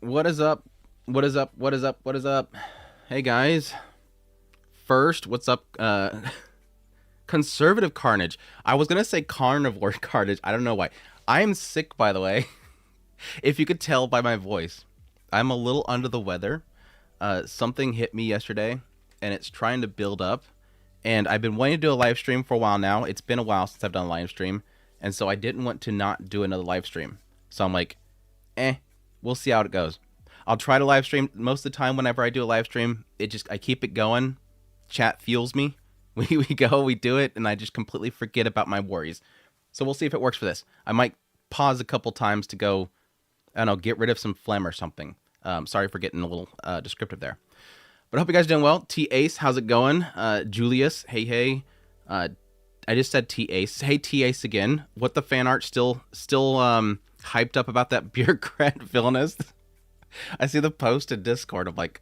What is up? What is up? What is up? What is up? Hey guys. First, what's up? Conservative carnage. I was gonna say carnivore carnage. I don't know why. I am sick, by the way. If you could tell by my voice, I'm a little under the weather. Something hit me yesterday, and it's trying to build up. And I've been wanting to do a live stream for a while now. It's been a while since I've done a live stream, and so I didn't want to not do another live stream. So I'm like, we'll see how it goes. I'll try to live stream. Most of the time whenever I do a live stream, I keep it going. Chat fuels me. We do it, and I just completely forget about my worries. So we'll see if it works for this. I might pause a couple times to go, I don't know, get rid of some phlegm or something. Sorry for getting a little descriptive there. But I hope you guys are doing well. T-Ace, how's it going? Julius, hey. I just said T-Ace. Hey, T-Ace again. What the fan art still hyped up about that bureaucrat Villainess? I see the post in Discord. I'm like,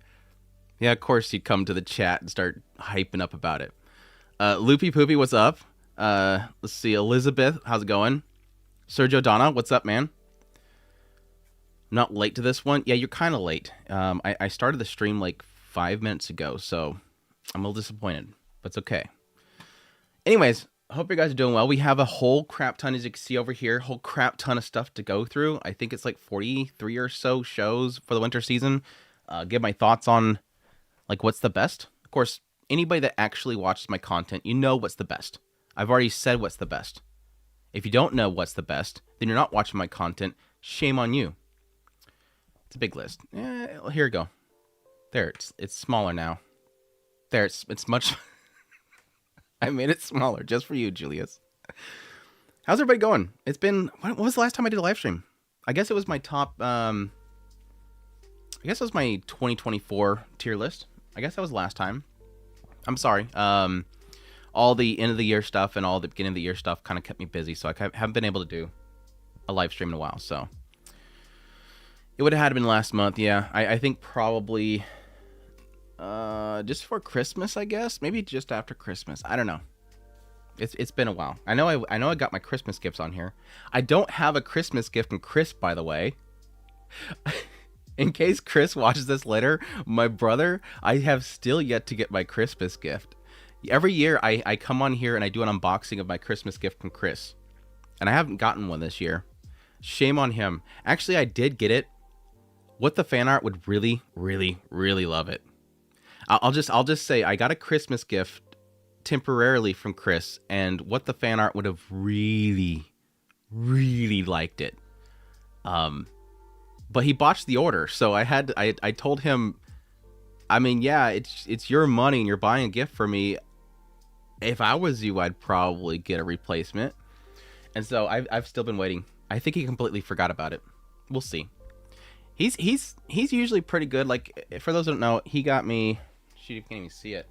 yeah, of course you'd come to the chat and start hyping up about it. Loopy Poopy, what's up? Let's see, Elizabeth, how's it going? Sergio Donna, what's up, man? I'm not late to this one. Yeah, you're kind of late. I started the stream like 5 minutes ago, so I'm a little disappointed, but it's okay. Anyways, I hope you guys are doing well. We have a whole crap ton, as you can see over here, whole crap ton of stuff to go through. I think it's like 43 or so shows for the winter season. Give my thoughts on like what's the best. Of course, anybody that actually watches my content, you know what's the best. I've already said what's the best. If you don't know what's the best, then you're not watching my content. Shame on you. It's a big list. Here we go. There, it's smaller now. There, it's much... I made it smaller just for you, Julius. How's everybody going? It's been... When was the last time I did a live stream? I guess it was my top... I guess it was my 2024 tier list. I guess that was the last time. I'm sorry. All the end of the year stuff and all the beginning of the year stuff kind of kept me busy, so I haven't been able to do a live stream in a while, so... It would have had to been last month, yeah. I think probably... just for Christmas, I guess. Maybe just after Christmas. I don't know. It's been a while. I know I got my Christmas gifts on here. I don't have a Christmas gift from Chris, by the way. In case Chris watches this later, my brother, I have still yet to get my Christmas gift. Every year I come on here and I do an unboxing of my Christmas gift from Chris. And I haven't gotten one this year. Shame on him. Actually, I did get it. What the fan art would really, really, really love it. I'll just say I got a Christmas gift temporarily from Chris, and what the fan art would have really, really liked it. But he botched the order, so I told him, I mean, yeah, it's your money and you're buying a gift for me. If I was you, I'd probably get a replacement. And so I've still been waiting. I think he completely forgot about it. We'll see. He's usually pretty good. Like, for those who don't know, he got me. Shoot, you can't even see it.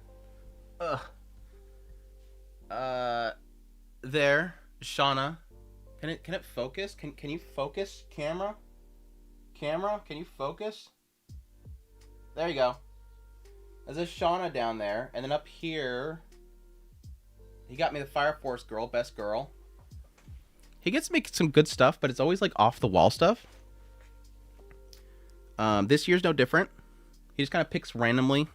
There, Shauna. Can it focus? Can you focus, camera? Camera, can you focus? There you go. There's a Shauna down there, and then up here, he got me the Fire Force girl, best girl. He gets to make some good stuff, but it's always like off the wall stuff. This year's no different. He just kind of picks randomly.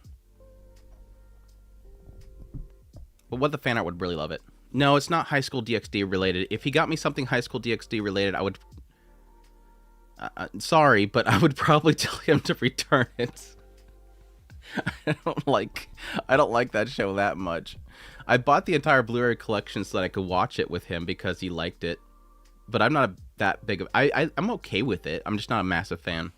But what the fan art would really love it. No, it's not High School DxD related. If he got me something High School DxD related, I would... sorry, but I would probably tell him to return it. I don't like that show that much. I bought the entire Blu-ray collection so that I could watch it with him because he liked it. But I'm not that big of... I'm okay with it. I'm just not a massive fan.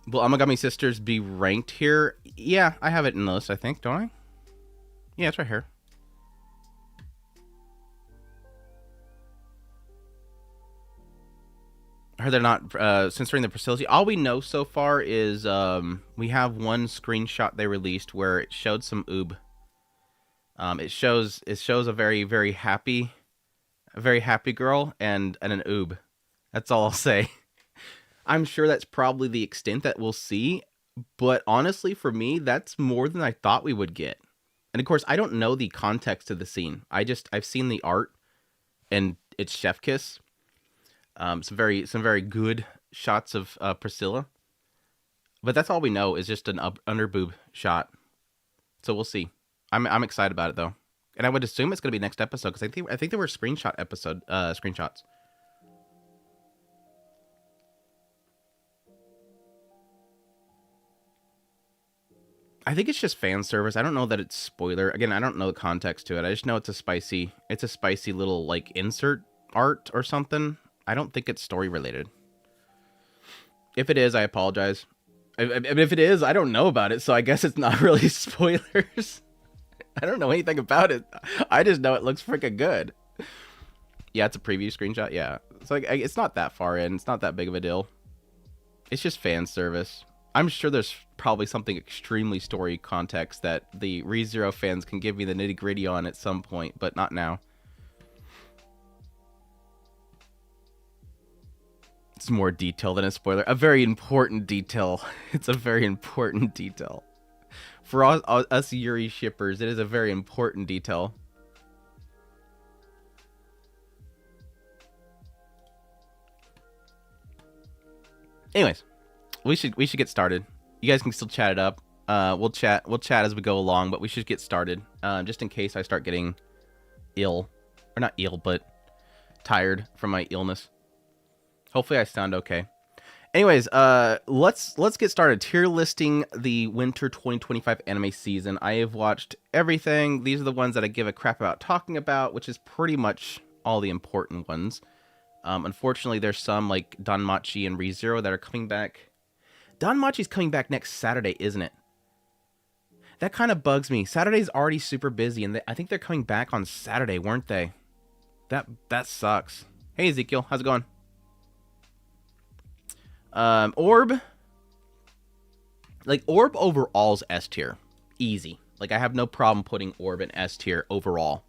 Will Amagami Sisters be ranked here? Yeah, I have it in the list, I think, don't I? Yeah, it's right here. I heard they're not censoring the facility. All we know so far is we have one screenshot they released where it showed some oob. It shows a very, very happy girl and an oob. That's all I'll say. I'm sure that's probably the extent that we'll see, but honestly, for me, that's more than I thought we would get. And of course, I don't know the context of the scene. I've seen the art, and it's chef kiss. Some very good shots of Priscilla, but that's all we know is just an under boob shot. So we'll see. I'm excited about it though, and I would assume it's gonna be next episode because I think there were screenshots. I think it's just fan service. I don't know that it's spoiler. Again, I don't know the context to it. I just know it's a spicy little like insert art or something. I don't think it's story related. If it is, I apologize. If it is, I don't know about it, so I guess it's not really spoilers. I don't know anything about it. I just know it looks freaking good. Yeah, it's a preview screenshot. Yeah, it's like it's not that far in. It's not that big of a deal. It's just fan service. I'm sure there's probably something extremely story context that the ReZero fans can give me the nitty gritty on at some point, but not now. It's more detail than a spoiler. A very important detail. It's a very important detail. For us Yuri shippers, it is a very important detail. Anyways, we should get started. You guys can still chat it up. We'll chat as we go along, but we should get started. Just in case I start getting ill, or not ill, but tired from my illness. Hopefully I sound okay. Anyways, let's get started. Tier listing the winter 2025 anime season. I have watched everything. These are the ones that I give a crap about talking about, which is pretty much all the important ones. Unfortunately, there's some like Danmachi and ReZero that are coming back. Danmachi's coming back next Saturday, isn't it? That kind of bugs me. Saturday's already super busy, and I think they're coming back on Saturday, weren't they? That sucks. Hey, Ezekiel, how's it going? Orb. Like, Orb overall's S tier. Easy. Like, I have no problem putting Orb in S tier overall.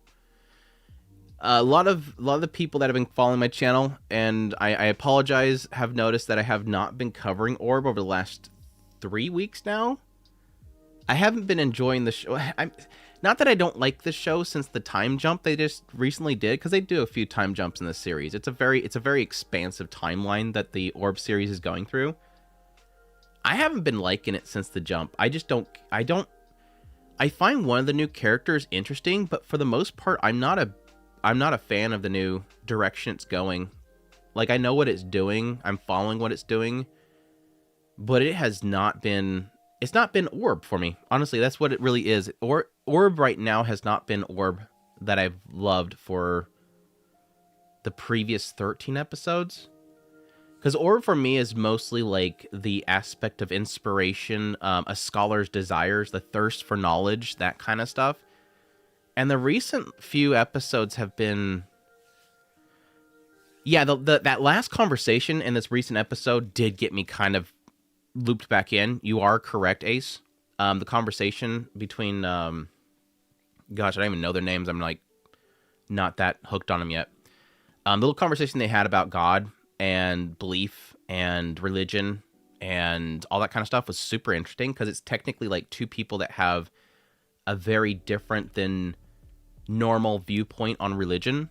A lot of the people that have been following my channel, and I apologize, have noticed that I have not been covering Orb over the last 3 weeks now. I haven't been enjoying the show. Not that I don't like the show since the time jump they just recently did, because they do a few time jumps in the series. It's a very expansive timeline that the Orb series is going through. I haven't been liking it since the jump. I find one of the new characters interesting, but for the most part, I'm not a fan of the new direction it's going. Like, I know what it's doing. I'm following what it's doing. But it's not been Orb for me. Honestly, that's what it really is. Orb right now has not been Orb that I've loved for the previous 13 episodes. Because Orb for me is mostly like the aspect of inspiration, a scholar's desires, the thirst for knowledge, that kind of stuff. And the recent few episodes have been... Yeah, that last conversation in this recent episode did get me kind of looped back in. You are correct, Ace. The conversation between... gosh, I don't even know their names. I'm like not that hooked on them yet. The little conversation they had about God and belief and religion and all that kind of stuff was super interesting, because it's technically like two people that have a very different than normal viewpoint on religion.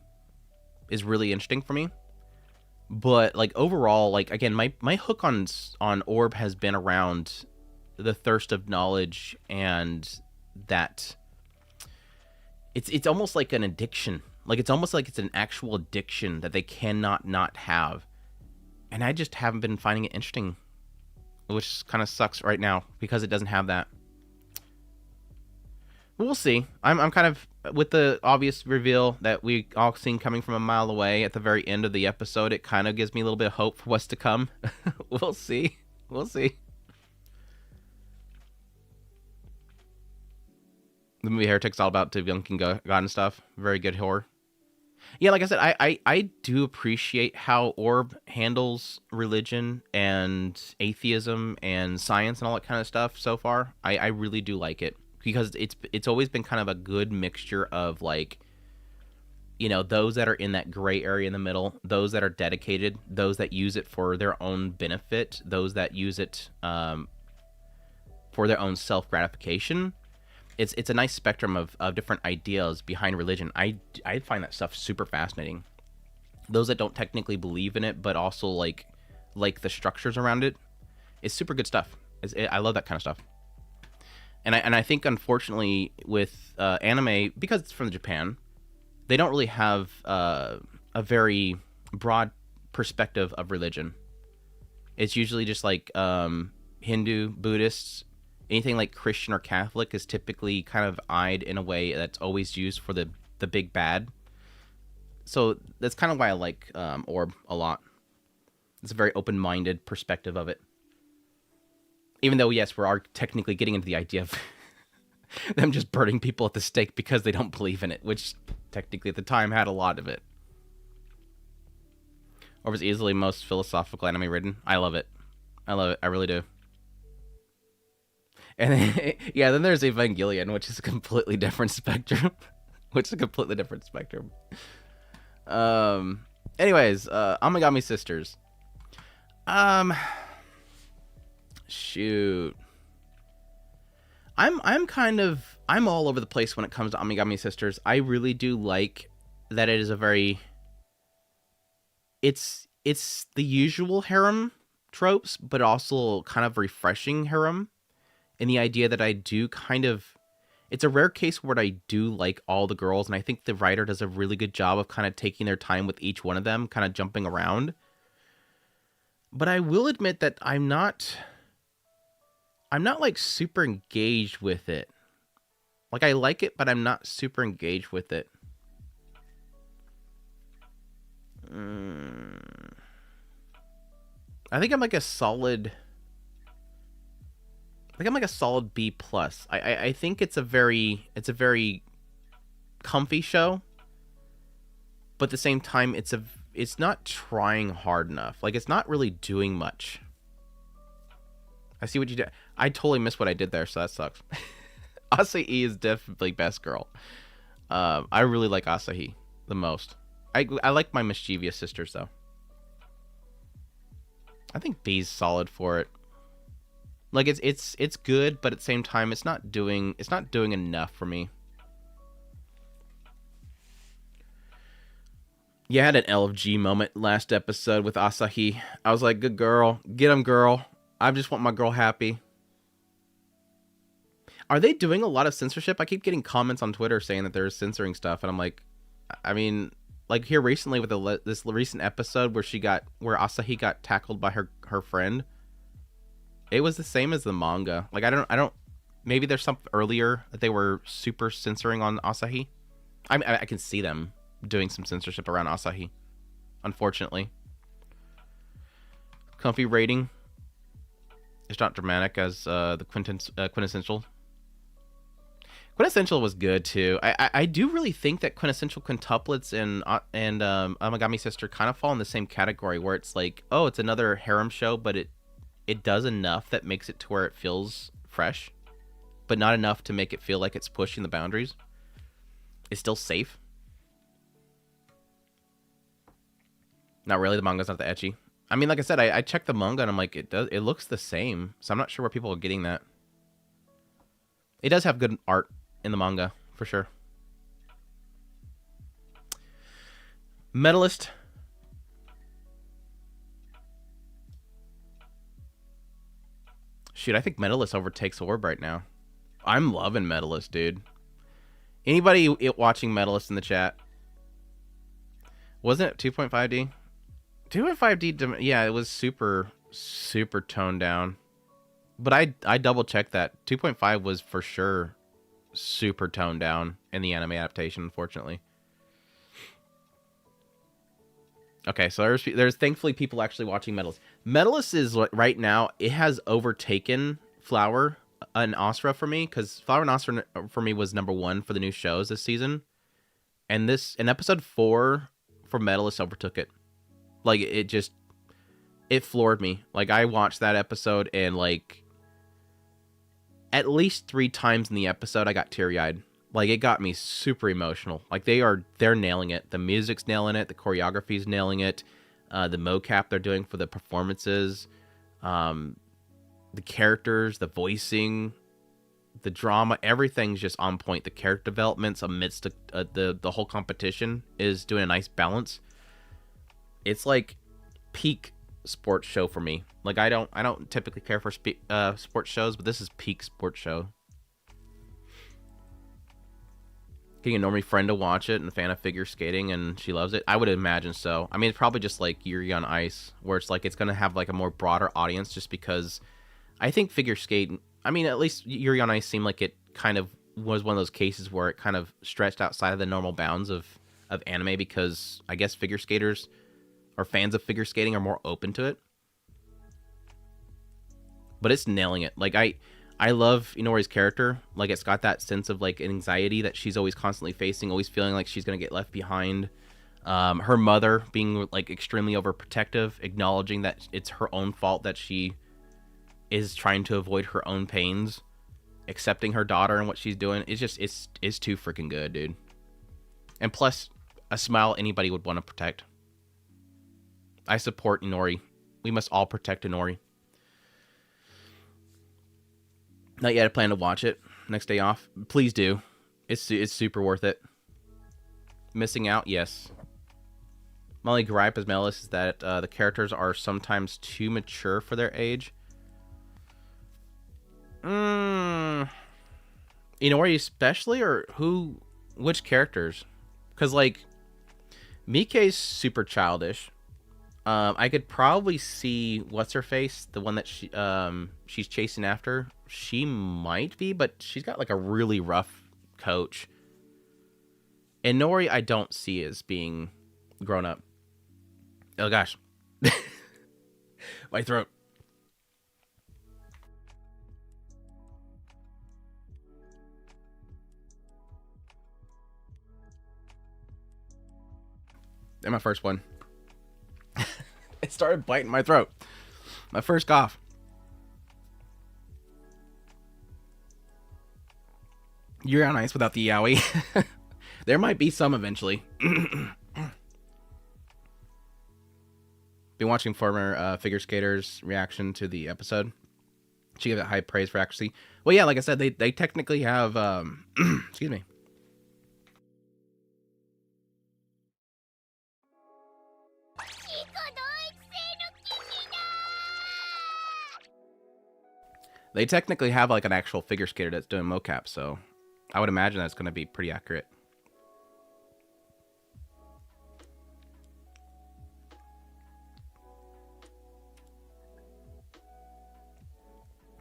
Is really interesting for me. But like overall, like again, my hook on Orb has been around the thirst of knowledge, and that it's almost like an addiction. Like, it's almost like it's an actual addiction that they cannot not have. And I just haven't been finding it interesting, which kind of sucks right now because it doesn't have that. We'll see. I'm kind of with the obvious reveal that we all seen coming from a mile away at the very end of the episode. It kind of gives me a little bit of hope for what's to come. We'll see. We'll see. The movie Heretic's all about debunking God and stuff. Very good horror. Yeah, like I said, I do appreciate how Orb handles religion and atheism and science and all that kind of stuff so far. I really do like it, because it's always been kind of a good mixture of, like, you know, those that are in that gray area in the middle, those that are dedicated, those that use it for their own benefit, those that use it for their own self-gratification. It's a nice spectrum of different ideas behind religion. I find that stuff super fascinating. those that don't technically believe in it, but also like the structures around it, is super good stuff. I love that kind of stuff. And I think unfortunately with anime, because it's from Japan, they don't really have a very broad perspective of religion. It's usually just like Hindu, Buddhists, anything like Christian or Catholic is typically kind of eyed in a way that's always used for the big bad. So that's kind of why I like Orb a lot. It's a very open-minded perspective of it. Even though, yes, we are technically getting into the idea of them just burning people at the stake because they don't believe in it, which technically at the time had a lot of it. Or was easily most philosophical anime written. I love it. I love it. I really do. And then, yeah, then there's Evangelion, which is a completely different spectrum. Anyways, Amagami Sisters. Shoot. I'm all over the place when it comes to Amagami Sisters. I really do like that it is a very... It's the usual harem tropes, but also kind of refreshing harem. In the idea that I do kind of... It's a rare case where I do like all the girls, and I think the writer does a really good job of kind of taking their time with each one of them, kind of jumping around. But I will admit that I'm not like super engaged with it. Like, I like it, but I'm not super engaged with it. I think I'm like a solid B plus. I think it's a very comfy show, but at the same time it's not trying hard enough. Like, it's not really doing much. I see what you did. I totally missed what I did there, so that sucks. Asahi is definitely best girl. I really like Asahi the most. I like my mischievous sisters though. I think B's solid for it. Like, it's good, but at the same time it's not doing enough for me. Yeah, I had an LFG moment last episode with Asahi. I was like, good girl. Get him, girl. I just want my girl happy. Are they doing a lot of censorship? I keep getting comments on Twitter saying that they're censoring stuff, and I'm like, I mean, like here recently with this recent episode where Asahi got tackled by her friend. It was the same as the manga. Like, I don't. Maybe there's something earlier that they were super censoring on Asahi. I can see them doing some censorship around Asahi, unfortunately. Comfy rating. It's not dramatic as the quintessential. Quintessential was good too. I do really think that quintessential quintuplets and Amagami Sister kind of fall in the same category, where it's like, oh, it's another harem show, but it does enough that makes it to where it feels fresh, but not enough to make it feel like it's pushing the boundaries. It's still safe. Not really. The manga's not that ecchi. I mean, like I said, I checked the manga and I'm like, it looks the same. So I'm not sure where people are getting that. It does have good art in the manga, for sure. Medalist. Shoot, I think Medalist overtakes Orb right now. I'm loving Medalist, dude. Anybody watching Medalist in the chat? Wasn't it 2.5D? 2.5D, yeah, it was super, super toned down. But I double checked that. 2.5 was for sure super toned down in the anime adaptation, unfortunately. Okay, so there's thankfully people actually watching Medalist. Medalist is, right now, it has overtaken Flower and Asura for me, because Flower and Asura for me was #1 for the new shows this season. And in episode 4 for Medalist overtook it. Like, it floored me. Like, I watched that episode and, like, at least 3 times in the episode I got teary-eyed. Like, it got me super emotional. Like, they're nailing it. The music's nailing it. The choreography's nailing it. The mocap they're doing for the performances. The characters, the voicing, the drama, everything's just on point. The character developments amidst the whole competition is doing a nice balance. It's like peak sports show for me. Like I don't typically care for sports shows, but this is peak sports show. Getting a normie friend to watch it and a fan of figure skating, and she loves it. I would imagine so. I mean, it's probably just like Yuri on Ice, where it's like it's gonna have like a more broader audience, just because I think figure skate. I mean, at least Yuri on Ice seemed like it kind of was one of those cases where it kind of stretched outside of the normal bounds of anime, because I guess figure skaters or fans of figure skating are more open to it. But it's nailing it. Like I love Inori's character. Like, it's got that sense of like anxiety that she's always constantly facing, always feeling like she's gonna get left behind. Her mother being like extremely overprotective, acknowledging that it's her own fault that she is trying to avoid her own pains, accepting her daughter and what she's doing. It's too freaking good, dude. And plus, a smile anybody would want to protect. I support Inori. We must all protect Inori. Not yet. I plan to watch it next day off. Please do. It's super worth it. Missing out? Yes. My only gripe as Medalist is that the characters are sometimes too mature for their age. Inori especially, or who? Which characters? Because like Mike's super childish. I could probably see what's her face, the one that she's chasing after. She might be, but she's got like a really rough coach. And Nori, I don't see as being grown up. Oh gosh, my throat. And my first one. It started biting my throat. My first cough. You're on ice without the yaoi. There might be some eventually. Been watching former figure skaters' reaction to the episode. She gave it high praise for accuracy. Well, yeah, like I said, they technically have excuse me. They technically have like an actual figure skater that's doing mocap, so I would imagine that's going to be pretty accurate.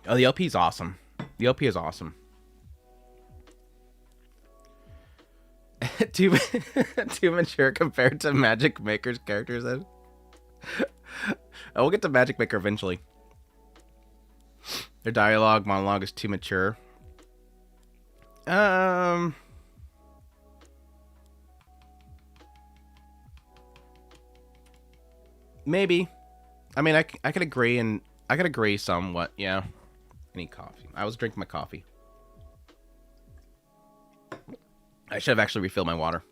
Oh, the OP is awesome. The OP is awesome. too mature compared to Magic Maker's characters. Then we'll get to Magic Maker eventually. Their monologue is too mature. Maybe. I mean, I could agree, and I could agree somewhat. Yeah. I need coffee. I was drinking my coffee. I should have actually refilled my water.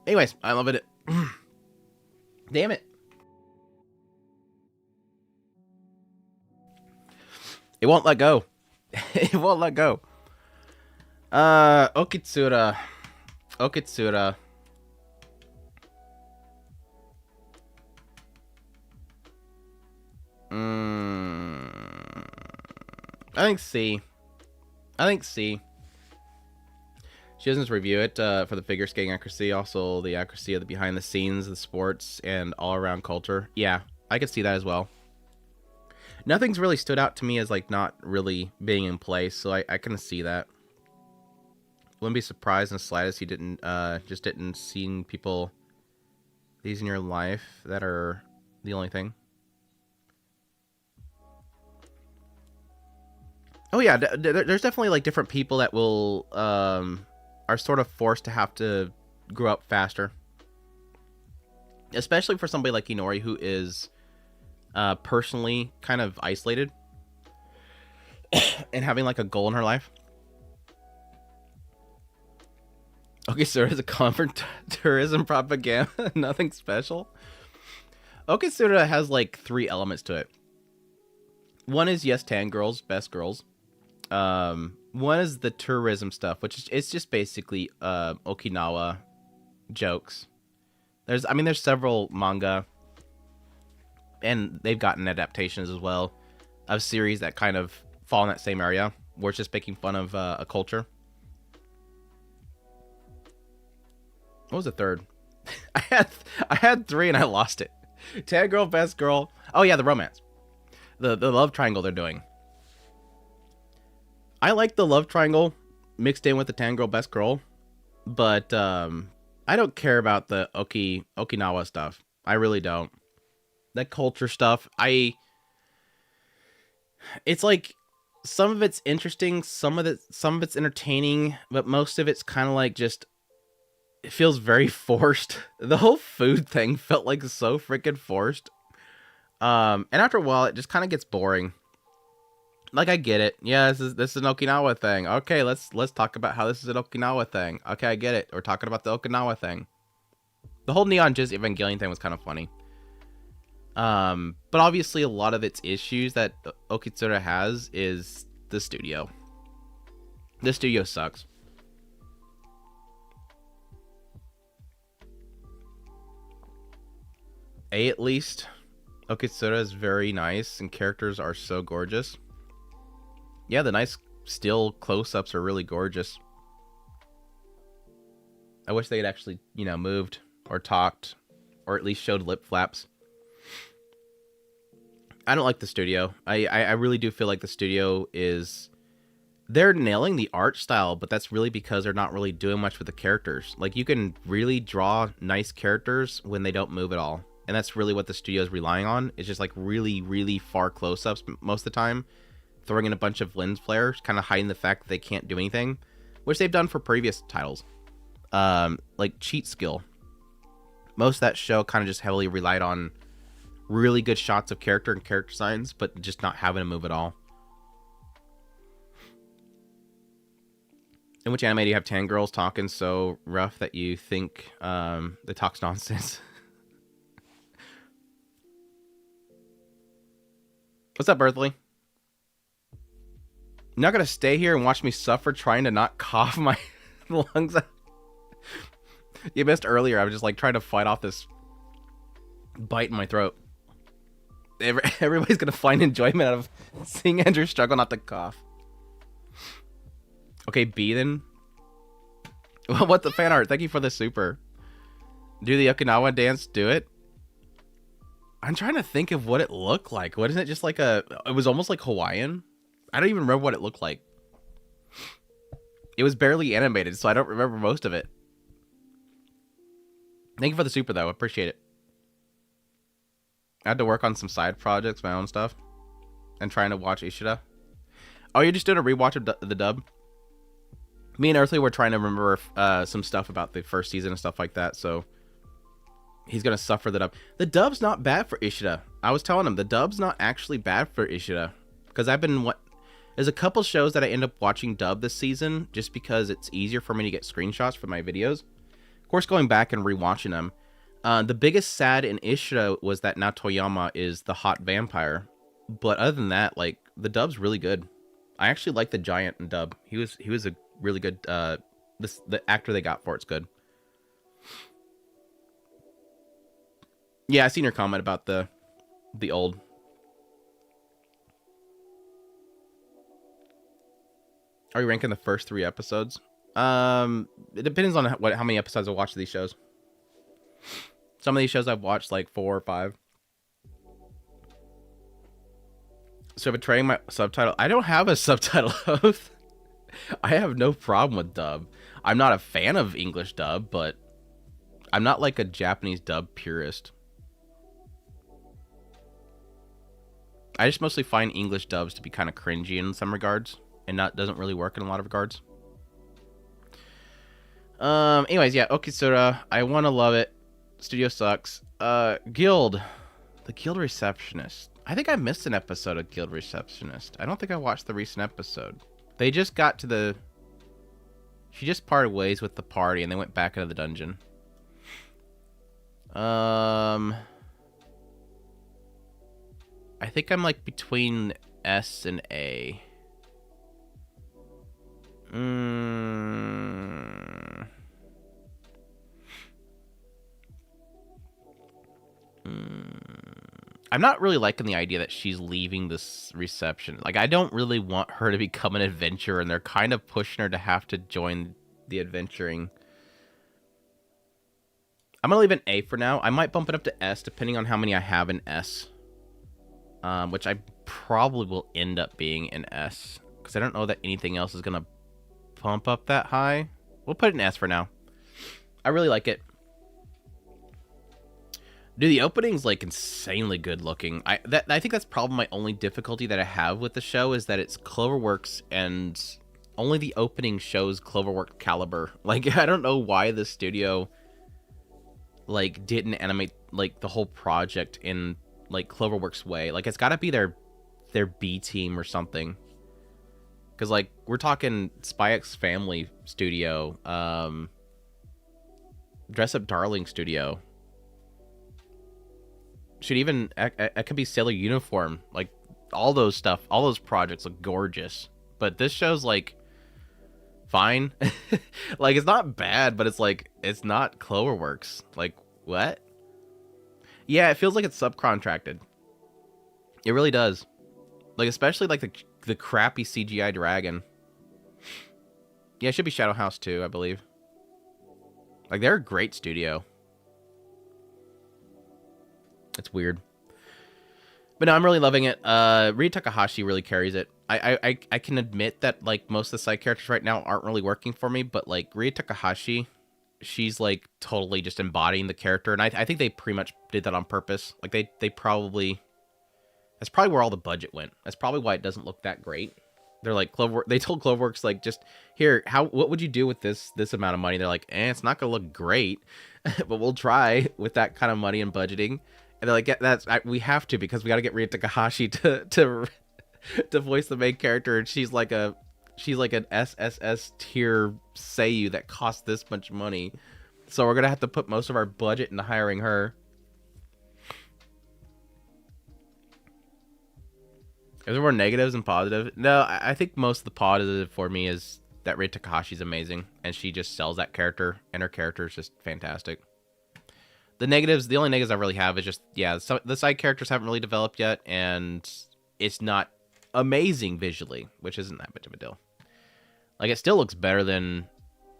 Anyways, I love it. Damn it. It won't let go. It won't let go. Okitsura. Okitsura. I think C. I think C. She doesn't review it for the figure skating accuracy, also the accuracy of the behind the scenes, the sports, and all around culture. Yeah, I could see that as well. Nothing's really stood out to me as like not really being in place, so I can see that. Wouldn't be surprised in the slightest you didn't just didn't see people these in your life that are the only thing. Oh yeah, there's definitely like different people that will are sort of forced to have to grow up faster, especially for somebody like Inori who is personally kind of isolated and having like a goal in her life. Okay, so there's a comfort tourism propaganda, nothing special. Okitsura has like 3 elements to it. One is yes, tan girls, best girls. One is the tourism stuff, which is it's just basically Okinawa jokes There's several manga, and they've gotten adaptations as well of series that kind of fall in that same area, where it's just making fun of a culture. What was the third? I had three and I lost it. Tan girl, best girl. Oh yeah, the romance, the love triangle they're doing. I like the love triangle mixed in with the tan girl, best girl, but I don't care about the Okinawa stuff. I really don't. That culture stuff, it's like some of it's interesting, some of it's entertaining, but most of it's kind of like just, it feels very forced. The whole food thing felt like so freaking forced. And after a while, it just kind of gets boring. Like, I get it. Yeah, this is an Okinawa thing. Okay, let's talk about how this is an Okinawa thing. Okay, I get it. We're talking about the Okinawa thing. The whole Neon Jizz Evangelion thing was kind of funny. But obviously a lot of its issues that Okitsura has is the studio. The studio sucks. At least, Okitsura is very nice and characters are so gorgeous. Yeah, the nice still close-ups are really gorgeous. I wish they had actually, moved or talked or at least showed lip flaps. I don't like the studio. I really do feel like the studio they're nailing the art style, but that's really because they're not really doing much with the characters. Like, you can really draw nice characters when they don't move at all. And that's really what the studio is relying on. It's just like really, really far close-ups most of the time. Throwing in a bunch of lens flares, kind of hiding the fact that they can't do anything. Which they've done for previous titles. Like Cheat Skill. Most of that show kind of just heavily relied on really good shots of character and character designs, but just not having to move at all. In which anime do you have tan girls talking so rough that you think they talk's nonsense? What's up, Earthly? You're not gonna stay here and watch me suffer trying to not cough my lungs out? You missed earlier. I was just like trying to fight off this bite in my throat. Everybody's gonna find enjoyment out of seeing Andrew struggle not to cough. Okay, B then. What the fan art? Thank you for the super. Do the Okinawa dance? Do it. I'm trying to think of what it looked like. What isn't it just like it was almost like Hawaiian. I don't even remember what it looked like. It was barely animated, so I don't remember most of it. Thank you for the super, though. Appreciate it. I had to work on some side projects, my own stuff, and trying to watch Ishura. Oh, you're just doing a rewatch of the dub? Me and Earthly were trying to remember some stuff about the first season and stuff like that, so he's going to suffer the dub. The dub's not bad for Ishura. I was telling him, the dub's not actually bad for Ishura. Because there's a couple shows that I end up watching dub this season, just because it's easier for me to get screenshots for my videos. Of course, going back and rewatching them. The biggest sad in Ishura was that Natoyama is the hot vampire. But other than that, like, the dub's really good. I actually like the giant in dub. He was a really good, the actor they got for it's good. Yeah, I seen your comment about the old. Are you ranking the first 3 episodes? It depends on how many episodes I watch of these shows. Some of these shows I've watched like 4 or 5. So betraying my subtitle. I don't have a subtitle oath. I have no problem with dub. I'm not a fan of English dub, but I'm not like a Japanese dub purist. I just mostly find English dubs to be kind of cringy in some regards, and doesn't really work in a lot of regards. Anyways, yeah, Okitsura. I want to love it. Studio sucks. Guild. The Guild Receptionist. I think I missed an episode of Guild Receptionist. I don't think I watched the recent episode. They just got to she just parted ways with the party and they went back into the dungeon. I think I'm like between S and A. I'm not really liking the idea that she's leaving this reception. Like, I don't really want her to become an adventurer, and they're kind of pushing her to have to join the adventuring. I'm gonna leave an A for now. I might bump it up to S depending on how many I have in S. Which I probably will end up being in S, because I don't know that anything else is gonna pump up that high. We'll put it in S for now. I really like it. Dude, the opening's like insanely good looking. I think that's probably my only difficulty that I have with the show, is that it's Cloverworks and only the opening shows Cloverworks caliber. Like, I don't know why the studio like didn't animate like the whole project in like Cloverworks way. Like, it's got to be their B team or something. Cuz like we're talking Spy X Family Studio, Dress Up Darling Studio. Should even it could be Sailor Uniform. Like, all those stuff, all those projects look gorgeous. But this show's like fine. Like, it's not bad, but it's like, it's not Cloverworks. Like, what? Yeah, it feels like it's subcontracted. It really does. Like, especially like the crappy CGI dragon. Yeah, it should be Shadow House too, I believe. Like, they're a great studio. It's weird. But no, I'm really loving it. Rie Takahashi really carries it. I can admit that like most of the side characters right now aren't really working for me, but like Rie Takahashi, she's like totally just embodying the character, and I think they pretty much did that on purpose. Like, they probably, that's probably where all the budget went. That's probably why it doesn't look that great. They're like, they told Cloverworks, like, just here, what would you do with this amount of money? They're like, it's not gonna look great, but we'll try with that kind of money and budgeting. And they're like, we have to, because we got to get Rie Takahashi to voice the main character, and she's like an SSS tier Seiyu that costs this much money, so we're gonna have to put most of our budget into hiring her. Is there more negatives and positives? No, I think most of the positive for me is that Rie Takahashi's amazing, and she just sells that character, and her character is just fantastic. The negatives, the only negatives I really have is just, yeah, the side characters haven't really developed yet, and it's not amazing visually, which isn't that much of a deal. Like, it still looks better than,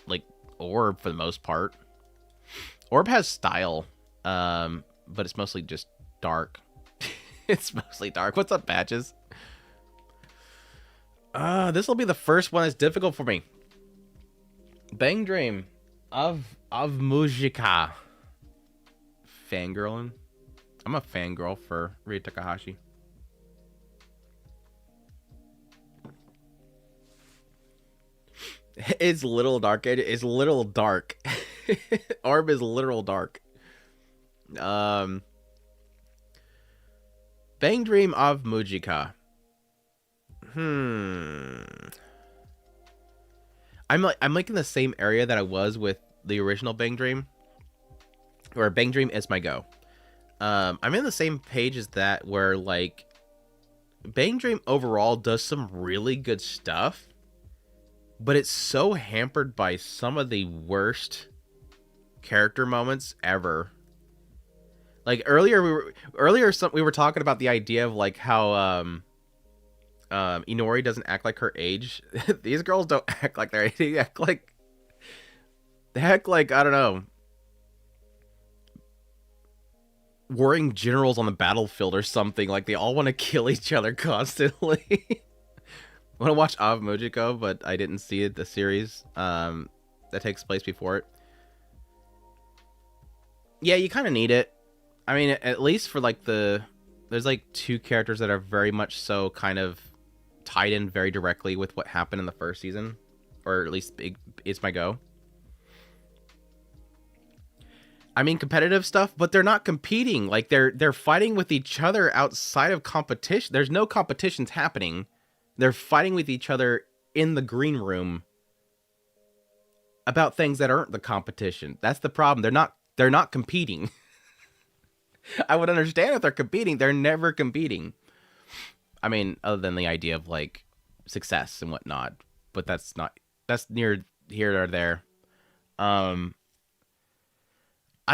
like, Orb for the most part. Orb has style, but it's mostly just dark. It's mostly dark. What's up, Patches? This will be the first one that's difficult for me. Bang Dream of Mujika. Fangirling. I'm a fangirl for Rie Takahashi. It's little dark. It's little dark. Orb is literal dark. Bang Dream of Mujika. I'm like in the same area that I was with the original Bang Dream, or Bang Dream is my go. I'm in the same page as that, where like Bang Dream overall does some really good stuff, but it's so hampered by some of the worst character moments ever. Like, earlier we were talking about the idea of like how Inori doesn't act like her age. These girls don't act like their age. They act like I don't know, warring generals on the battlefield or something. Like, they all want to kill each other constantly. I want to watch Av Mojiko, but I didn't see it, the series that takes place before it. Yeah, you kind of need it. I mean, at least for like there's like two characters that are very much so kind of tied in very directly with what happened in the first season, or at least it's my go. I mean, competitive stuff, but they're not competing. Like, they're fighting with each other outside of competition. There's no competitions happening. They're fighting with each other in the green room about things that aren't the competition. That's the problem. They're not competing. I would understand if they're competing. They're never competing. I mean, other than the idea of like success and whatnot, but that's near here or there. I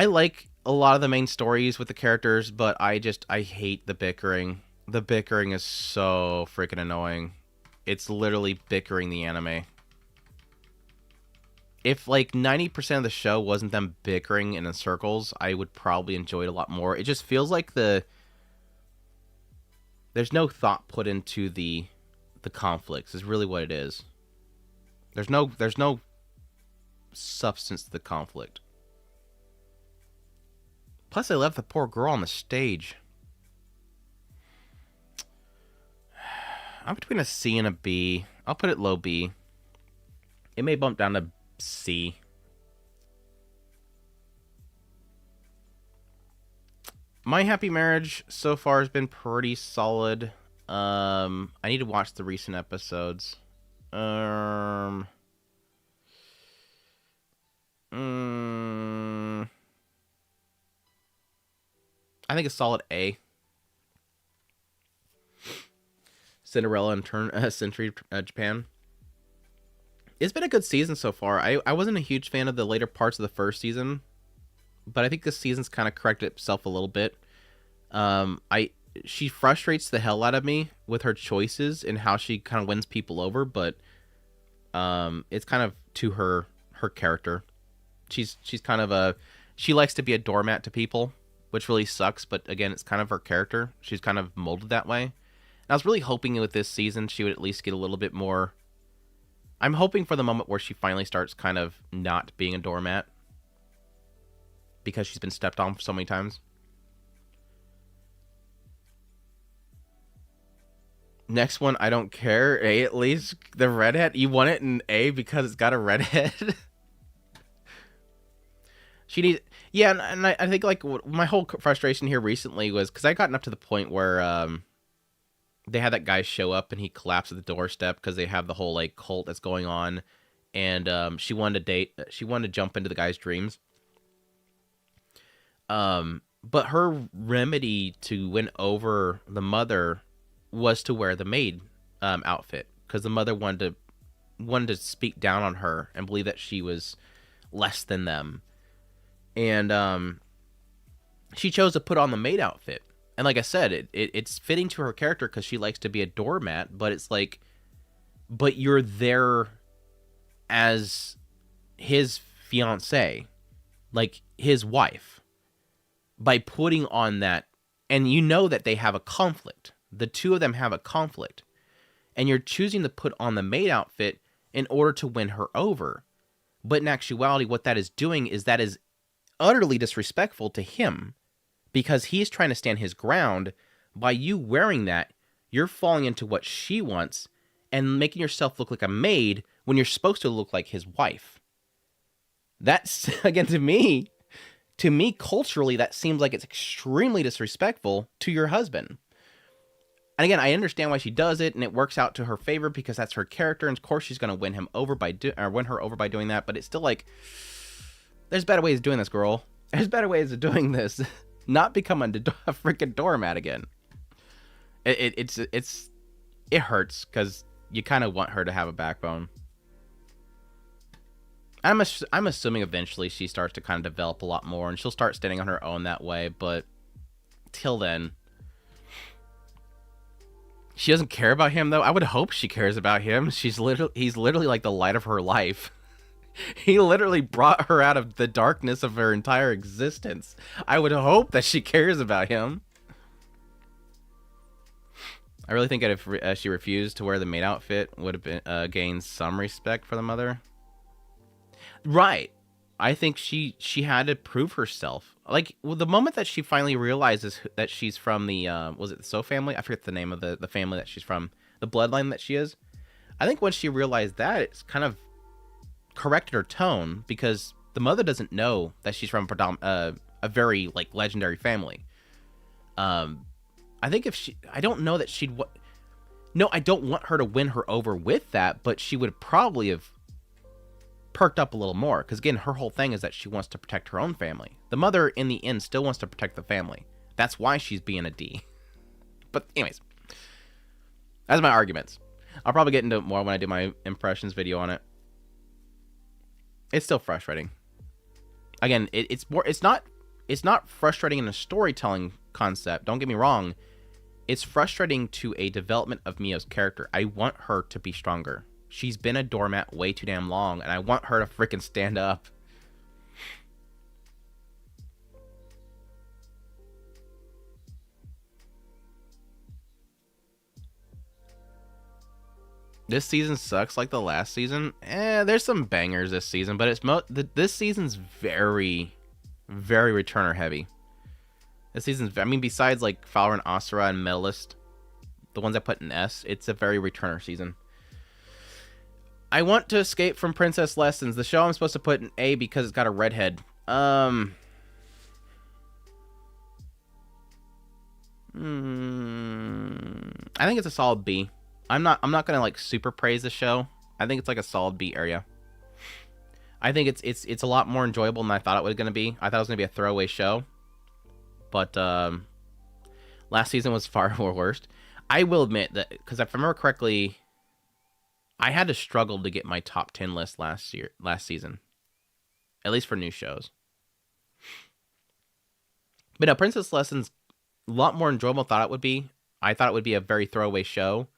like a lot of the main stories with the characters, but I hate the bickering. The bickering is so freaking annoying. It's literally bickering the anime. If like 90% of the show wasn't them bickering in circles, I would probably enjoy it a lot more. It just feels like there's no thought put into the conflicts is really what it is. There's no substance to the conflict. Plus, they left the poor girl on the stage. I'm between a C and a B. I'll put it low B. It may bump down to C. My Happy Marriage so far has been pretty solid. I need to watch the recent episodes. I think a solid A. Cinderella and Century Japan. It's been a good season so far. I wasn't a huge fan of the later parts of the first season, but I think this season's kind of corrected itself a little bit. She frustrates the hell out of me with her choices and how she kind of wins people over, but it's kind of to her character. She's kind of she likes to be a doormat to people, which really sucks, but again, it's kind of her character. She's kind of molded that way. And I was really hoping with this season she would at least get a little bit more. I'm hoping for the moment where she finally starts kind of not being a doormat because she's been stepped on so many times. Next one, I don't care. A at least. The redhead. You want it in A because it's got a redhead? She needs... Yeah, and I think like my whole frustration here recently was because I gotten up to the point where they had that guy show up and he collapsed at the doorstep because they have the whole like cult that's going on, and she wanted to date. She wanted to jump into the guy's dreams. But her remedy to win over the mother was to wear the maid outfit because the mother wanted to speak down on her and believe that she was less than them, and she chose to put on the maid outfit. And like I said, it's fitting to her character because she likes to be a doormat, but it's like, but you're there as his fiancée, like his wife, by putting on that, and you know that they have a conflict. The two of them have a conflict, and you're choosing to put on the maid outfit in order to win her over. But in actuality, what that is doing is that is utterly disrespectful to him, because he's trying to stand his ground. By you wearing that, you're falling into what she wants and making yourself look like a maid when you're supposed to look like his wife. That's, again, to me, culturally, that seems like it's extremely disrespectful to your husband. And again, I understand why she does it, and it works out to her favor because that's her character, and of course she's going to win her over by doing that. But it's still like, there's better ways of doing this, girl. There's better ways of doing this. Not become a freaking doormat again. It hurts because you kind of want her to have a backbone. I'm assuming eventually she starts to kind of develop a lot more, and she'll start standing on her own that way. But till then, she doesn't care about him, though. I would hope she cares about him. He's literally like the light of her life. He literally brought her out of the darkness of her entire existence. I would hope that she cares about him. I really think that if she refused to wear the maid outfit, would have been gained some respect for the mother. Right. I think she had to prove herself. Like, well, the moment that she finally realizes that she's from the, was it the So family? I forget the name of the family that she's from. The bloodline that she is. I think once she realized that, it's kind of corrected her tone, because the mother doesn't know that she's from a very, like, legendary family. I think if she... I don't know that she'd... No, I don't want her to win her over with that, but she would probably have perked up a little more, because again, her whole thing is that she wants to protect her own family. The mother, in the end, still wants to protect the family. That's why she's being a D. But anyways, that's my arguments. I'll probably get into it more when I do my impressions video on it. It's still frustrating. Again, it's not it's not frustrating in a storytelling concept. Don't get me wrong. It's frustrating to a development of Mio's character. I want her to be stronger. She's been a doormat way too damn long, and I want her to freaking stand up. This season sucks like the last season. There's some bangers this season, but this season's very, very returner heavy. This season's, I mean, besides like Flower and Asura and Medalist, the ones I put in S, it's a very returner season. I want to escape from Princess Lessons. The show I'm supposed to put in A because it's got a redhead. I think it's a solid B. I'm not gonna like super praise the show. I think it's like a solid B area. I think it's a lot more enjoyable than I thought it was gonna be. I thought it was gonna be a throwaway show, but last season was far worse. I will admit that, because if I remember correctly, I had to struggle to get my top 10 list last season, at least for new shows. But no, Princess Lessons, a lot more enjoyable than I thought it would be. I thought it would be a very throwaway show.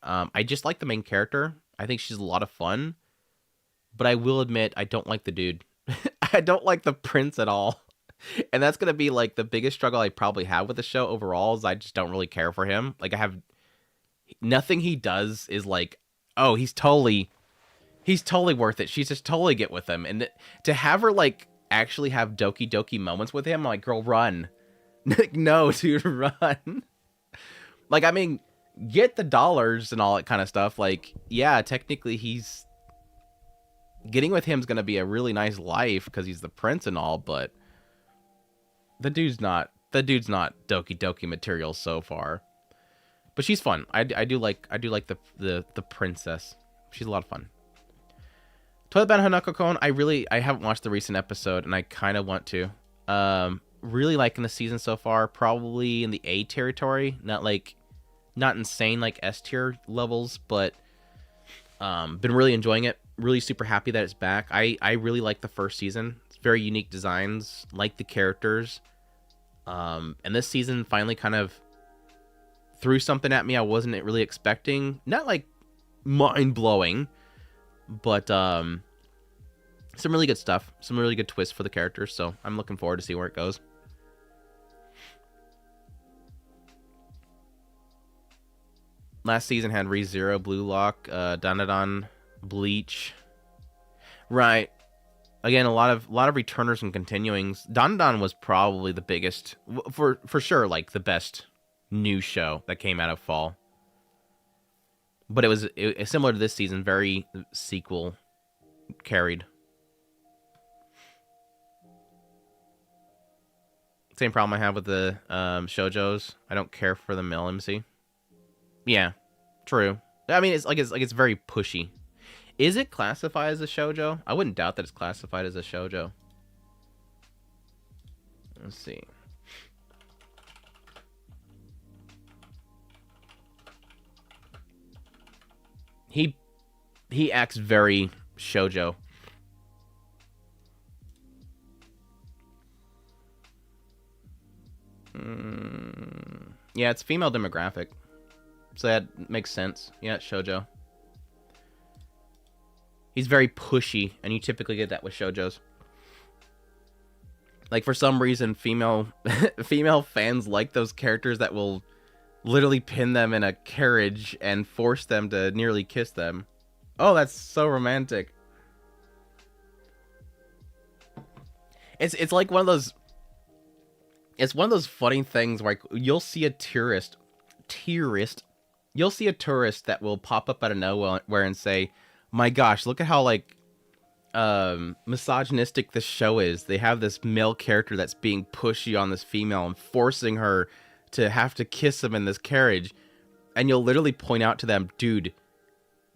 I just like the main character. I think she's a lot of fun. But I will admit, I don't like the dude. I don't like the prince at all. And that's going to be like the biggest struggle I probably have with the show overall, is I just don't really care for him. Like, I have nothing he does is like, oh, he's totally worth it. She's just totally get with him. And to have her like actually have doki doki moments with him, I'm like, girl, run. Like, no, dude, run. Like, I mean, get the dollars and all that kind of stuff. Like, yeah, technically he's getting with him's gonna be a really nice life because he's the prince and all, but the dude's not doki doki material so far. But she's fun. I do like the princess. She's a lot of fun. Toilet Ban Hanako-kun, I haven't watched the recent episode, and I kind of want to. Really liking the season so far. Probably in the A territory. Not insane like S tier levels, but been really enjoying it. Really super happy that it's back. I really like the first season. It's very unique designs. Like the characters. And this season finally kind of threw something at me I wasn't really expecting. Not like mind-blowing, but some really good stuff. Some really good twists for the characters, so I'm looking forward to see where it goes. Last season had ReZero, Blue Lock, Dandadan, Bleach. Right. Again, a lot of returners and continuings. Dandadan was probably the biggest, for sure, like the best new show that came out of fall. But it was similar to this season, very sequel carried. Same problem I have with the shoujos. I don't care for the male MC. Yeah, true. I mean, it's very pushy. Is it classified as a shoujo? I wouldn't doubt that it's classified as a shoujo. Let's see. He acts very shoujo. Yeah, it's female demographic. So that makes sense. Yeah, it's shoujo. He's very pushy, and you typically get that with shoujos. Like, for some reason, female fans like those characters that will literally pin them in a carriage and force them to nearly kiss them. Oh, that's so romantic. It's like one of those... It's one of those funny things where you'll see a tourist... You'll see a tourist that will pop up out of nowhere and say, my gosh, look at how, like, misogynistic this show is. They have this male character that's being pushy on this female and forcing her to have to kiss him in this carriage. And you'll literally point out to them, dude,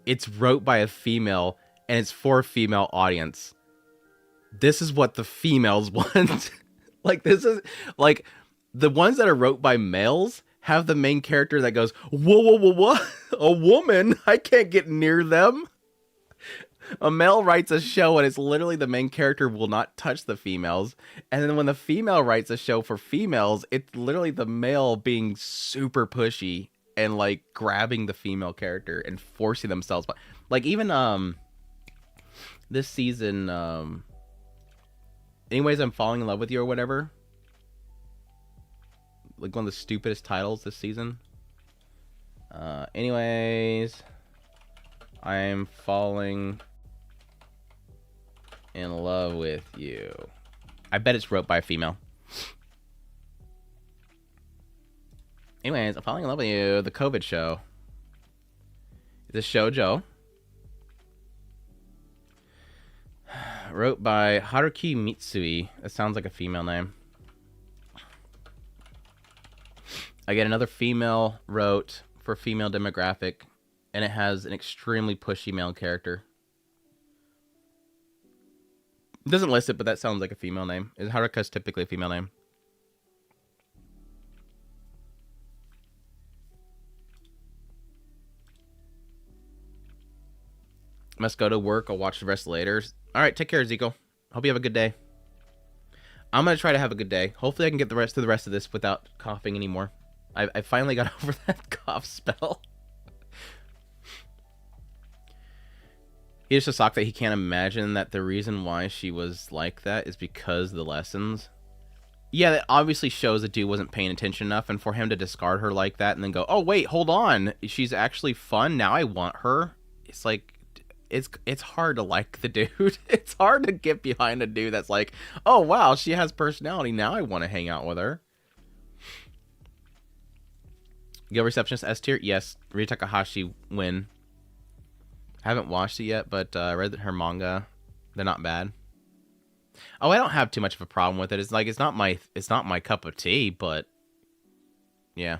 it's wrote by a female and it's for a female audience. This is what the females want. Like, this is, like, the ones that are wrote by males have the main character that goes, whoa, whoa, whoa, whoa, a woman? I can't get near them. A male writes a show and it's literally the main character will not touch the females. And then when the female writes a show for females, it's literally the male being super pushy and like grabbing the female character and forcing themselves. Like even this season, anyways, I'm falling in love with you or whatever. Like one of the stupidest titles this season. Anyways, I'm falling in love with you. I bet it's wrote by a female. Anyways, I'm falling in love with you. The COVID show. Is this shoujo? Wrote by Haruki Mitsui. That sounds like a female name. I get another female wrote for female demographic, and it has an extremely pushy male character. It doesn't list it, but that sounds like a female name. Haruka's typically a female name. Must go to work. I'll watch the rest later. All right, take care, Zico. Hope you have a good day. I'm going to try to have a good day. Hopefully I can get the rest of this without coughing anymore. I finally got over that cough spell. He just shocked that he can't imagine that the reason why she was like that is because of the lessons. Yeah, that obviously shows the dude wasn't paying attention enough, and for him to discard her like that and then go, oh, wait, hold on. She's actually fun. Now I want her. It's like, it's hard to like the dude. It's hard to get behind a dude that's like, oh, wow, she has personality. Now I want to hang out with her. Go Receptionist S tier? Yes. Rie Takahashi win. Haven't watched it yet, but I read her manga. They're not bad. Oh, I don't have too much of a problem with it. It's like it's not my cup of tea, but yeah.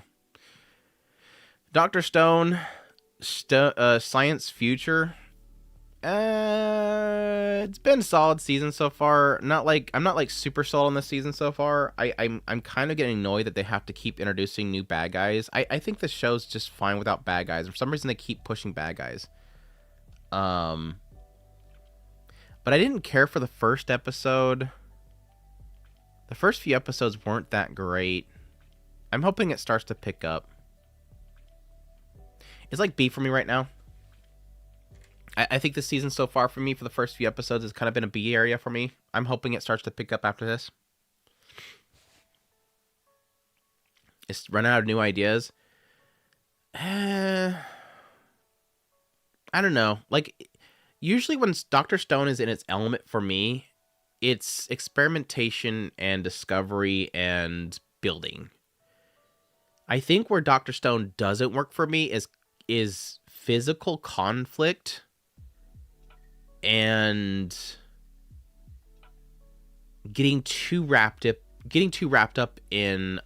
Dr. Stone, Science Future. It's been a solid season so far. I'm not like super sold on this season so far. I'm kind of getting annoyed that they have to keep introducing new bad guys. I think the show's just fine without bad guys. For some reason they keep pushing bad guys. But I didn't care for the first episode. The first few episodes weren't that great. I'm hoping it starts to pick up. It's like B for me right now. I think this season so far for me, for the first few episodes, has kind of been a B area for me. I'm hoping it starts to pick up after this. It's run out of new ideas. I don't know. Like, usually when Dr. Stone is in its element for me, it's experimentation and discovery and building. I think where Dr. Stone doesn't work for me is physical conflict and getting too wrapped up in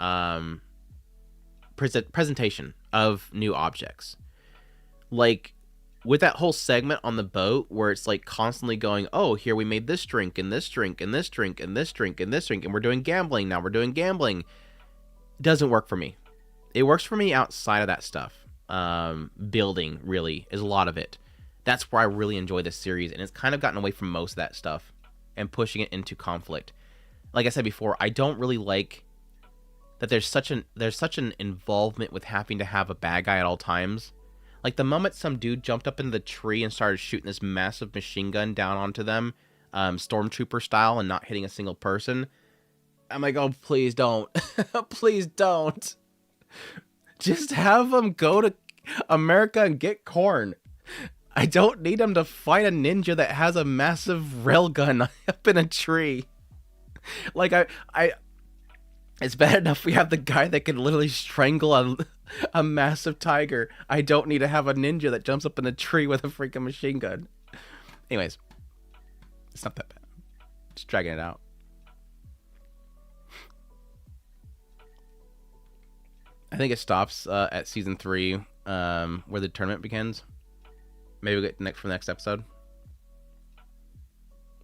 presentation of new objects. Like with that whole segment on the boat where it's like constantly going, oh, here we made this drink and this drink and this drink and this drink and this drink and we're doing gambling, now we're doing gambling. Doesn't work for me. It works for me outside of that stuff. Building really is a lot of it. That's where I really enjoy this series, and it's kind of gotten away from most of that stuff and pushing it into conflict. Like I said before, I don't really like that there's such an involvement with having to have a bad guy at all times. Like the moment some dude jumped up into the tree and started shooting this massive machine gun down onto them, stormtrooper style, and not hitting a single person, I'm like, oh, please don't. Please don't. Just have them go to America and get corn. I don't need him to fight a ninja that has a massive railgun up in a tree. Like, it's bad enough we have the guy that can literally strangle a massive tiger. I don't need to have a ninja that jumps up in a tree with a freaking machine gun. Anyways, it's not that bad. Just dragging it out. I think it stops at season 3, where the tournament begins. Maybe we'll get for the next episode.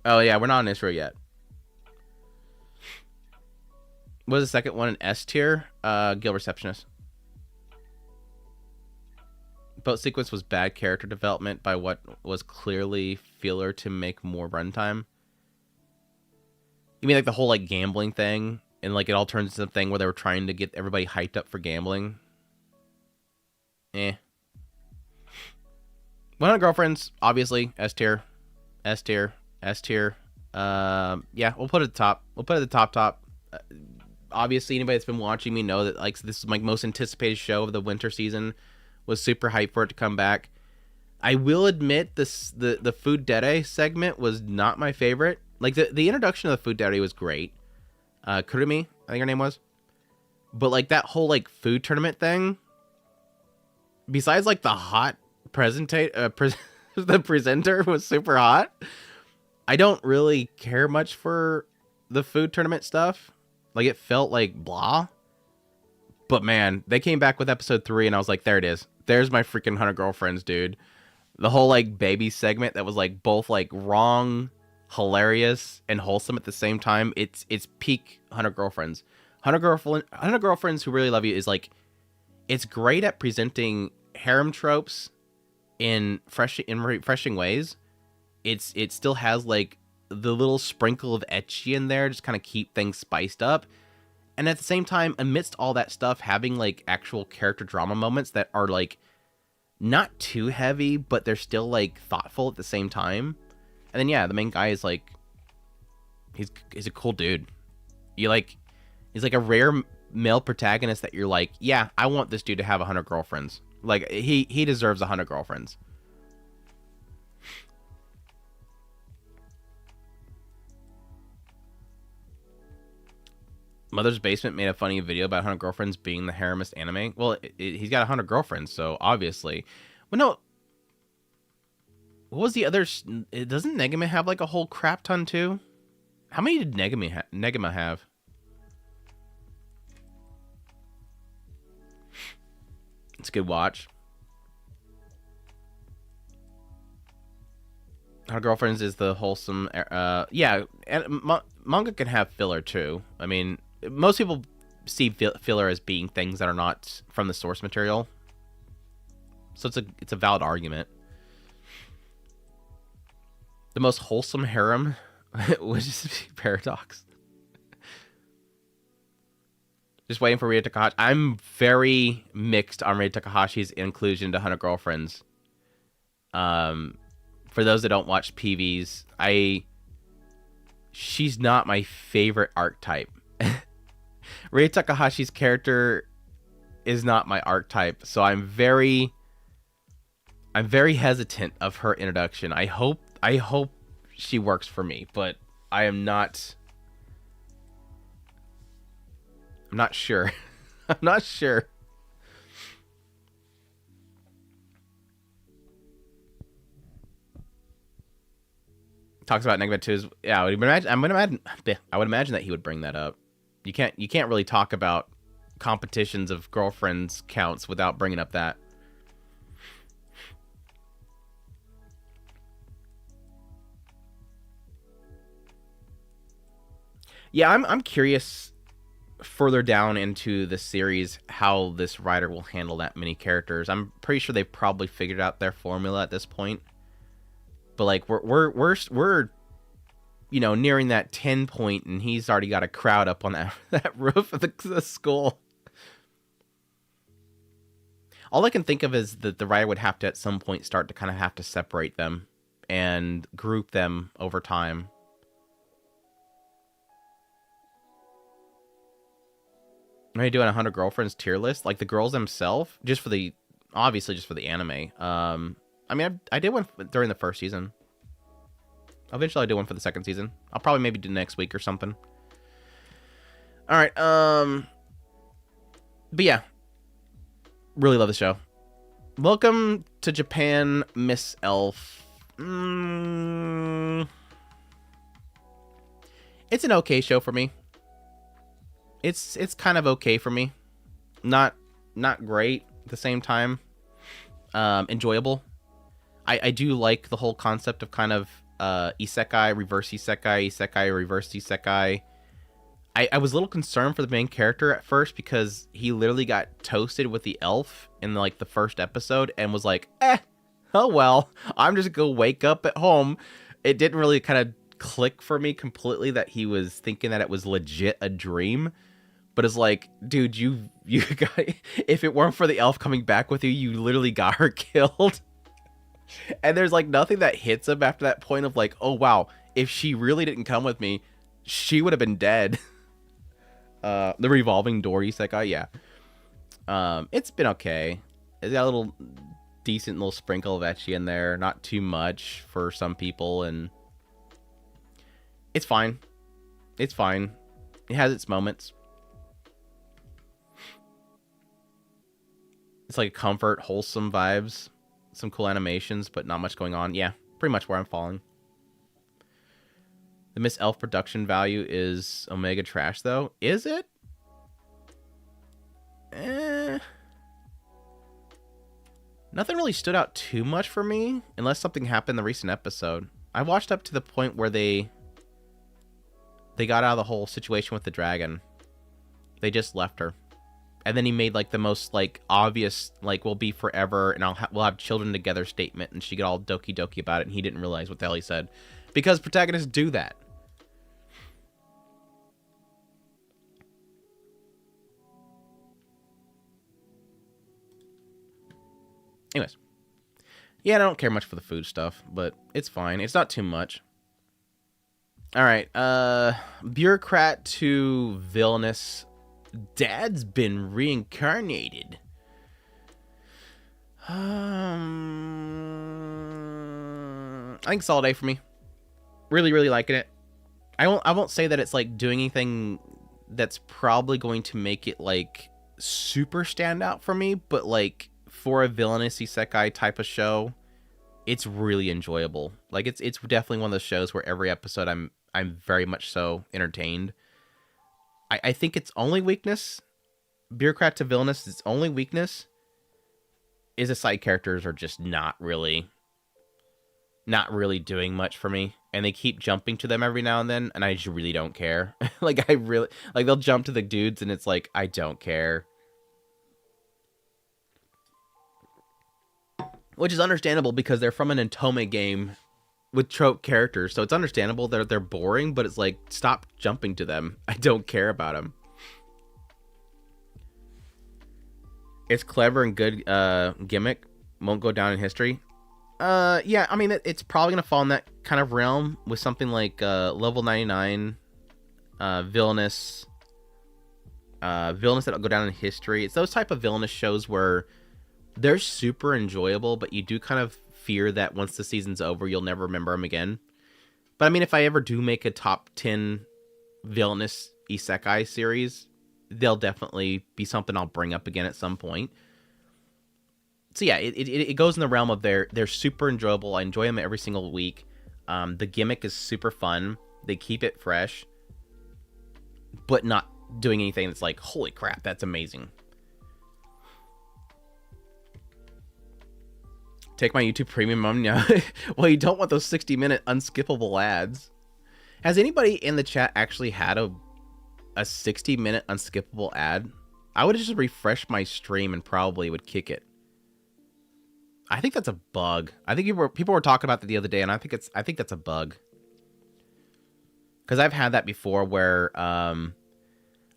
Oh yeah, we're not on Ishura yet. What was the second one in S tier? Guild Receptionist. boat sequence was bad character development by what was clearly filler to make more runtime. You mean like the whole like gambling thing, and like it all turns into a thing where they were trying to get everybody hyped up for gambling? 100 Girlfriends, obviously S tier, S tier, S tier. Yeah, we'll put it at the top. We'll put it at the top. Obviously, anybody that's been watching me know that like this is my most anticipated show of the winter season. Was super hyped for it to come back. I will admit the Food Dere segment was not my favorite. Like the introduction of the Food Dere was great. Kurumi, I think her name was. But like that whole like food tournament thing, besides like the hot the presenter was super hot. I don't really care much for the food tournament stuff. Like it felt like blah. But man, they came back with episode 3 and I was like, there it is. There's my freaking 100 Girlfriends, dude. The whole like baby segment that was like both like wrong, hilarious, and wholesome at the same time. It's peak 100 Girlfriends. 100 Girlfriends Who Really Love You is like, it's great at presenting harem tropes in refreshing ways. It still has like the little sprinkle of ecchi in there, just kind of keep things spiced up. And at the same time, amidst all that stuff, having like actual character drama moments that are like not too heavy, but they're still like thoughtful at the same time. And then yeah, the main guy is like, he's a cool dude. He's like a rare male protagonist that you're like, yeah, I want this dude to have 100 girlfriends. Like he deserves 100 girlfriends. Mother's Basement made a funny video about 100 Girlfriends being the haremist anime. Well, he's got 100 girlfriends, so obviously. Well, no. What was the other? Doesn't Negima have like a whole crap ton too? How many did Negima have? It's a good watch. 100 Girlfriends is the wholesome. Yeah, and manga can have filler too. I mean, most people see filler as being things that are not from the source material, so it's a valid argument. The most wholesome harem would just be Paradox. Just waiting for Ria Takahashi. I'm very mixed on Ria Takahashi's inclusion to 100 Girlfriends. For those that don't watch PVs, she's not my favorite archetype. Ria Takahashi's character is not my archetype, so I'm very hesitant of her introduction. I hope she works for me, but I'm not sure. I'm not sure. Talks about Negima 2's, yeah, I would imagine that he would bring that up. You can't really talk about competitions of girlfriends counts without bringing up that. Yeah, I'm curious further down into the series how this writer will handle that many characters. I'm pretty sure they've probably figured out their formula at this point. But like we're nearing that 10 point, and he's already got a crowd up on that roof of the school. All I can think of is that the writer would have to at some point start to kind of have to separate them and group them over time. Are you doing 100 Girlfriends tier list? Like the girls themselves? Obviously just for the anime. I mean, I did one during the first season. Eventually I'll do one for the second season. I'll probably maybe do next week or something. Alright, but yeah. Really love the show. Welcome to Japan, Miss Elf. It's an okay show for me. It's kind of okay for me. Not great at the same time. Enjoyable. I do like the whole concept of kind of isekai, reverse isekai, isekai, reverse isekai. I was a little concerned for the main character at first because he literally got toasted with the elf in like the first episode and was like, oh well, I'm just gonna wake up at home. It didn't really kind of click for me completely that he was thinking that it was legit a dream. But it's like, dude, you got, if it weren't for the elf coming back with you, you literally got her killed. And there's like nothing that hits him after that point of like, oh wow, if she really didn't come with me, she would have been dead. The revolving door isekai, yeah. It's been okay. It's got a little decent little sprinkle of ecchi in there, not too much for some people, and it's fine. It's fine. It has its moments. It's like comfort, wholesome vibes, some cool animations, but not much going on. Yeah, pretty much where I'm falling. The Miss Elf production value is Omega trash, though. Is it? Nothing really stood out too much for me, unless something happened in the recent episode. I watched up to the point where they got out of the whole situation with the dragon. They just left her. And then he made like the most like obvious like we'll be forever and we'll have children together statement, and she got all doki doki about it, and he didn't realize what the hell he said, because protagonists do that. Anyways, yeah, I don't care much for the food stuff, but it's fine. It's not too much. All right, bureaucrat to villainous. Dad's been reincarnated. I think solid A for me. Really, really liking it. I won't say that it's like doing anything that's probably going to make it like super stand out for me, but like for a villainous isekai type of show, it's really enjoyable. Like it's definitely one of those shows where every episode I'm very much so entertained. I think its only weakness, bureaucrat to villainous, its only weakness is the side characters are just not really doing much for me, and they keep jumping to them every now and then, and I just really don't care. Like they'll jump to the dudes, and it's like I don't care, which is understandable because they're from an Otome game with trope characters, so it's understandable that they're boring, but it's like, stop jumping to them. I don't care about them. It's clever and good gimmick. Won't go down in history. Yeah, I mean, it's probably going to fall in that kind of realm with something like Level 99, Villainous. Villainous that'll go down in history. It's those type of villainous shows where they're super enjoyable, but you do kind of fear that once the season's over, you'll never remember them again. But I mean, if I ever do make a top 10 villainous isekai series, they'll definitely be something I'll bring up again at some point. So yeah, it goes in the realm of they're super enjoyable. I enjoy them every single week. The gimmick is super fun. They keep it fresh, but not doing anything that's like, holy crap, that's amazing. Take my YouTube premium on now. Well, you don't want those 60-minute unskippable ads. Has anybody in the chat actually had a 60-minute unskippable ad? I would just refresh my stream and probably would kick it. I think that's a bug. I think people were talking about that the other day, and I think that's a bug. Because I've had that before where I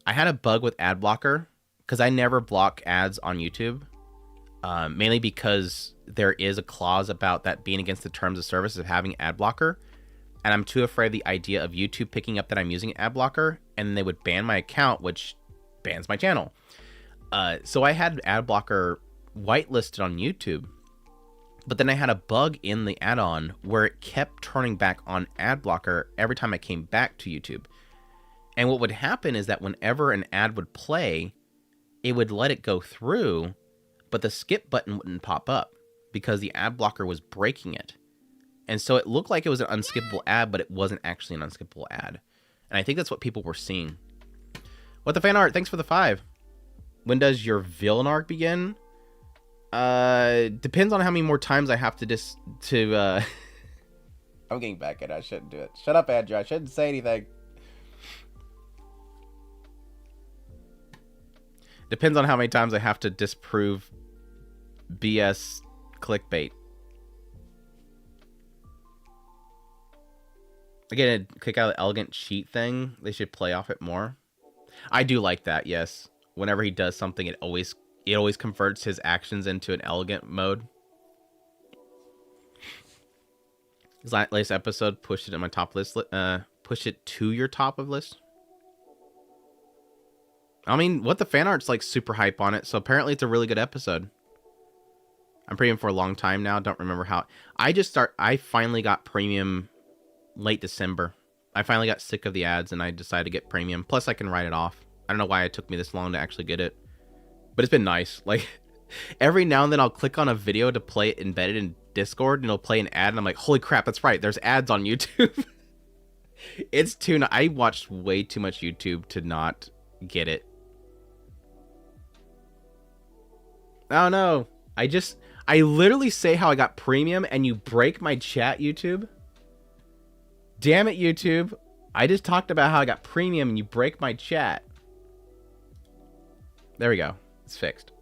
had a bug with ad blocker because I never block ads on YouTube. Mainly because there is a clause about that being against the terms of service of having ad blocker, and I'm too afraid of the idea of YouTube picking up that I'm using ad blocker, and they would ban my account, which bans my channel. So I had ad blocker whitelisted on YouTube, but then I had a bug in the add-on where it kept turning back on ad blocker every time I came back to YouTube. And what would happen is that whenever an ad would play, it would let it go through, but the skip button wouldn't pop up because the ad blocker was breaking it. And so it looked like it was an unskippable ad, but it wasn't actually an unskippable ad. And I think that's what people were seeing. What the fan art? Thanks for the 5. When does your villain arc begin? Depends on how many more times I have to I'm getting back at it. I shouldn't do it. Shut up, Andrew. I shouldn't say anything. Depends on how many times I have to disprove BS clickbait. Again, kick out the elegant cheat thing. They should play off it more. I do like that, yes. Whenever he does something, it always converts his actions into an elegant mode. His latest episode pushed it in my top list. Push it to your top of list. I mean, what the fan art's like super hype on it, so apparently it's a really good episode. I'm premium for a long time now. Don't remember how. I finally got premium late December. I finally got sick of the ads and I decided to get premium. Plus I can write it off. I don't know why it took me this long to actually get it. But it's been nice. Like, every now and then I'll click on a video to play it embedded in Discord, and it'll play an ad, and I'm like, holy crap, that's right, there's ads on YouTube. I watched way too much YouTube to not get it. Oh no. I literally say how I got premium and you break my chat, YouTube. Damn it, YouTube. I just talked about how I got premium and you break my chat. There we go. It's fixed.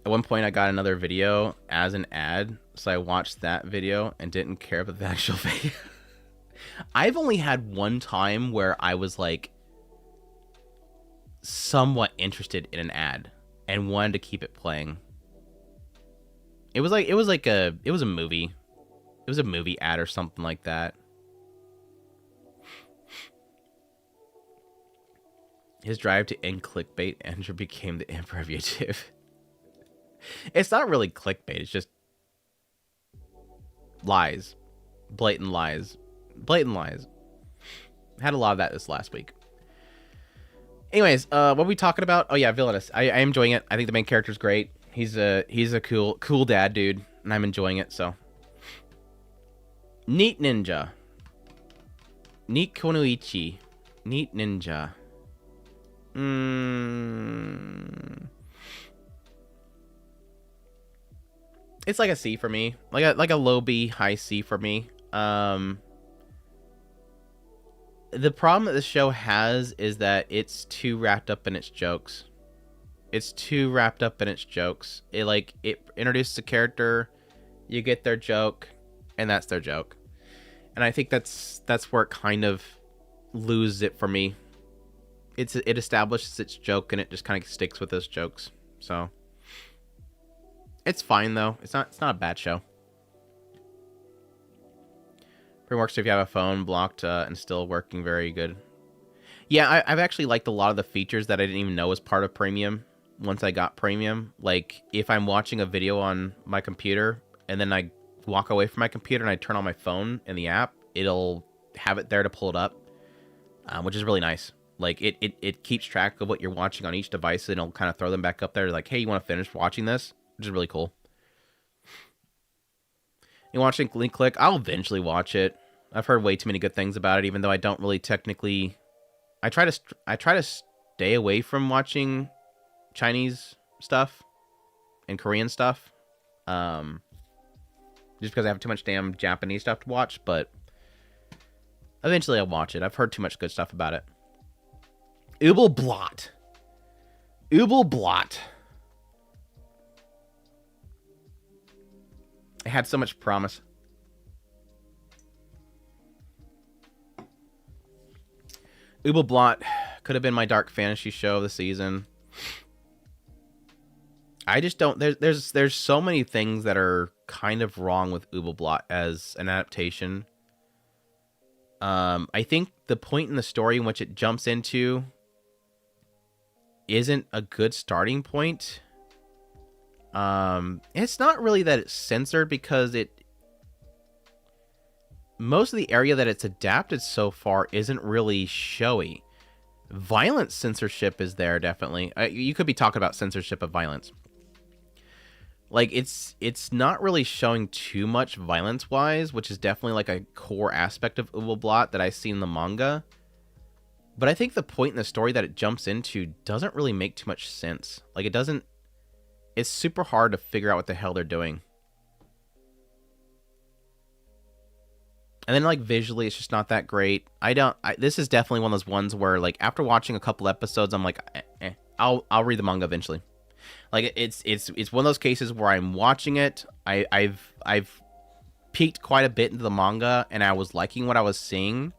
At one point, I got another video as an ad, so I watched that video and didn't care about the actual video. I've only had one time where I was like somewhat interested in an ad and wanted to keep it playing. It was a movie. It was a movie ad or something like that. His drive to end clickbait, Andrew became the emperor of YouTube. It's not really clickbait. It's just lies. Blatant lies. Blatant lies. Had a lot of that this last week. Anyways, what are we talking about? Oh yeah, Villainess. I am enjoying it. I think the main character's great. He's a cool dad dude, and I'm enjoying it, so. Neat Ninja. Neat Konoichi. Neat Ninja. It's like a C for me. Like a low B, high C for me. The problem that this show has is that it's too wrapped up in its jokes. It introduces a character, you get their joke, and that's their joke. And I think that's where it kind of loses it for me. It establishes its joke and it just kind of sticks with those jokes. So it's fine though. It's not a bad show. Pretty works if you have a phone blocked and still working very good. Yeah, I've actually liked a lot of the features that I didn't even know was part of premium once I got premium. Like if I'm watching a video on my computer and then I walk away from my computer and I turn on my phone in the app, it'll have it there to pull it up, which is really nice. Like it keeps track of what you're watching on each device and it'll kind of throw them back up there like, hey, you want to finish watching this? Which is really cool. You watching Link Click? I'll eventually watch it. I've heard way too many good things about it, even though I don't really technically. I try to stay away from watching Chinese stuff and Korean stuff, just because I have too much damn Japanese stuff to watch. But eventually I'll watch it. I've heard too much good stuff about it. Ubelblot. It had so much promise. Ubelblot could have been my dark fantasy show of the season. I just don't. There's so many things that are kind of wrong with Ubelblot as an adaptation. I think the point in the story in which it jumps into isn't a good starting point. It's not really that it's censored because most of the area that it's adapted so far isn't really showy. Violent censorship is there, definitely. You could be talking about censorship of violence. Like, it's not really showing too much violence-wise, which is definitely like a core aspect of Ubelblot that I see in the manga. But I think the point in the story that it jumps into doesn't really make too much sense. Like, it doesn't. It's super hard to figure out what the hell they're doing. And then like visually, it's just not that great. This is definitely one of those ones where like after watching a couple episodes, I'm like, I'll read the manga eventually. Like it's one of those cases where I'm watching it. I've peeked quite a bit into the manga, and I was liking what I was seeing.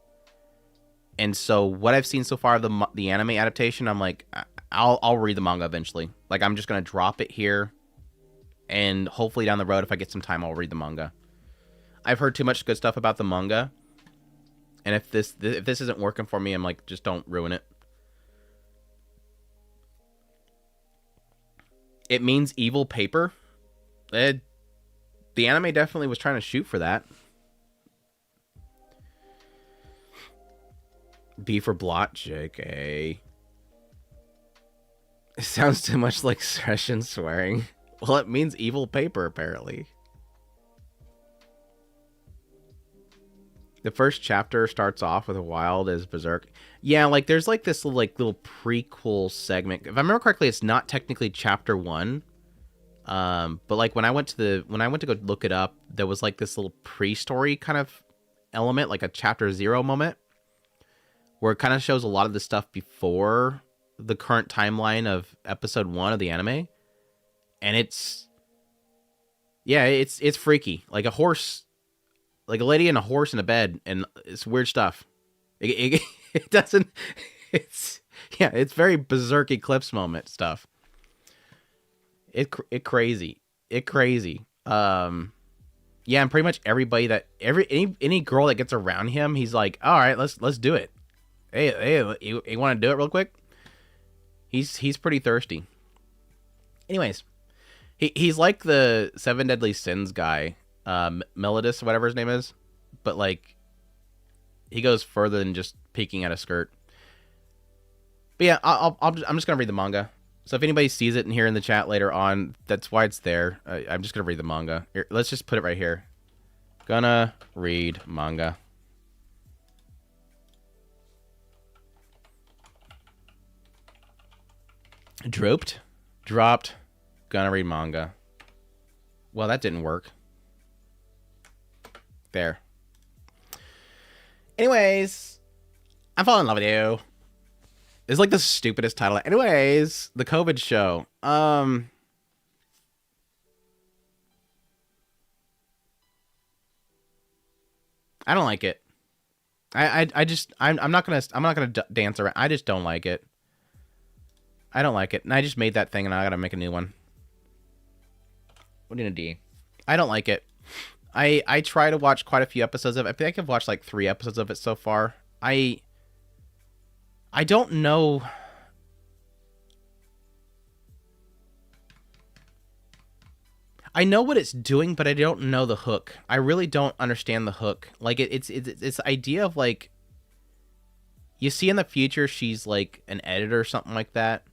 And so what I've seen so far of the anime adaptation, I'm like, I'll read the manga eventually. Like I'm just gonna drop it here, and hopefully down the road, if I get some time, I'll read the manga. I've heard too much good stuff about the manga, and if this isn't working for me, I'm like, just don't ruin it. It means evil paper. The anime definitely was trying to shoot for that. B for blot, JK. It sounds too much like Russian swearing. Well, it means evil paper, apparently. The first chapter starts off with a wild as berserk. Yeah, like there's like this little prequel segment. If I remember correctly, it's not technically chapter 1. But like when I went to go look it up, there was like this little pre-story kind of element, like a chapter 0 moment, where it kind of shows a lot of the stuff before the current timeline of episode 1 of the anime. And it's freaky. Like a horse, like a lady and a horse in a bed, and it's weird stuff. It doesn't, it's very Berserk Eclipse moment stuff. It crazy. Yeah, and pretty much everybody that any girl that gets around him, he's like, all right, let's do it. Hey, you want to do it real quick? He's pretty thirsty. Anyways, he's like the Seven Deadly Sins guy, Medalist, whatever his name is, but like he goes further than just peeking at a skirt. But yeah, I'm just gonna read the manga. So if anybody sees it in here in the chat later on, that's why it's there. I'm just gonna read the manga. Here, let's just put it right here. Gonna read manga. Dropped. Gonna read manga. Well, that didn't work. There. Anyways, I'm falling in love with you. It's like the stupidest title. Anyways, the COVID show. I don't like it. I'm not gonna dance around. I just don't like it. I don't like it, and I just made that thing, and I gotta make a new one. What in a D? I don't like it. I try to watch quite a few episodes of it. I think I've watched like 3 episodes of it so far. I don't know. I know what it's doing, but I don't know the hook. I really don't understand the hook. Like it's the idea of like, you see in the future she's like an editor or something like that.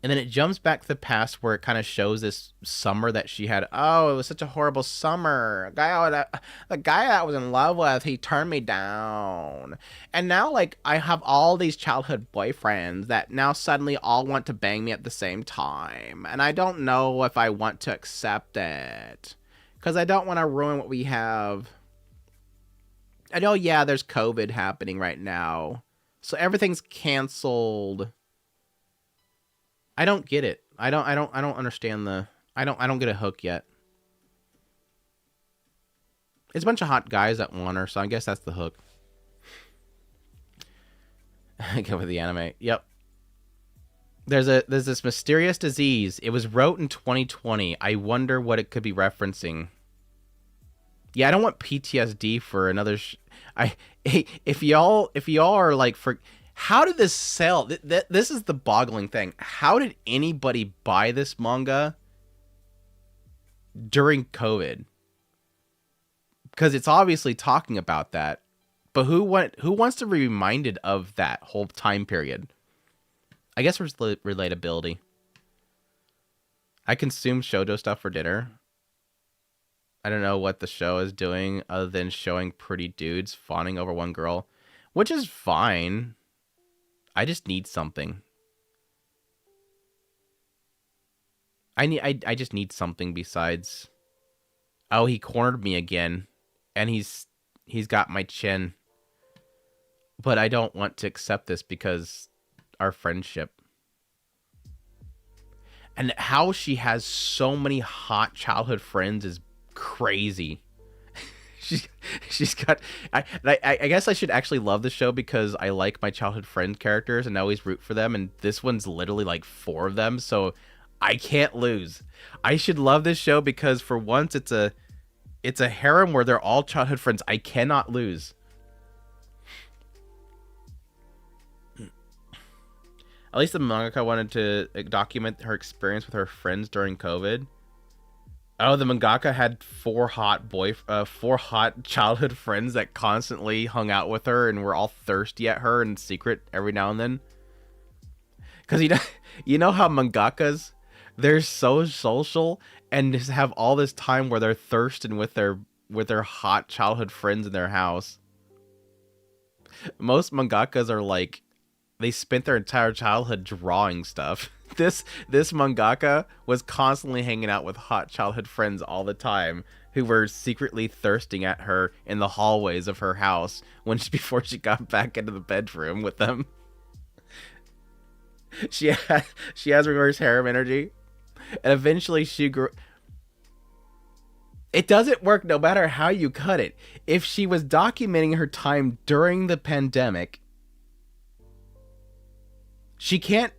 And then it jumps back to the past where it kind of shows this summer that she had. Oh, it was such a horrible summer. The guy I was in love with, he turned me down. And now, like, I have all these childhood boyfriends that now suddenly all want to bang me at the same time. And I don't know if I want to accept it. Because I don't want to ruin what we have. I know, yeah, there's COVID happening right now. So everything's canceled. I don't get it. I don't understand I don't get a hook yet. It's a bunch of hot guys that want her, so I guess that's the hook. Go with the anime. Yep. There's this mysterious disease. It was wrote in 2020. I wonder what it could be referencing. Yeah, I don't want PTSD for another if y'all are like, for how did this sell? This is the boggling thing. How did anybody buy this manga during COVID? Because it's obviously talking about that. But who wants to be reminded of that whole time period? I guess there's relatability. I consume shoujo stuff for dinner. I don't know what the show is doing other than showing pretty dudes fawning over one girl, which is fine. I just need something. I just need something besides, oh, he cornered me again, and he's he's got my chin. But I don't want to accept this because our friendship. And how she has so many hot childhood friends is crazy. She's got. I guess I should actually love the show because I like my childhood friend characters and I always root for them. And this one's literally like 4 of them, so I can't lose. I should love this show because for once it's a harem where they're all childhood friends. I cannot lose. At least the mangaka wanted to document her experience with her friends during COVID. Oh, the mangaka had 4 hot childhood friends that constantly hung out with her and were all thirsty at her in secret every now and then. Because you know how mangakas, they're so social and just have all this time where they're thirsting with their hot childhood friends in their house. Most mangakas are like, they spent their entire childhood drawing stuff. This mangaka was constantly hanging out with hot childhood friends all the time who were secretly thirsting at her in the hallways of her house before she got back into the bedroom with them. She has reverse harem energy, and eventually she grew. It doesn't work no matter how you cut it. If she was documenting her time during the pandemic, she can't.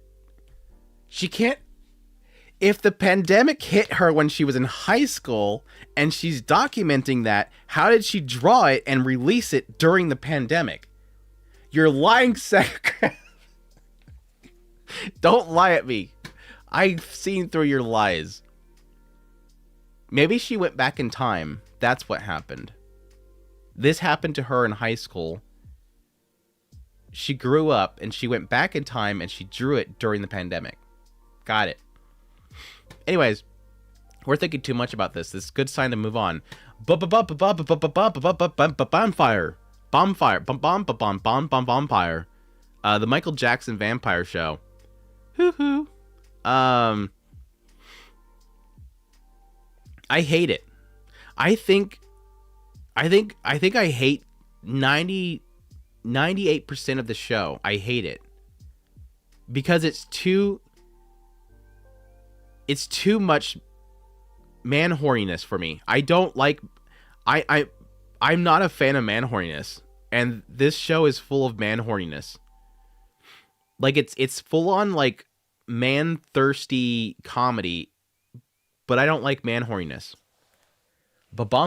If the pandemic hit her when she was in high school and she's documenting that, how did she draw it and release it during the pandemic? You're lying, psychopath. Don't lie at me. I've seen through your lies. Maybe she went back in time. That's what happened. This happened to her in high school. She grew up and she went back in time and she drew it during the pandemic. Got it. Anyways, we're thinking too much about this. This is a good sign to move on. Bonfire. Bonfire. The Michael Jackson vampire show. Hoo-hoo. I hate it. I think I hate 98% of the show. I hate it. Because it's too much man horniness for me. I don't like I'm not a fan of man horniness, and this show is full of man horniness. Like it's full on like man thirsty comedy, but I don't like man horniness. Bonfire.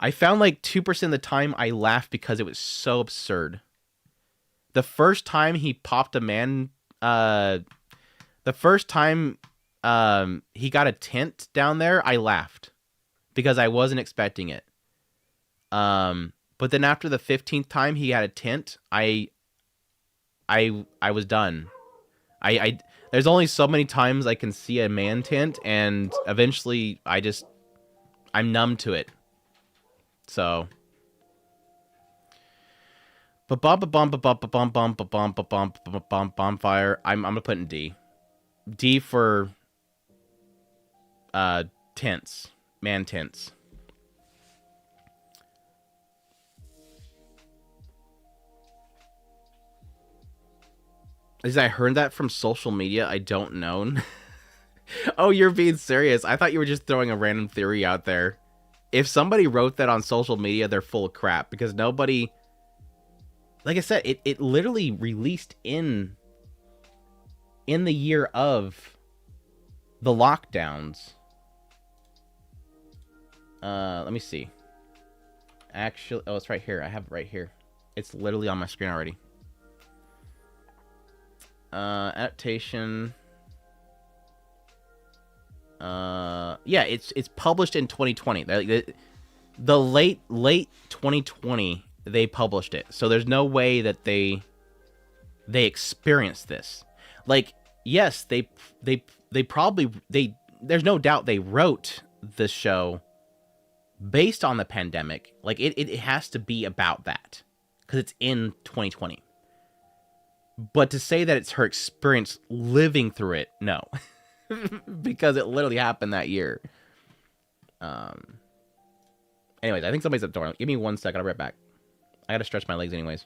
I found like 2% of the time I laughed because it was so absurd. The first time he popped a man, the first time he got a tent down there, I laughed because I wasn't expecting it. But then after the 15th time he had a tent, I was done. There's only so many times I can see a man tent, and eventually I'm numb to it. So, bonfire. I'm gonna put in D. D for tents, man tents. I heard that from social media. I don't know. Oh, you're being serious. I thought you were just throwing a random theory out there. If somebody wrote that on social media, they're full of crap because nobody, like I said, it literally released in the year of the lockdowns. Let me see. Actually, oh, it's right here. I have it right here. It's literally on my screen already. Adaptation. Yeah, it's published in 2020. The late 2020 they published it. So there's no way that they experienced this. Like, yes, they probably there's no doubt they wrote the show based on the pandemic. Like it has to be about that because it's in 2020. But to say that it's her experience living through it, no. Because it literally happened that year. Anyways, I think somebody's at the door. Give me 1 second. I'll be right back. I gotta stretch my legs anyways.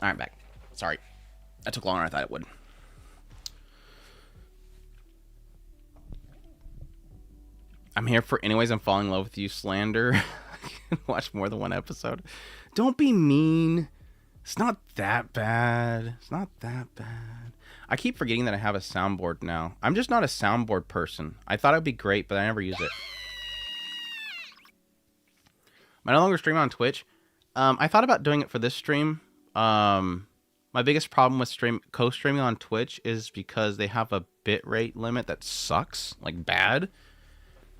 All right, back. Sorry. That took longer than I thought it would. I'm here for anyways. I'm falling in love with you, slander. I can watch more than one episode. Don't be mean. It's not that bad. It's not that bad. I keep forgetting that I have a soundboard now. I'm just not a soundboard person. I thought it would be great, but I never use it. I no longer stream on Twitch. I thought about doing it for this stream. My biggest problem with co-streaming on Twitch is because they have a bitrate limit that sucks, like bad,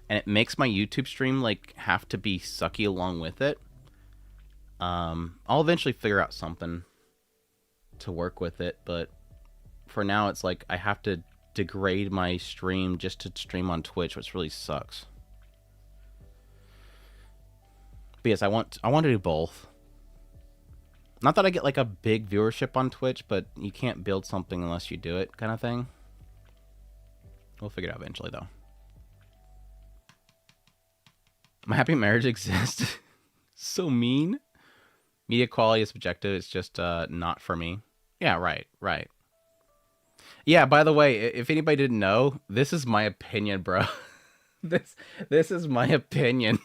and it makes my YouTube stream like have to be sucky along with it. I'll eventually figure out something to work with it, but for now it's like I have to degrade my stream just to stream on Twitch, which really sucks. But yes, I want to do both. Not that I get like a big viewership on Twitch, but you can't build something unless you do it, kind of thing. We'll figure it out eventually, though. My happy marriage exists. So mean. Media quality is subjective. It's just not for me. Yeah, right. Yeah, by the way, if anybody didn't know, this is my opinion, bro. This is my opinion.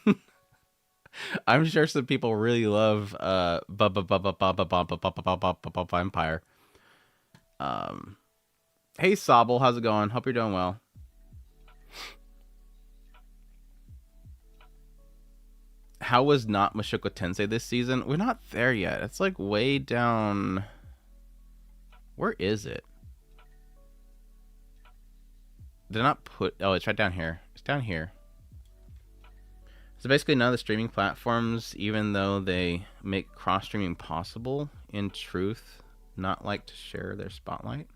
I'm sure some people really love Empire. Hey Sobble, how's it going? Hope you're doing well. How was not Mushoku Tensei this season? We're not there yet. It's like way down. Where is it? Did I not put... Oh, it's right down here. It's down here. So basically none of the streaming platforms, even though they make cross-streaming possible, in truth, not like to share their spotlight.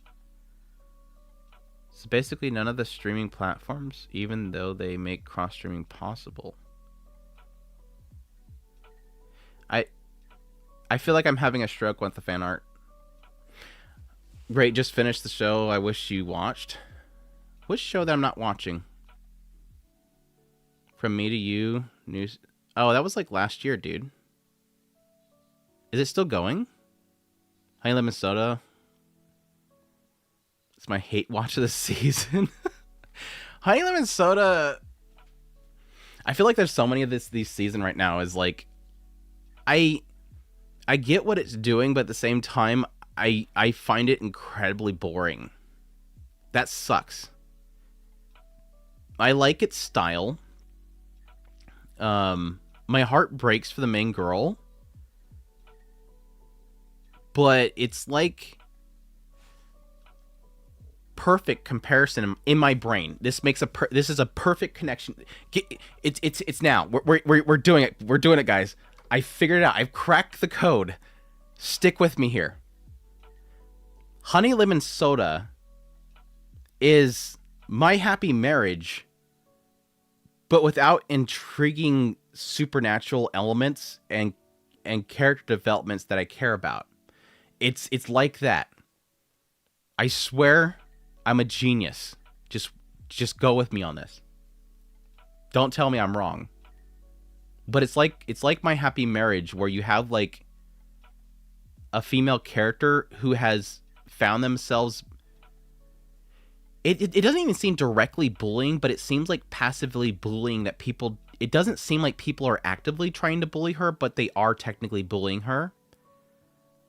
So basically none of the streaming platforms, even though they make cross-streaming possible. I feel like I'm having a stroke with the fan art. Great, just finished the show I wish you watched. Which show that I'm not watching? From Me to You, news. Oh, that was like last year, dude. Is it still going? Honey Lemon Soda. It's my hate watch of the season. Honey Lemon Soda. I feel like there's so many of these season right now. Is like, I get what it's doing, but at the same time, I find it incredibly boring. That sucks. I like its style. My heart breaks for the main girl, but it's like perfect comparison in my brain. This makes this is a perfect connection. It's now. We're doing it. We're doing it, guys. I figured it out. I've cracked the code. Stick with me here. Honey Lemon Soda is My Happy Marriage, but without intriguing supernatural elements and character developments that I care about. It's like that. I swear I'm a genius. Just go with me on this. Don't tell me I'm wrong. But it's like My Happy Marriage, where you have like a female character who has found themselves... It doesn't even seem directly bullying, but it seems like passively bullying that people... It doesn't seem like people are actively trying to bully her, but they are technically bullying her.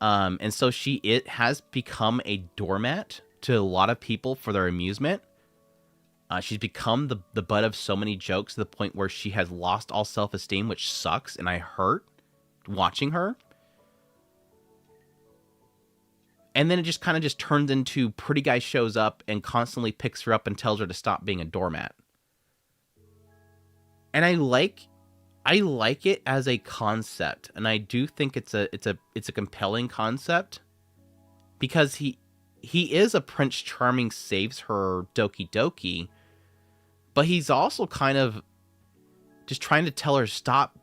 And so it has become a doormat to a lot of people for their amusement. She's become the butt of so many jokes to the point where she has lost all self-esteem, which sucks, and I hurt watching her. And then it just kind of just turns into Pretty Guy shows up and constantly picks her up and tells her to stop being a doormat. And I like it as a concept, and I do think it's a compelling concept, because he is a Prince Charming saves her Doki Doki, but he's also kind of just trying to tell her stop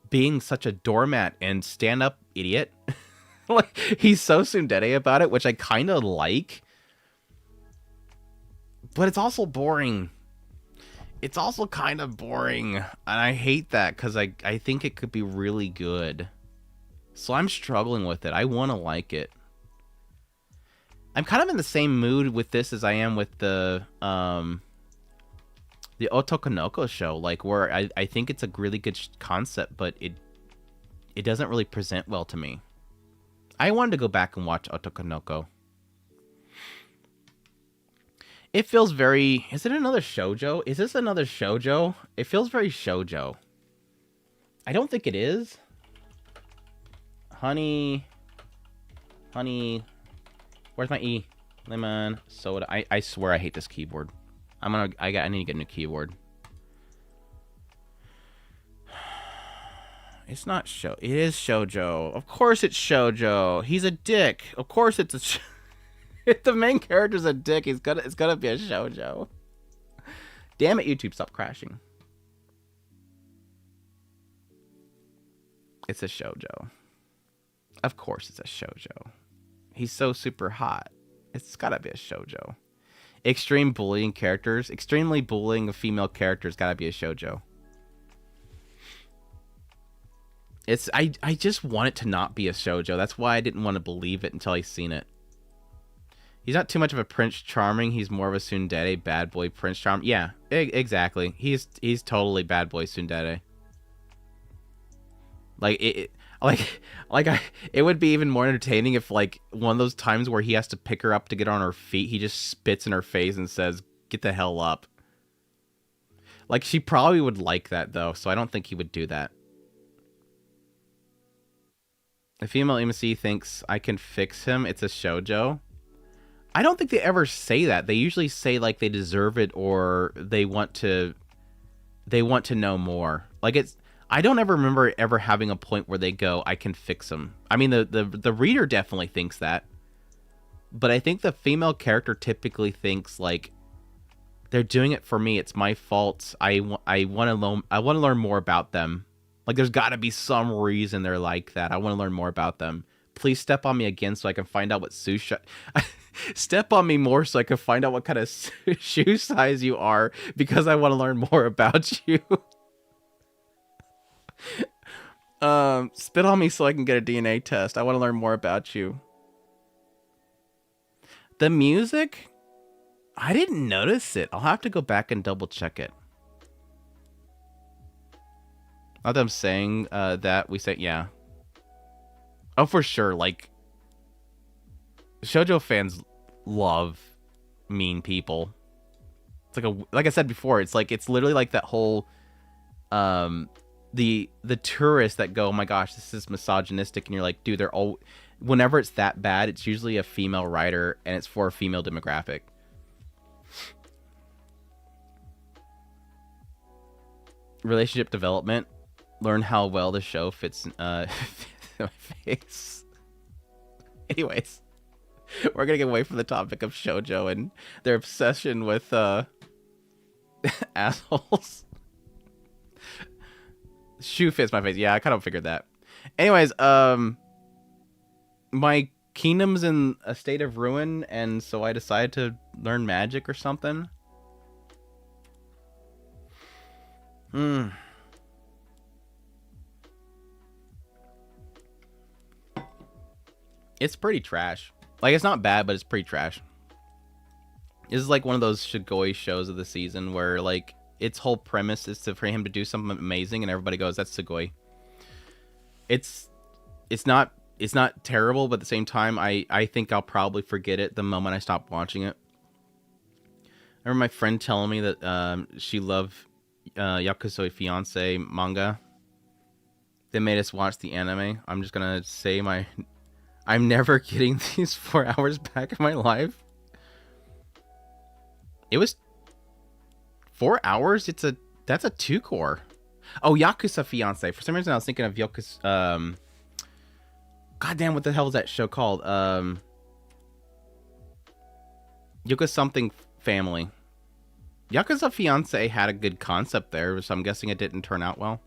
being such a doormat and stand up, idiot. Like, he's so tsundere about it, which I kind of like. But it's also boring. It's also kind of boring. And I hate that, because I think it could be really good. So I'm struggling with it. I want to like it. I'm kind of in the same mood with this as I am with the Otokonoko show. Like, where I think it's a really good concept, but it doesn't really present well to me. I wanted to go back and watch Otokonoko. It feels very... Is it another shoujo? Is this another shoujo? It feels very shoujo. I don't think it is. Honey... Where's my E? Lemon Soda. I swear I hate this keyboard. I need to get a new keyboard. It's not show. It is shoujo. Of course it's shoujo. He's a dick. Of course it's a... If the main character's a dick, it's gonna be a shoujo. Damn it, YouTube, stop crashing. It's a shoujo. Of course it's a shoujo. He's so super hot. It's gotta be a shoujo. Extreme bullying characters. Extremely bullying a female characters gotta be a shoujo. I just want it to not be a shoujo. That's why I didn't want to believe it until I seen it. He's not too much of a Prince Charming. He's more of a tsundere, bad boy Prince Charming. Yeah, exactly. He's totally bad boy tsundere. Like it would be even more entertaining if, like, one of those times where he has to pick her up to get on her feet, he just spits in her face and says, "Get the hell up." Like, she probably would like that though, so I don't think he would do that. The female MC thinks I can fix him. It's a shoujo. I don't think they ever say that. They usually say like they deserve it or they want to know more. Like it's I don't ever remember ever having a point where they go, I can fix them. I mean, the reader definitely thinks that. But I think the female character typically thinks like they're doing it for me. It's my fault. I want to learn more about them. Like there's got to be some reason they're like that. I want to learn more about them. Please step on me again so I can find out what step on me more so I can find out what kind of shoe size you are because I want to learn more about you. Spit on me so I can get a DNA test. I want to learn more about you. The music, I didn't notice it. I'll have to go back and double check it. Not that I'm saying that we say, yeah. Oh, for sure. Like, shoujo fans love mean people. It's like I said before, it's literally like that whole the tourists that go, oh my gosh, this is misogynistic, and you're like, dude, they're all, whenever it's that bad, it's usually a female writer and it's for a female demographic. Relationship development. Learn how well the show fits in my face. Anyways, we're gonna get away from the topic of shoujo and their obsession with assholes. Shoe fits my face. Yeah, I kind of figured that. Anyways, my kingdom's in a state of ruin, and so I decided to learn magic or something. It's pretty trash. Like, it's not bad, but it's pretty trash. This is like one of those Shigoi shows of the season where, like, its whole premise is for him to do something amazing, and everybody goes, "That's Sugoi." It's not terrible, but at the same time, I think I'll probably forget it the moment I stop watching it. I remember my friend telling me that she loved Yakusoi Fiance manga. They made us watch the anime. I'm just gonna say I'm never getting these 4 hours back in my life. It was 4 hours. That's a 2-core. Oh, Yakuza Fiance. For some reason, I was thinking of Yakuza. Goddamn, what the hell is that show called? Yakuza something family. Yakuza Fiance had a good concept there, so I'm guessing it didn't turn out well.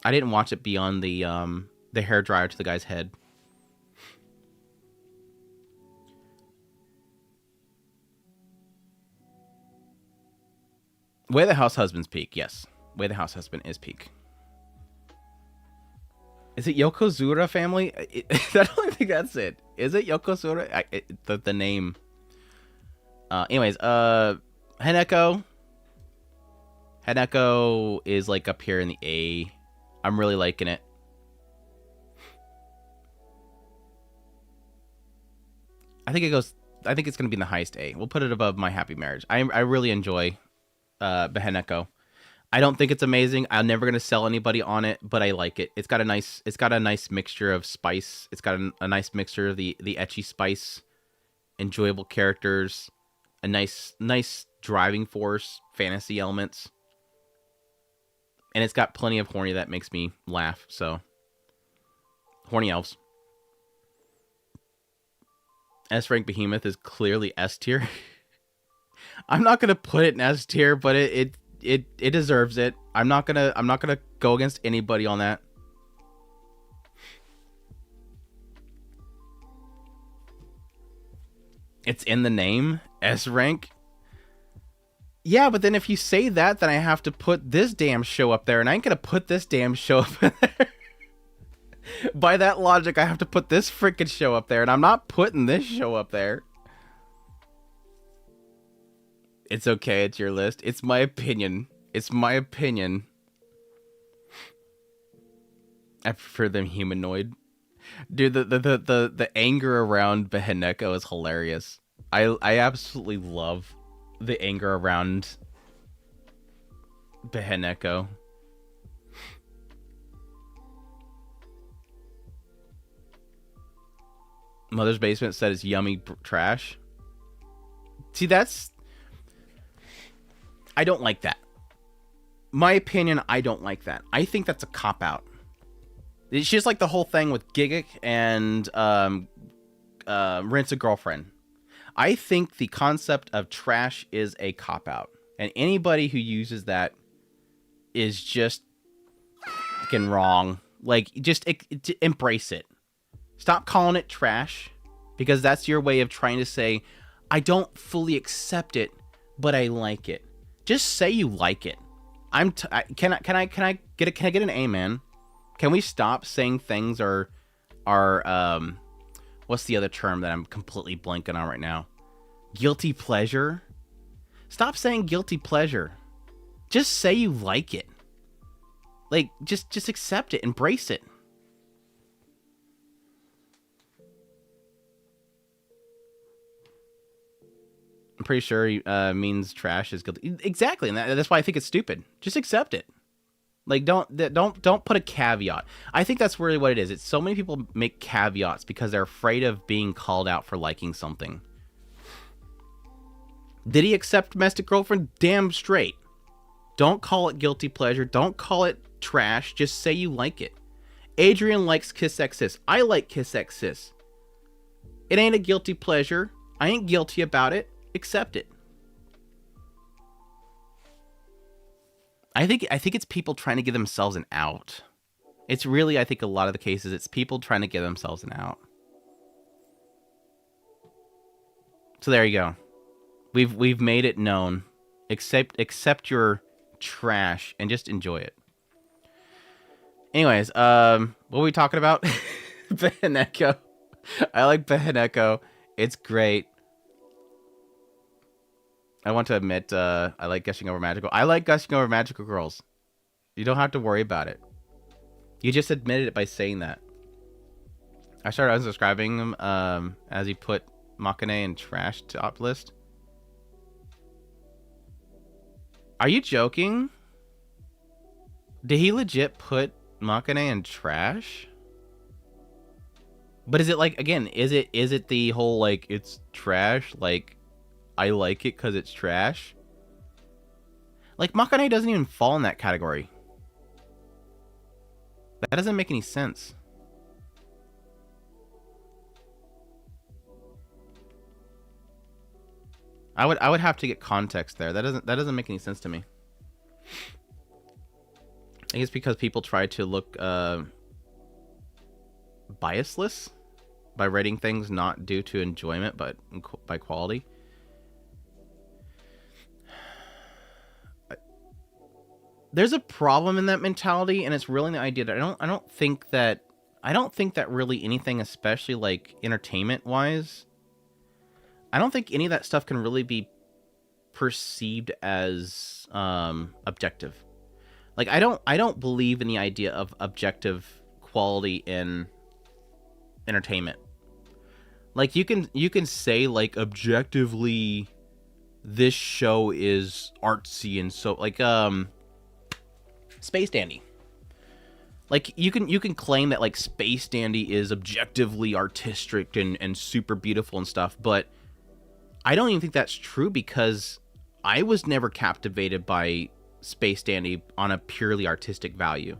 I didn't watch it beyond the hairdryer to the guy's head. Way the House Husband's peak, yes. Way the House Husband is peak. Is it Yokozuna family? I don't think that's it. Is it Yokozuna? The name. Anyways, Haneko. Haneko is like up here in the A. I'm really liking it. I think it's gonna be in the highest A. We'll put it above My Happy Marriage. I really enjoy Haneko. I don't think it's amazing. I'm never gonna sell anybody on it, but I like it. It's got a nice mixture of spice. It's got a nice mixture of the ecchi spice, enjoyable characters, a nice driving force, fantasy elements, and it's got plenty of horny that makes me laugh. So, horny elves. S rank Behemoth is clearly S tier. I'm not gonna put it in S tier, but it deserves it. I'm not gonna go against anybody on that. It's in the name, S rank. Yeah, but then if you say that, then I have to put this damn show up there, and I ain't gonna put this damn show up there. By that logic, I have to put this freaking show up there, and I'm not putting this show up there. It's okay, it's your list. It's my opinion. It's my opinion. I prefer them humanoid. Dude, the anger around Beheneko is hilarious. I absolutely love the anger around Beheneko. Mother's Basement said it's yummy trash. See, I don't like that. My opinion, I don't like that. I think that's a cop-out. It's just like the whole thing with Gigguk and Rinse a Girlfriend. I think the concept of trash is a cop-out. And anybody who uses that is just fucking wrong. Like, just embrace it. Stop calling it trash, because that's your way of trying to say, I don't fully accept it, but I like it. Just say you like it. Can I get an amen? Can we stop saying things are what's the other term that I'm completely blanking on right now? Guilty pleasure? Stop saying guilty pleasure. Just say you like it. Like, just accept it, embrace it. I'm pretty sure he means trash is guilty. Exactly, and that's why I think it's stupid. Just accept it. Like, don't put a caveat. I think that's really what it is. It's so many people make caveats because they're afraid of being called out for liking something. Did he accept Domestic Girlfriend? Damn straight. Don't call it guilty pleasure. Don't call it trash. Just say you like it. Adrian likes Kiss X Sis. I like Kiss X Sis. It ain't a guilty pleasure. I ain't guilty about it. Accept it. I think it's people trying to give themselves an out. It's really, I think a lot of the cases, it's people trying to give themselves an out. So there you go. We've made it known. Accept your trash and just enjoy it. Anyways, what were we talking about? Beheneko. I like Beheneko. It's great. I want to admit, I like gushing over magical. I like gushing over magical girls. You don't have to worry about it. You just admitted it by saying that. I started unsubscribing him as he put Makane and trash top list. Are you joking? Did he legit put Makane in trash? But is it like, again, is it the whole like it's trash, like I like it because it's trash? Like, Makane doesn't even fall in that category. That doesn't make any sense. I would have to get context there. That doesn't make any sense to me. I think it's because people try to look biasless by rating things not due to enjoyment but by quality. There's a problem in that mentality, and it's really the idea that I don't think that really anything, especially like entertainment wise, I don't think any of that stuff can really be perceived as objective. Like, I don't believe in the idea of objective quality in entertainment. Like, you can say like objectively this show is artsy and so like Space Dandy. Like, you can claim that like Space Dandy is objectively artistic and super beautiful and stuff, but I don't even think that's true because I was never captivated by Space Dandy on a purely artistic value.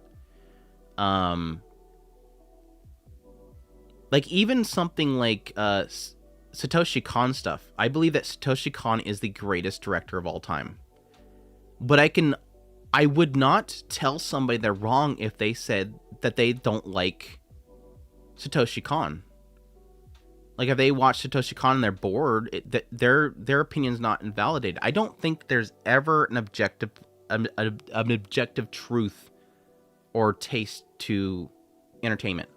Like, even something like Satoshi Kon stuff. I believe that Satoshi Kon is the greatest director of all time. But I would not tell somebody they're wrong if they said that they don't like Satoshi Kon. Like, if they watch Satoshi Kon and they're bored, their opinion's not invalidated. I don't think there's ever an objective truth or taste to entertainment.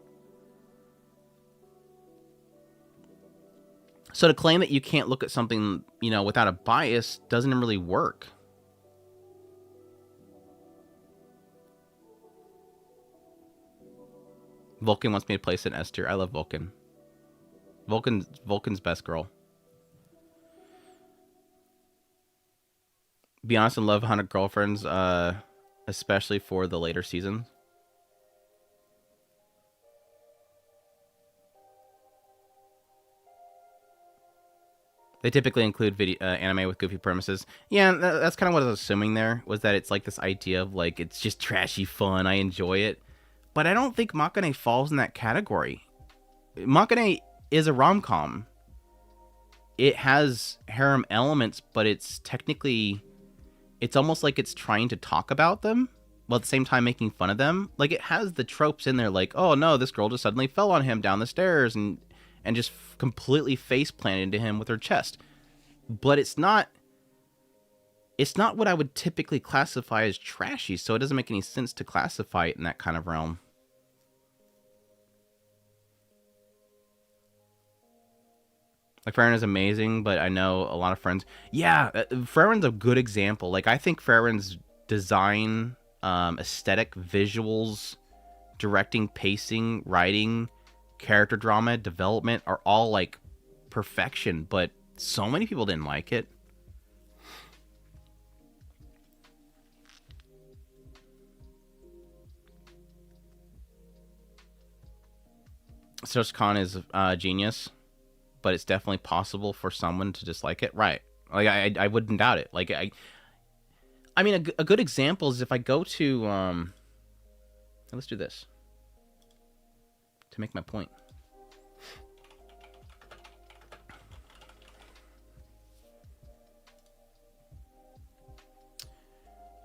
So to claim that you can't look at something, without a bias doesn't really work. Vulcan wants me to place an S tier. I love Vulcan. Vulcan's best girl. Be honest and love 100 Girlfriends, especially for the later seasons. They typically include anime with goofy premises. Yeah, that's kind of what I was assuming there, was that it's like this idea of like it's just trashy fun. I enjoy it. But I don't think Makane falls in that category. Makane is a rom-com. It has harem elements, but it's technically... It's almost like it's trying to talk about them, while at the same time making fun of them. Like, it has the tropes in there, like, oh no, this girl just suddenly fell on him down the stairs and just completely face planted into him with her chest. But it's not what I would typically classify as trashy, so it doesn't make any sense to classify it in that kind of realm. Like, Farron is amazing, but I know a lot of friends... Yeah, Farron's a good example. Like, I think Farron's design, aesthetic, visuals, directing, pacing, writing, character drama, development are all, like, perfection, but so many people didn't like it. Satoshi Kon is a genius, but it's definitely possible for someone to dislike it. Right. Like, I wouldn't doubt it. Like, I mean, a good example is if I go to, let's do this to make my point.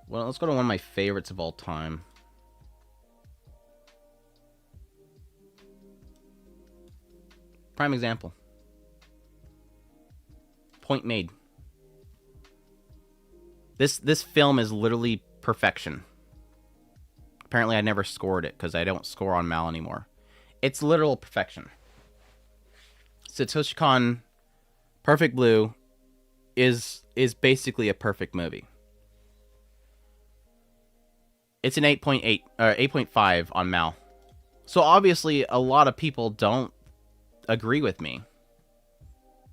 Well, let's go to one of my favorites of all time. Prime example. Point made. This film is literally perfection. Apparently I never scored it because I don't score on Mal anymore. It's literal perfection. Satoshi Kon, Perfect Blue, is basically a perfect movie. It's an 8.8 or 8.5 on Mal. So obviously a lot of people don't agree with me.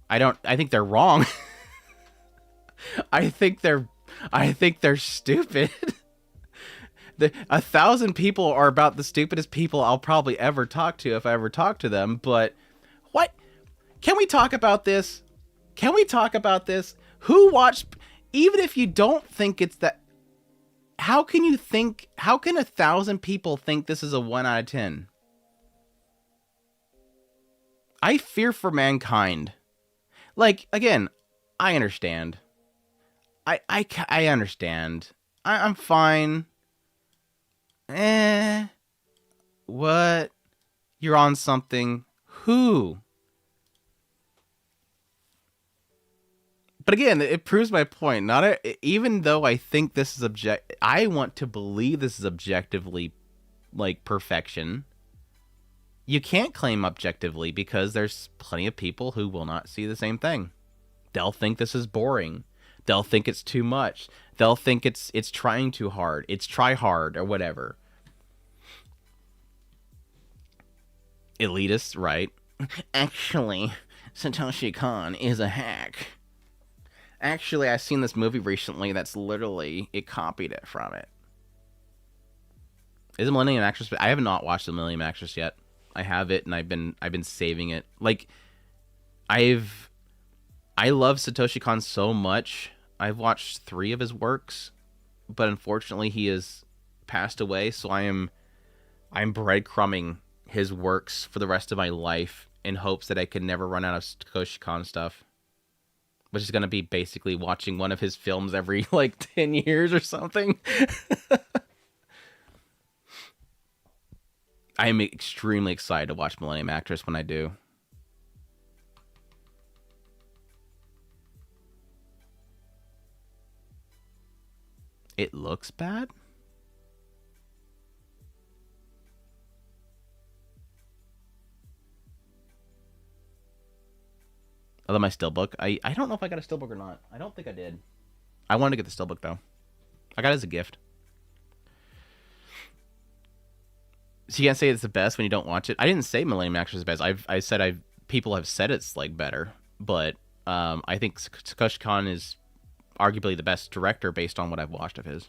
I think they're wrong. I think they're stupid. 1,000 people are about the stupidest people I'll probably ever talk to if I ever talk to them. But what? Can we talk about this? Can we talk about this? Who watched? Even if you don't think it's that, how can 1,000 people think this is a 1 out of 10? I fear for mankind. Like, again, I understand. I understand. I'm fine. What? You're on something. Who? But again, it proves my point. Even though I think this is I want to believe this is objectively, like, perfection. You can't claim objectively because there's plenty of people who will not see the same thing. They'll think this is boring. They'll think it's too much. They'll think it's trying too hard. It's try hard or whatever. Elitist, right? Actually, Satoshi Kon is a hack. Actually, I've seen this movie recently that's literally, it copied it from it. Is it Millennium Actress? I have not watched the Millennium Actress yet. I have it, and I've been saving it. Like, I love Satoshi Kon so much. I've watched 3 of his works, but unfortunately he has passed away, so I'm breadcrumbing his works for the rest of my life in hopes that I can never run out of Satoshi Kon stuff. Which is going to be basically watching one of his films every, like, 10 years or something. I am extremely excited to watch Millennium Actress when I do. It looks bad? Although my steelbook, I don't know if I got a steelbook or not. I don't think I did. I wanted to get the steelbook, though. I got it as a gift. So you can't say it's the best when you don't watch it. I didn't say Millennium Actress is the best. I said people have said it's, like, better. But I think Satoshi Kon is arguably the best director based on what I've watched of his.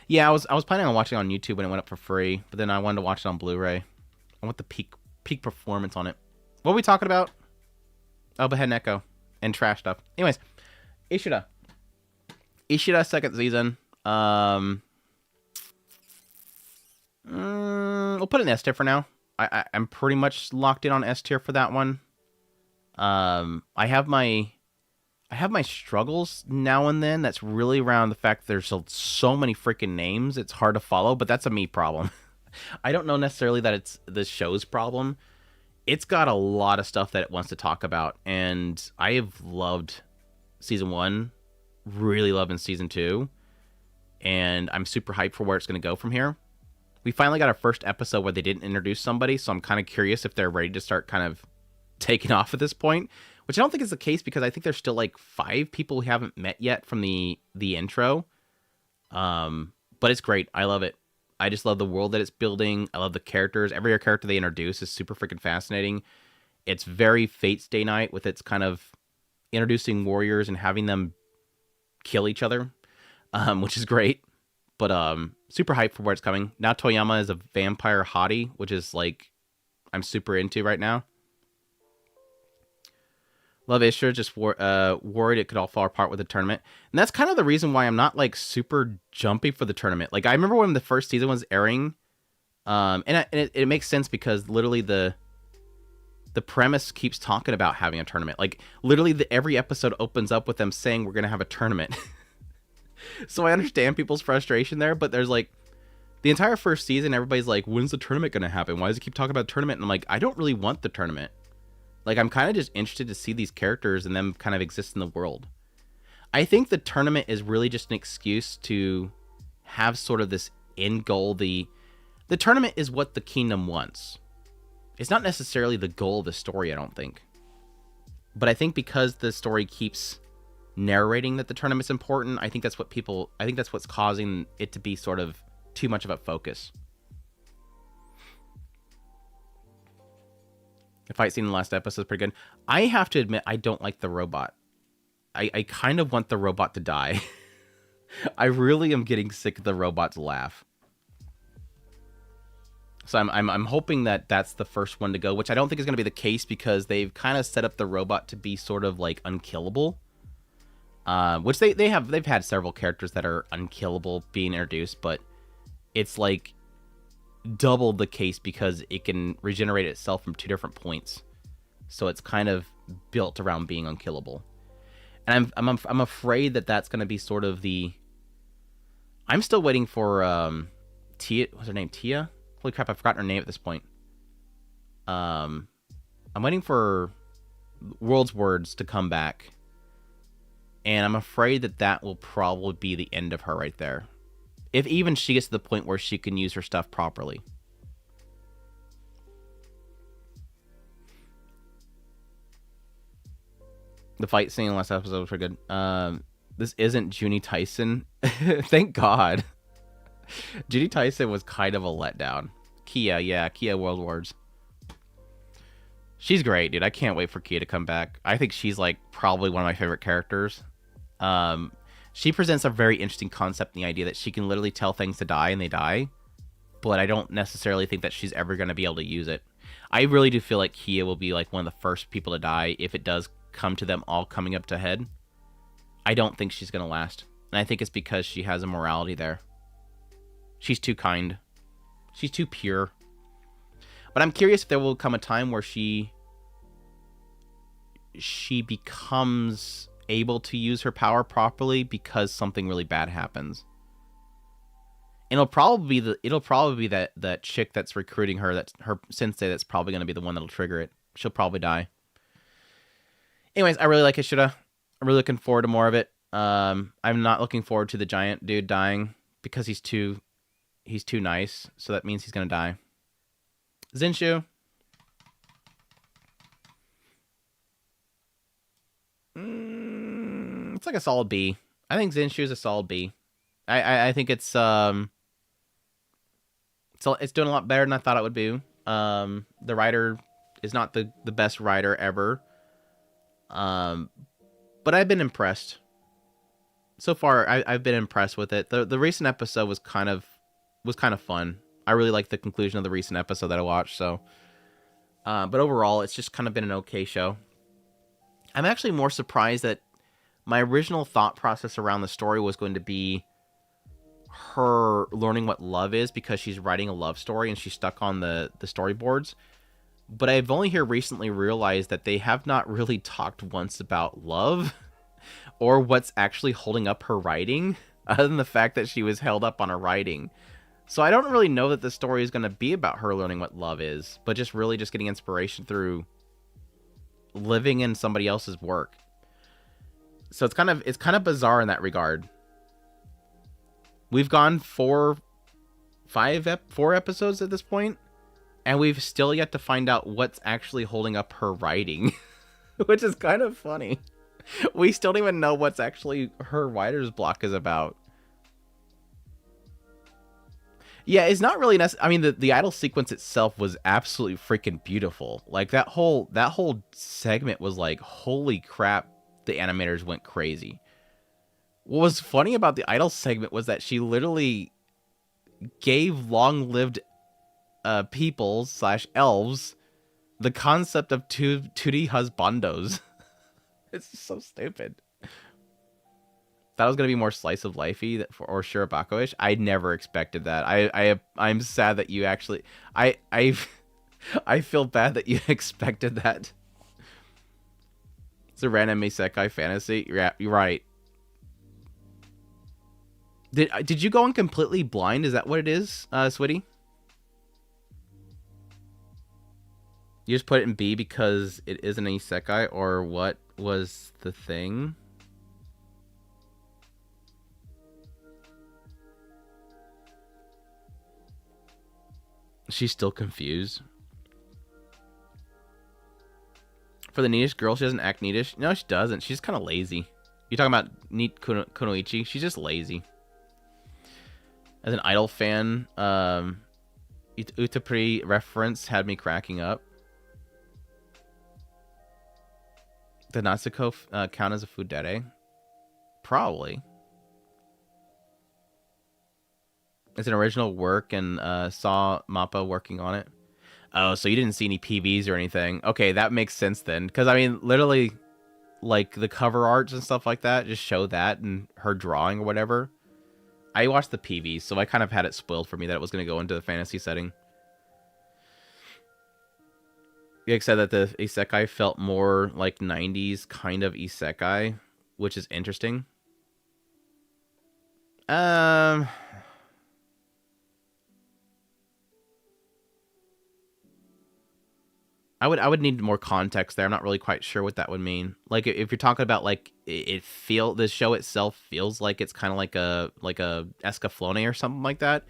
Yeah, I was planning on watching it on YouTube when it went up for free, but then I wanted to watch it on Blu-ray. I want the peak peak performance on it. What are we talking about? Oh, Behead Echo and trash stuff. Anyways, Ishura. Ishura second season. We'll put it in S tier for now. I'm pretty much locked in on S tier for that one. I have my struggles now and then. That's really around the fact that there's so many freaking names. It's hard to follow, but that's a me problem. I don't know necessarily that it's the show's problem. It's got a lot of stuff that it wants to talk about, and I have loved season 1, really loving season 2, and I'm super hyped for where it's going to go from here. We finally got our first episode where they didn't introduce somebody, so I'm kind of curious if they're ready to start kind of taking off at this point, which I don't think is the case because I think there's still like 5 people we haven't met yet from the intro. But it's great. I love it. I just love the world that it's building. I love the characters. Every character they introduce is super freaking fascinating. It's very Fate Stay Night with its kind of introducing warriors and having them kill each other, which is great. But super hyped for where it's coming. Now Toyama is a vampire hottie, which is like I'm super into right now. Love Ishura, just worried it could all fall apart with the tournament. And that's kind of the reason why I'm not like super jumpy for the tournament. Like I remember when the first season was airing, and it makes sense because literally the premise keeps talking about having a tournament. Like literally every episode opens up with them saying we're going to have a tournament. So I understand people's frustration there, but there's like the entire first season, everybody's like, when's the tournament going to happen? Why does it keep talking about tournament? And I'm like, I don't really want the tournament. Like, I'm kind of just interested to see these characters and them kind of exist in the world. I think the tournament is really just an excuse to have sort of this end goal. The tournament is what the kingdom wants. It's not necessarily the goal of the story, I don't think. But I think because the story keeps narrating that the tournament's important, I think that's what's causing it to be sort of too much of a focus. The fight scene in the last episode is pretty good. I have to admit, I don't like the robot. I kind of want the robot to die. I really am getting sick of the robot's laugh. So I'm hoping that that's the first one to go, which I don't think is going to be the case because they've kind of set up the robot to be sort of like unkillable. Which they've had several characters that are unkillable being introduced, but it's like double the case because it can regenerate itself from 2 different points. So it's kind of built around being unkillable. And I'm afraid that that's going to be sort of the... I'm still waiting for Tia. What's her name? Tia? Holy crap, I've forgotten her name at this point. I'm waiting for World's Words to come back. And I'm afraid that will probably be the end of her right there. If even she gets to the point where she can use her stuff properly. The fight scene in the last episode was pretty good. This isn't Junie Tyson. Thank God. Junie Tyson was kind of a letdown. Kia World Wars. She's great, dude. I can't wait for Kia to come back. I think she's like probably one of my favorite characters. She presents a very interesting concept in the idea that she can literally tell things to die and they die, but I don't necessarily think that she's ever going to be able to use it. I really do feel like Kia will be like one of the first people to die if it does come to them all coming up to head. I don't think she's going to last, and I think it's because she has a morality there. She's too kind. She's too pure. But I'm curious if there will come a time where she becomes able to use her power properly because something really bad happens. And it'll probably be that chick that's recruiting her, that's her sensei, that's probably going to be the one that'll trigger it. She'll probably die. Anyways, I really like Ishura. I'm really looking forward to more of it. I'm not looking forward to the giant dude dying because he's too nice, so that means he's going to die. Zen-u. It's like a solid B. I think Zen-u is a solid B. I think it's doing a lot better than I thought it would be. The writer is not the best writer ever. But I've been impressed. So far, I've been impressed with it. The recent episode was kind of fun. I really liked the conclusion of the recent episode that I watched, so But overall, it's just kind of been an okay show. I'm actually more surprised that my original thought process around the story was going to be her learning what love is because she's writing a love story and she's stuck on the storyboards. But I've only here recently realized that they have not really talked once about love or what's actually holding up her writing, other than the fact that she was held up on her writing. So I don't really know that the story is going to be about her learning what love is, but just really just getting inspiration through living in somebody else's work. So it's kind of bizarre in that regard. We've gone 4 episodes at this point, and we've still yet to find out what's actually holding up her writing, which is kind of funny. We still don't even know what's actually her writer's block is about. Yeah, it's not really necessary. I mean, the idol sequence itself was absolutely freaking beautiful. Like that whole segment was like, holy crap, the animators went crazy. What was funny about the idol segment was that she literally gave long-lived people / elves the concept of 2D husbandos. It's so stupid. Thought it was gonna be more slice of lifey or Shirobako-ish. I never expected that. I'm sad that you actually. I feel bad that you expected that. It's a random isekai fantasy. Yeah, you're right. Did you go in completely blind? Is that what it is, Switty? You just put it in B because it is an isekai, or what was the thing? She's still confused. For the neatish girl, she doesn't act neatish. No, she doesn't. She's kind of lazy. You're talking about Neat Kunoichi? She's just lazy. As an idol fan, Utapri reference had me cracking up. Did Natsuko count as a Fudere? Probably. It's an original work and saw Mappa working on it. Oh, so you didn't see any PVs or anything. Okay, that makes sense then. Because, I mean, literally, like, the cover arts and stuff like that just show that and her drawing or whatever. I watched the PVs, so I kind of had it spoiled for me that it was going to go into the fantasy setting. Like said that the isekai felt more like 90s kind of isekai, which is interesting. I would need more context there. I'm not really quite sure what that would mean. Like if you're talking about like the show itself feels like it's kind of like a Escaflowne or something like that.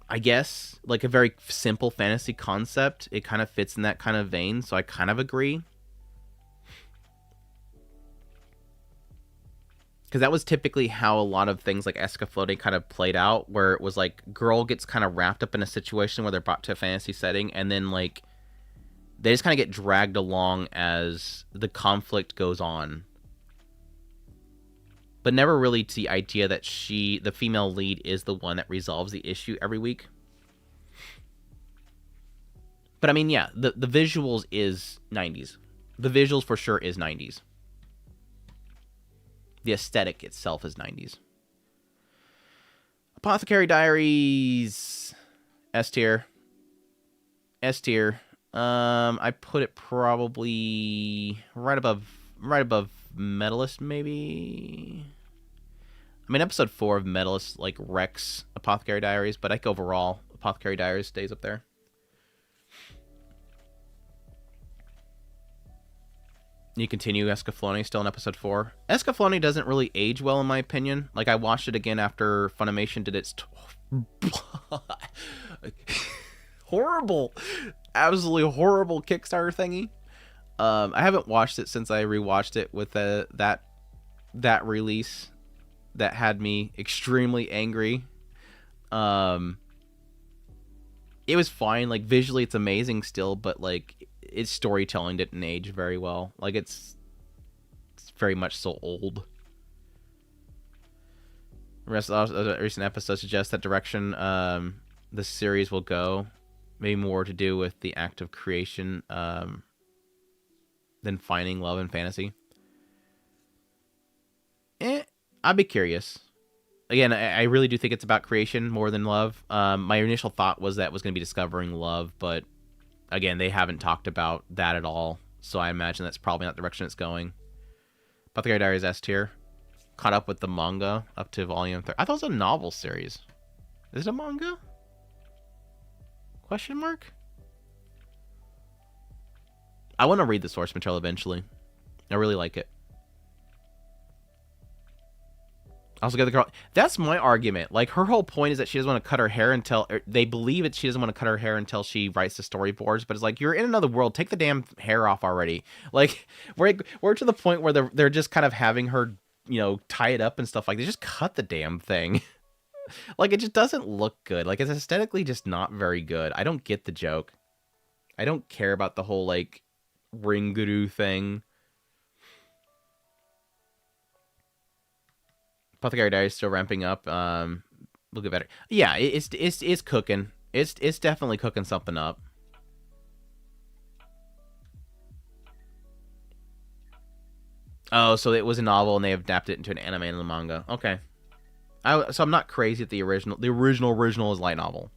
I guess like a very simple fantasy concept. It kind of fits in that kind of vein, so I kind of agree. Because that was typically how a lot of things like Escaflowne kind of played out, where it was like girl gets kind of wrapped up in a situation where they're brought to a fantasy setting, and then like they just kind of get dragged along as the conflict goes on. But never really to the idea that the female lead, is the one that resolves the issue every week. But I mean, yeah, the visuals is 90s. The visuals for sure is 90s. The aesthetic itself is 90s. Apothecary Diaries. S tier. S tier. I put it probably right above Medalist, maybe. I mean, episode 4 of Medalist like wrecks Apothecary Diaries, but I think overall Apothecary Diaries stays up there. You continue Escaflowne still in episode 4. Escaflowne doesn't really age well in my opinion. Like I watched it again after Funimation did its horrible, absolutely horrible Kickstarter thingy. I haven't watched it since I rewatched it with that release that had me extremely angry. It was fine. Like visually, it's amazing still, but like its storytelling didn't age very well. Like it's very much so old. The rest of the recent episodes suggest that direction the series will go. maybe more to do with the act of creation than finding love and fantasy. I'd be curious. Again, I really do think it's about creation more than love. My initial thought was that it was going to be discovering love, but again, they haven't talked about that at all, so I imagine that's probably not the direction it's going. Apothecary Diaries S tier. Caught up with the manga up to volume 3. I thought it was a novel series. Is it a manga? Question mark? I want to read the source material eventually. I really like it. I also got the girl. That's my argument. Like, her whole point is that she doesn't want to cut her hair until they believe it. She doesn't want to cut her hair until she writes the storyboards. But it's like, you're in another world. Take the damn hair off already. Like, we're to the point where they're just kind of having her, you know, tie it up and stuff like that. Just cut the damn thing. Like, it just doesn't look good. Like, it's aesthetically just not very good. I don't get the joke. I don't care about the whole, like, ringuru thing. Apothecary Diaries still ramping up. We'll get better. Yeah, it's cooking. It's definitely cooking something up. Oh, so it was a novel and they adapted it into an anime and a manga. Okay. So I'm not crazy at the original. The original is light novel.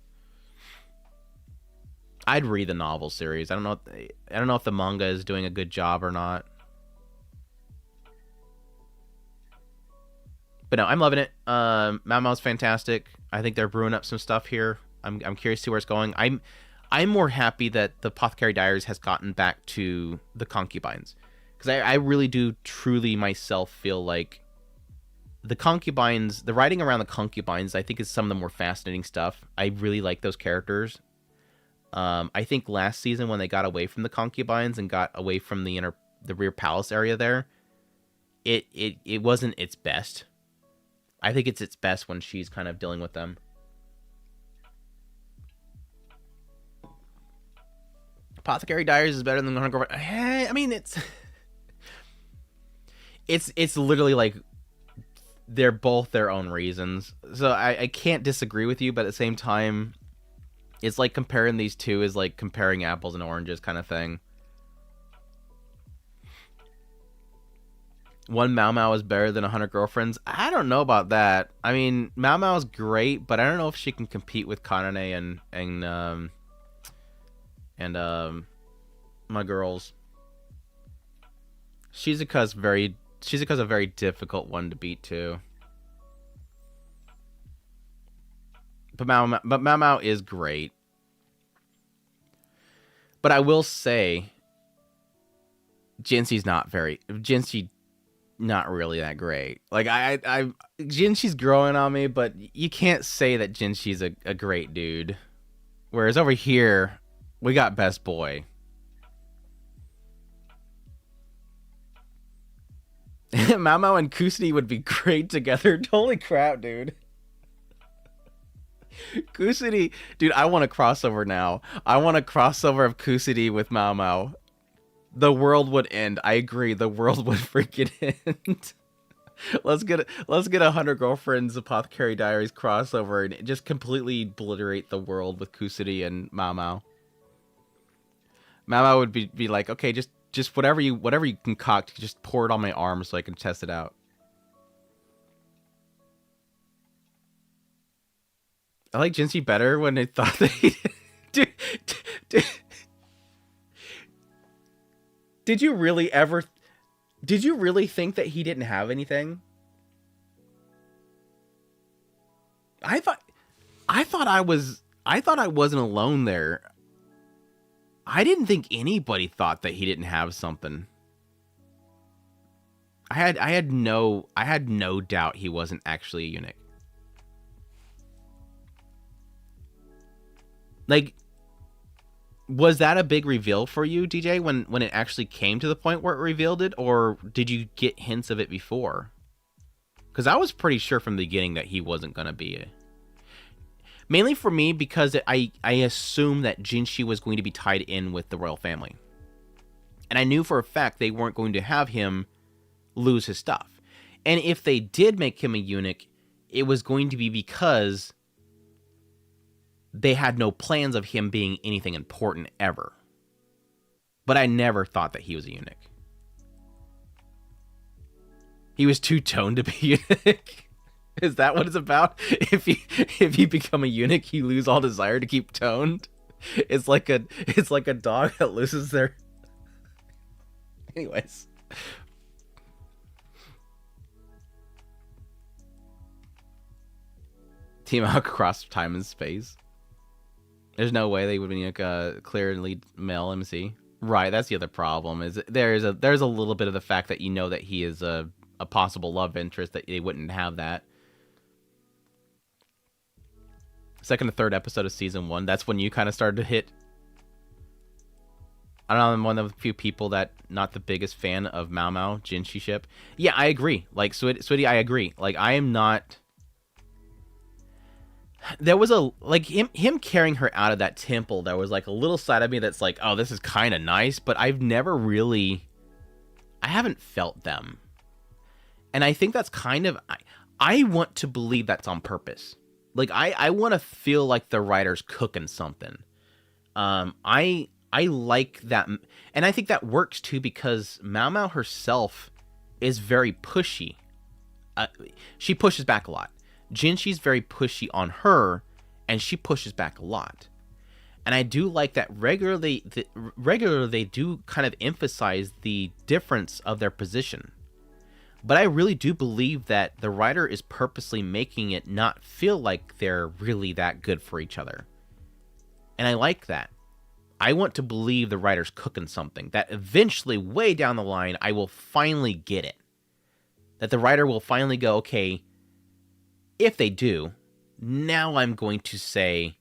I'd read the novel series. I don't know if the manga is doing a good job or not. But no, I'm loving it. Mao's fantastic. I think they're brewing up some stuff here. I'm curious to see where it's going. I'm more happy that the Apothecary Diaries has gotten back to the concubines, because I really do truly myself feel like the concubines, the writing around the concubines, I think is some of the more fascinating stuff. I really like those characters. I think last season when they got away from the concubines and got away from the rear palace area there, it wasn't its best. I think it's its best when she's kind of dealing with them. Apothecary Diaries is better than 100 Girlfriends. I mean, it's literally like they're both their own reasons. So I can't disagree with you, but at the same time, it's like comparing these two is like comparing apples and oranges kind of thing. One Mao is better than 100 Girlfriends. I don't know about that. I mean, Mao is great, but I don't know if she can compete with Kanane and my girls. Shizuka's a very difficult one to beat too. But Mao is great. But I will say, Jinxi's not really that great. Like Jinshi's growing on me, but you can't say that Jinshi's a great dude. Whereas over here, we got best boy. Mao and Kusuri would be great together. Holy crap, dude. Kusuri, dude, I want a crossover now. I want a crossover of Kusuri with Mao. The world would end. I agree. The world would freaking end. Let's get 100 Girlfriends Apothecary Diaries crossover and just completely obliterate the world with Kusuri and Mao. Mao would be like, okay, just whatever you concoct, just pour it on my arm so I can test it out. I like Jinshi better when they thought that he dude. Did you really think that he didn't have anything? I thought I wasn't alone there. I didn't think anybody thought that he didn't have something. I had no doubt he wasn't actually a eunuch. Like, was that a big reveal for you, DJ, when it actually came to the point where it revealed it, or did you get hints of it before? Because I was pretty sure from the beginning that he wasn't going to be a... Mainly for me, because I assumed that Jinshi was going to be tied in with the royal family. And I knew for a fact they weren't going to have him lose his stuff. And if they did make him a eunuch, it was going to be because they had no plans of him being anything important ever. But I never thought that he was a eunuch. He was too toned to be a eunuch. Is that what it's about? If you become a eunuch, you lose all desire to keep toned. It's like a dog that loses their. Anyways. Team out across time and space. There's no way they would be like a clearly male MC. Right, that's the other problem. Is there's a little bit of the fact that you know that he is a possible love interest, that they wouldn't have that. Second or third episode of season 1, that's when you kind of started to hit. I don't know, I'm one of the few people that not the biggest fan of Mao Mao Jinshi ship. Yeah, I agree. Like, Sweetie, I agree. Like, I am not. There was a, like, him carrying her out of that temple, there was like a little side of me that's like, oh, this is kind of nice, but I've never really, I haven't felt them. And I think that's kind of, I want to believe that's on purpose. Like, I want to feel like the writer's cooking something. I like that, and I think that works too, because Mao Mao herself is very pushy. She pushes back a lot. Jinshi's very pushy on her, and she pushes back a lot. And I do like that regularly they do kind of emphasize the difference of their position. But I really do believe that the writer is purposely making it not feel like they're really that good for each other. And I like that. I want to believe the writer's cooking something, that eventually, way down the line, I will finally get it. That the writer will finally go, okay, if they do, now I'm going to say,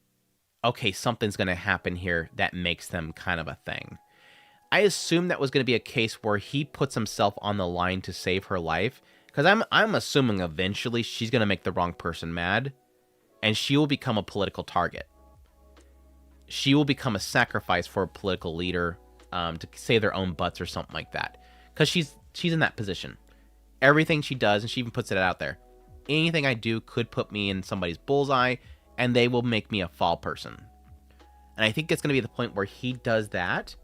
okay, something's going to happen here that makes them kind of a thing. I assumed that was going to be a case where he puts himself on the line to save her life, because I'm assuming eventually she's going to make the wrong person mad, and she will become a political target. She will become a sacrifice for a political leader to save their own butts or something like that, because she's in that position. Everything she does, and she even puts it out there, anything I do could put me in somebody's bullseye, and they will make me a fall person. And I think it's going to be the point where he does that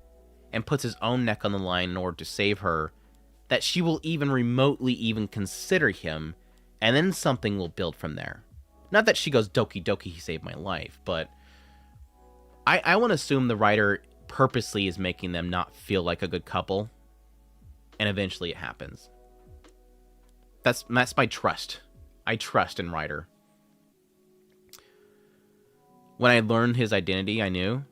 and puts his own neck on the line in order to save her, that she will even remotely even consider him, and then something will build from there. Not that she goes, Doki Doki, he saved my life, but I want to assume the writer purposely is making them not feel like a good couple, and eventually it happens. That's my trust. I trust in writer. When I learned his identity, I knew.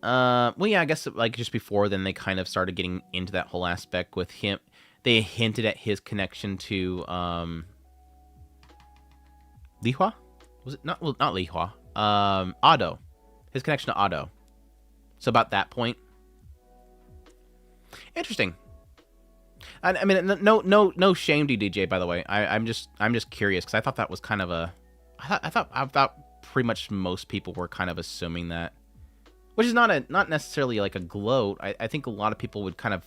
Well, yeah, I guess like just before then, they kind of started getting into that whole aspect with him. They hinted at his connection to Lihua? Was it not? Well, not Lihua. Ado. His connection to Ado. So about that point. Interesting. I mean, no shame to DJ, by the way. I'm just curious, because I thought that was kind of a. I thought pretty much most people were kind of assuming that, which is not necessarily like a gloat. I think a lot of people would kind of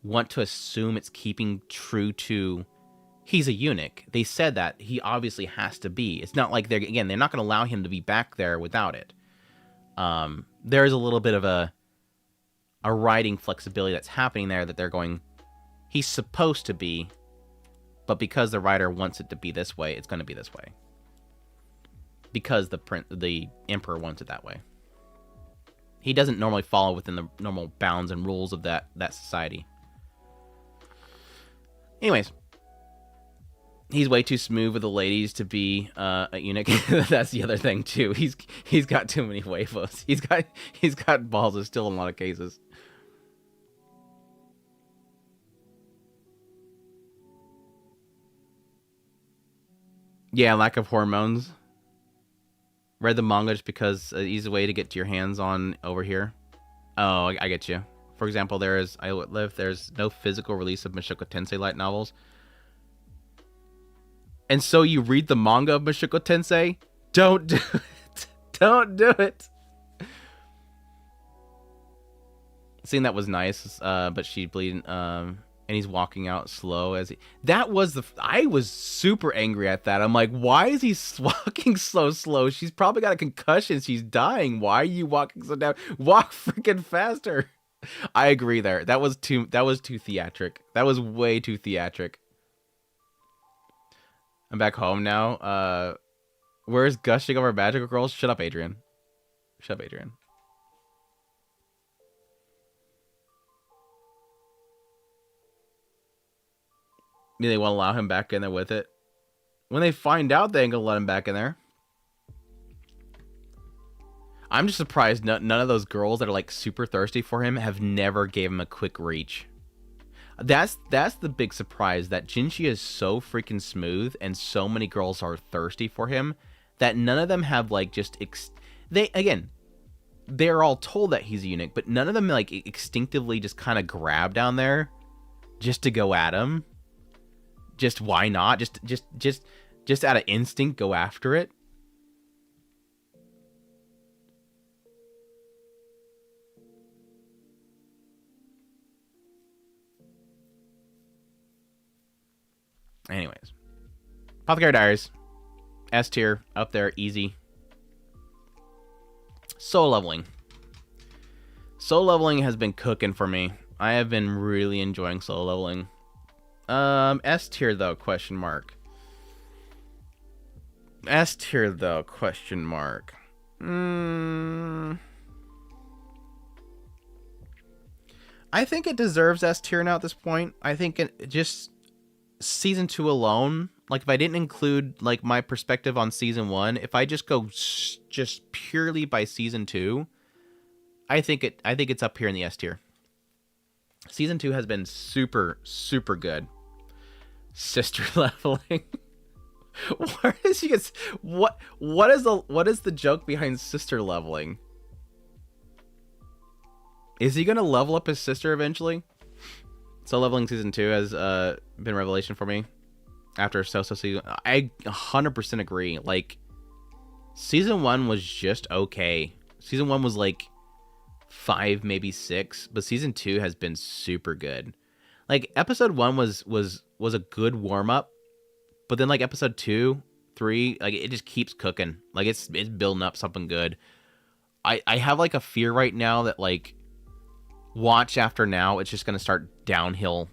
want to assume it's keeping true to. He's a eunuch. They said that he obviously has to be. It's not like they're not going to allow him to be back there without it. There is a little bit of a writing flexibility that's happening there, that they're going, he's supposed to be, but because the writer wants it to be this way, it's going to be this way. Because the emperor wants it that way. He doesn't normally follow within the normal bounds and rules of that society. Anyways, he's way too smooth with the ladies to be a eunuch. That's the other thing too. He's got too many waifus. He's got balls still in a lot of cases. Yeah, lack of hormones. Read the manga just because an easy way to get to your hands on over here. Oh, I get you. For example, there's no physical release of Mushoku Tensei light novels. And so you read the manga of Mushoku Tensei? Don't do it. Don't do it. Seeing that was nice, but she bleeding. and he's walking out slow as he. That was I was super angry at that. I'm like, why is he walking so slow? She's probably got a concussion. She's dying. Why are you walking so down? Walk freaking faster. I agree there. That was too theatric. That was way too theatric. I'm back home now. Where's gushing over magical girls? Shut up, Adrian. Shut up, Adrian. They want to allow him back in there with it. When they find out, they ain't gonna let him back in there. I'm just surprised none of those girls that are like super thirsty for him have never gave him a quick reach. That's the big surprise, that Jinshi is so freaking smooth and so many girls are thirsty for him that none of them have like just they're all told that he's a eunuch, but none of them like instinctively just kind of grab down there just to go at him. Just why not? Just out of instinct go after it. Anyways, Apothecary Diaries, S tier, up there, easy. Soul leveling. Soul leveling has been cooking for me. I have been really enjoying soul leveling. S tier though, question mark. S tier though, question mark. I think it deserves S tier now at this point. I think it just season 2 alone, like if I didn't include like my perspective on season 1, if I just go just purely by season 2, I think it's up here in the S tier. Season 2 has been super good. Sister leveling. Where is he gets what is the joke behind sister leveling? Is he gonna level up his sister eventually? So leveling season 2 has been a revelation for me after season. I 100% agree. Like season 1 was just okay. Season 1 was like 5, maybe 6, but season 2 has been super good. Like episode 1 was a good warm up, but then like episode 2, 3, like it just keeps cooking. Like it's building up something good. I have like a fear right now that like watch after now it's just gonna start downhill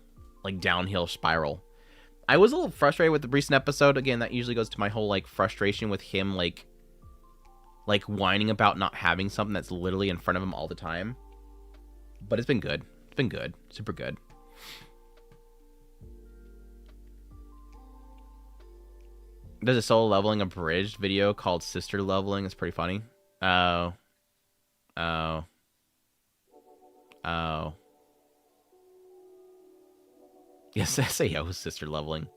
spiral. I was a little frustrated with the recent episode. Again, that usually goes to my whole like frustration with him like whining about not having something that's literally in front of him all the time. But it's been good. It's been good. Super good. There's a solo leveling abridged video called Sister Leveling. It's pretty funny. Oh. Yes, SAO sister leveling.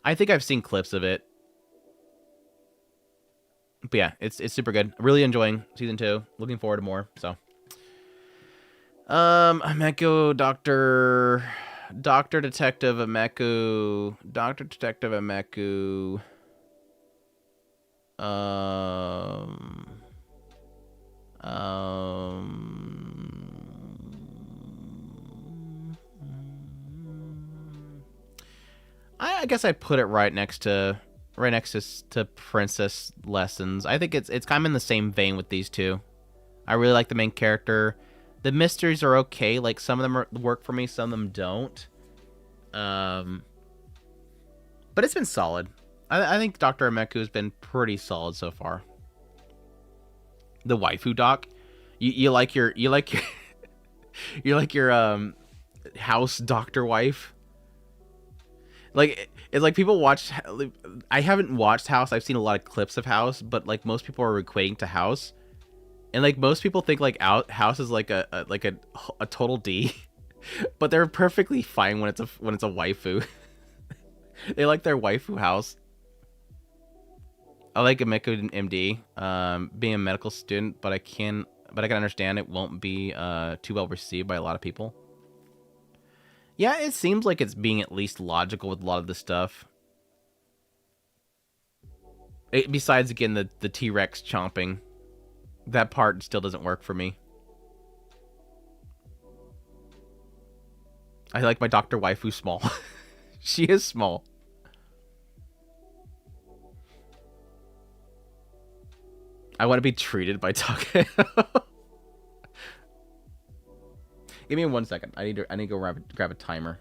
I think I've seen clips of it. But yeah, it's super good. Really enjoying season 2. Looking forward to more. So, Ameko Doctor Detective Ameko. I guess I'd put it right next to Princess Lessons. I think it's kind of in the same vein with these two. I really like the main character. The mysteries are okay. Like some of them work for me, some of them don't. But it's been solid. I think Dr. Ameku has been pretty solid so far. The waifu doc, you like your you like your house doctor wife. Like it's like people watch. I haven't watched House. I've seen a lot of clips of House, but like most people are equating to House, and like most people think like House is like a total D, but they're perfectly fine when it's a waifu. They like their waifu House. I like Ameko MD, being a medical student, but I can understand it won't be too well received by a lot of people. Yeah, it seems like it's being at least logical with a lot of the stuff. Besides, again, the T-Rex chomping. That part still doesn't work for me. I like my Dr. Waifu small. She is small. I want to be treated by Takeo. Give me 1 second. I need to go grab a timer.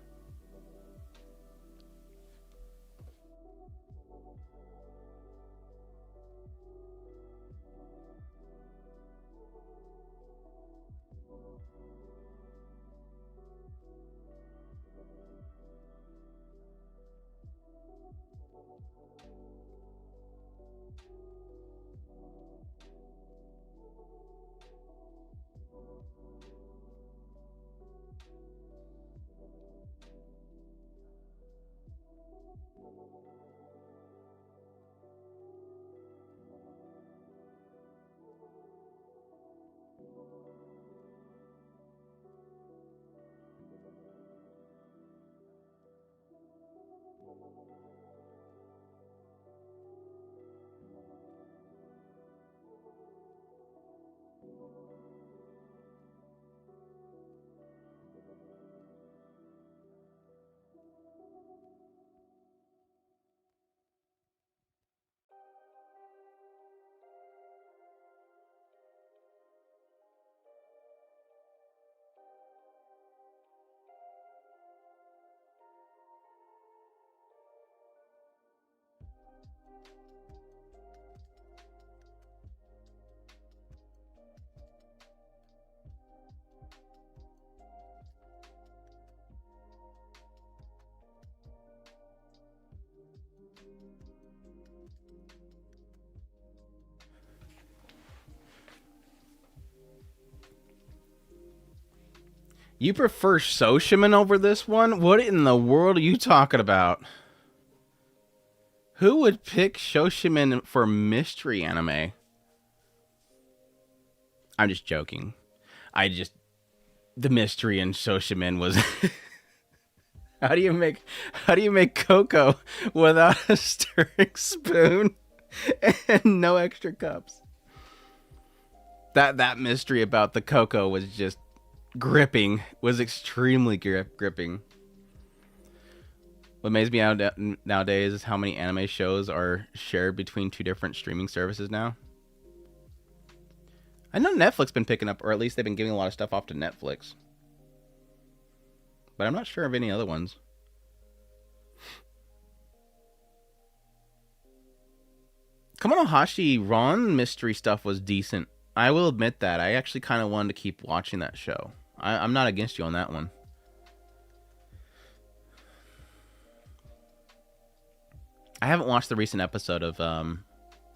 You prefer Soshiman over this one? What in the world are you talking about? Who would pick Soshiman for mystery anime? I'm just joking. The mystery in Soshiman was how do you make cocoa without a stirring spoon and no extra cups? That mystery about the cocoa was just gripping, was extremely gripping. What amazes me nowadays is how many anime shows are shared between 2 different streaming services now. I know Netflix been picking up, or at least they've been giving a lot of stuff off to Netflix. But I'm not sure of any other ones. Kamonohashi Ron mystery stuff was decent. I will admit that. I actually kind of wanted to keep watching that show. I'm not against you on that one. I haven't watched the recent episode of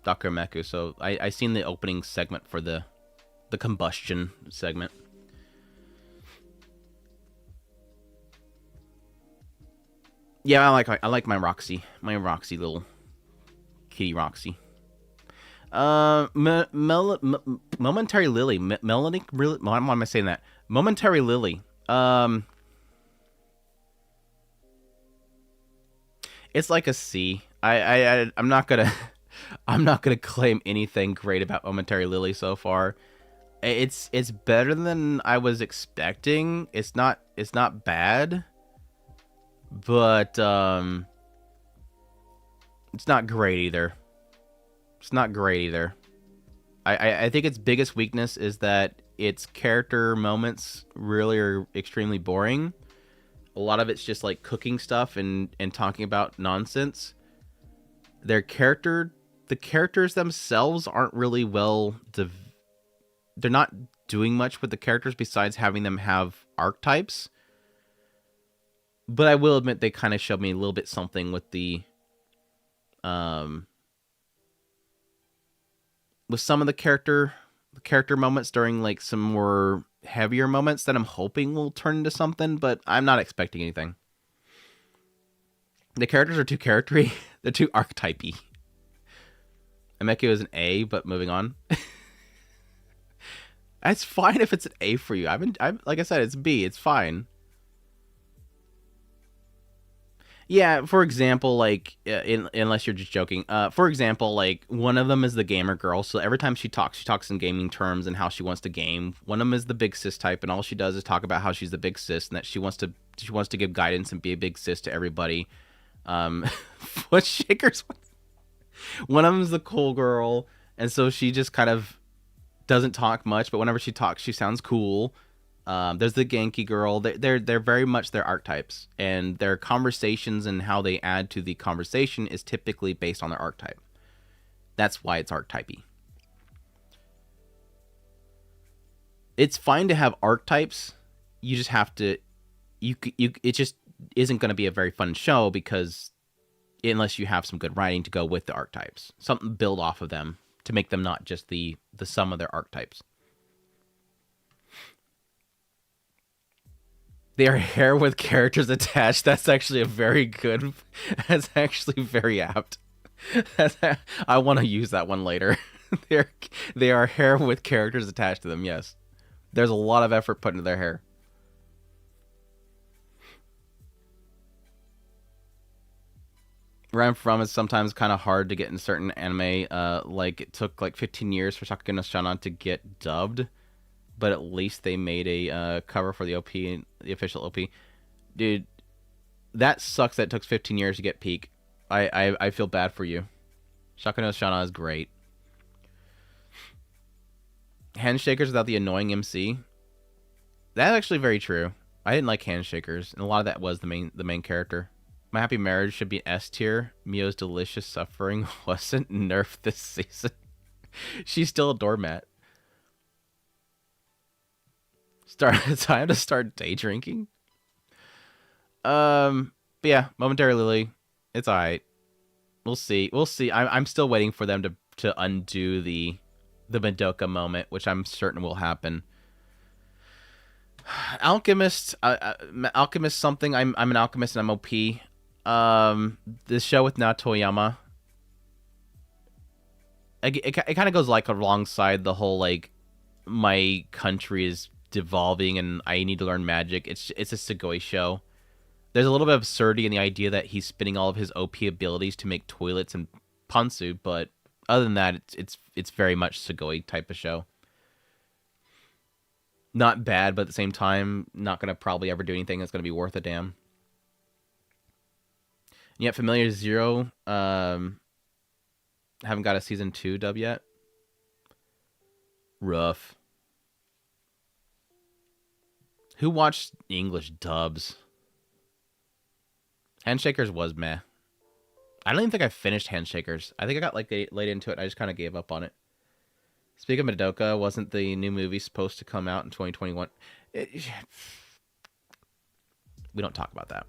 Dr. Meku, so I seen the opening segment for the combustion segment. Yeah, I like my Roxy little kitty Roxy. Momentary Lily, Melanie. Really, why am I saying that? Momentary Lily. It's like a C. I'm not gonna claim anything great about Momentary Lily so far. It's better than I was expecting. It's not bad, but it's not great either. I think its biggest weakness is that its character moments really are extremely boring. A lot of it's just like cooking stuff and talking about nonsense. The characters themselves aren't really they're not doing much with the characters besides having them have archetypes. But I will admit they kind of showed me a little bit something with with some of the character moments during like some more heavier moments that I'm hoping will turn into something, but I'm not expecting anything. The characters are too charactery. They're too archetypey. Ameki is an A, but moving on. It's fine if it's an A for you. I'm like I said, it's B. It's fine. Yeah, for example, like unless you're just joking. For example, like one of them is the gamer girl. So every time she talks in gaming terms and how she wants to game. One of them is the big sis type, and all she does is talk about how she's the big sis and that she wants to give guidance and be a big sis to everybody. What shakers? One of them is the cool girl, and so she just kind of doesn't talk much, but whenever she talks, she sounds cool. There's the Genki girl. They're very much their archetypes, and their conversations and how they add to the conversation is typically based on their archetype. That's why it's archetypey. It's fine to have archetypes. You just have to. You. It just isn't going to be a very fun show because unless you have some good writing to go with the archetypes, something build off of them to make them not just the sum of their archetypes. They are hair with characters attached. That's actually a very good. That's actually very apt. I want to use that one later. They're they are hair with characters attached to them. Yes, there's a lot of effort put into their hair. Where I'm from, it's sometimes kind of hard to get in certain anime. Like it took like 15 years for Sakura no Shanan to get dubbed, but at least they made a cover for the OP, the official OP. Dude, that sucks. That it took 15 years to get peak. I feel bad for you. Sakura no Shanan is great. Handshakers without the annoying MC. That's actually very true. I didn't like handshakers, and a lot of that was the main character. My Happy Marriage should be S tier. Mio's Delicious Suffering wasn't nerfed this season. She's still a doormat. Time to start day drinking. But yeah, Momentary Lily. It's alright. We'll see. We'll see. I'm still waiting for them to undo the Madoka moment, which I'm certain will happen. Alchemist, Alchemist something. I'm an alchemist and I'm OP. The show with Natoyama. It kind of goes like alongside the whole like my country is devolving and I need to learn magic. It's a Sugoi show. There's a little bit of absurdity in the idea that he's spinning all of his OP abilities to make toilets and pantsu, but other than that, it's very much Sugoi type of show. Not bad, but at the same time, not gonna probably ever do anything that's gonna be worth a damn. And yet, Familiar Zero, haven't got a season 2 dub yet. Rough. Who watched English dubs? Handshakers was meh. I don't even think I finished Handshakers. I think I got like late into it. And I just kind of gave up on it. Speaking of Madoka, wasn't the new movie supposed to come out in 2021? We don't talk about that.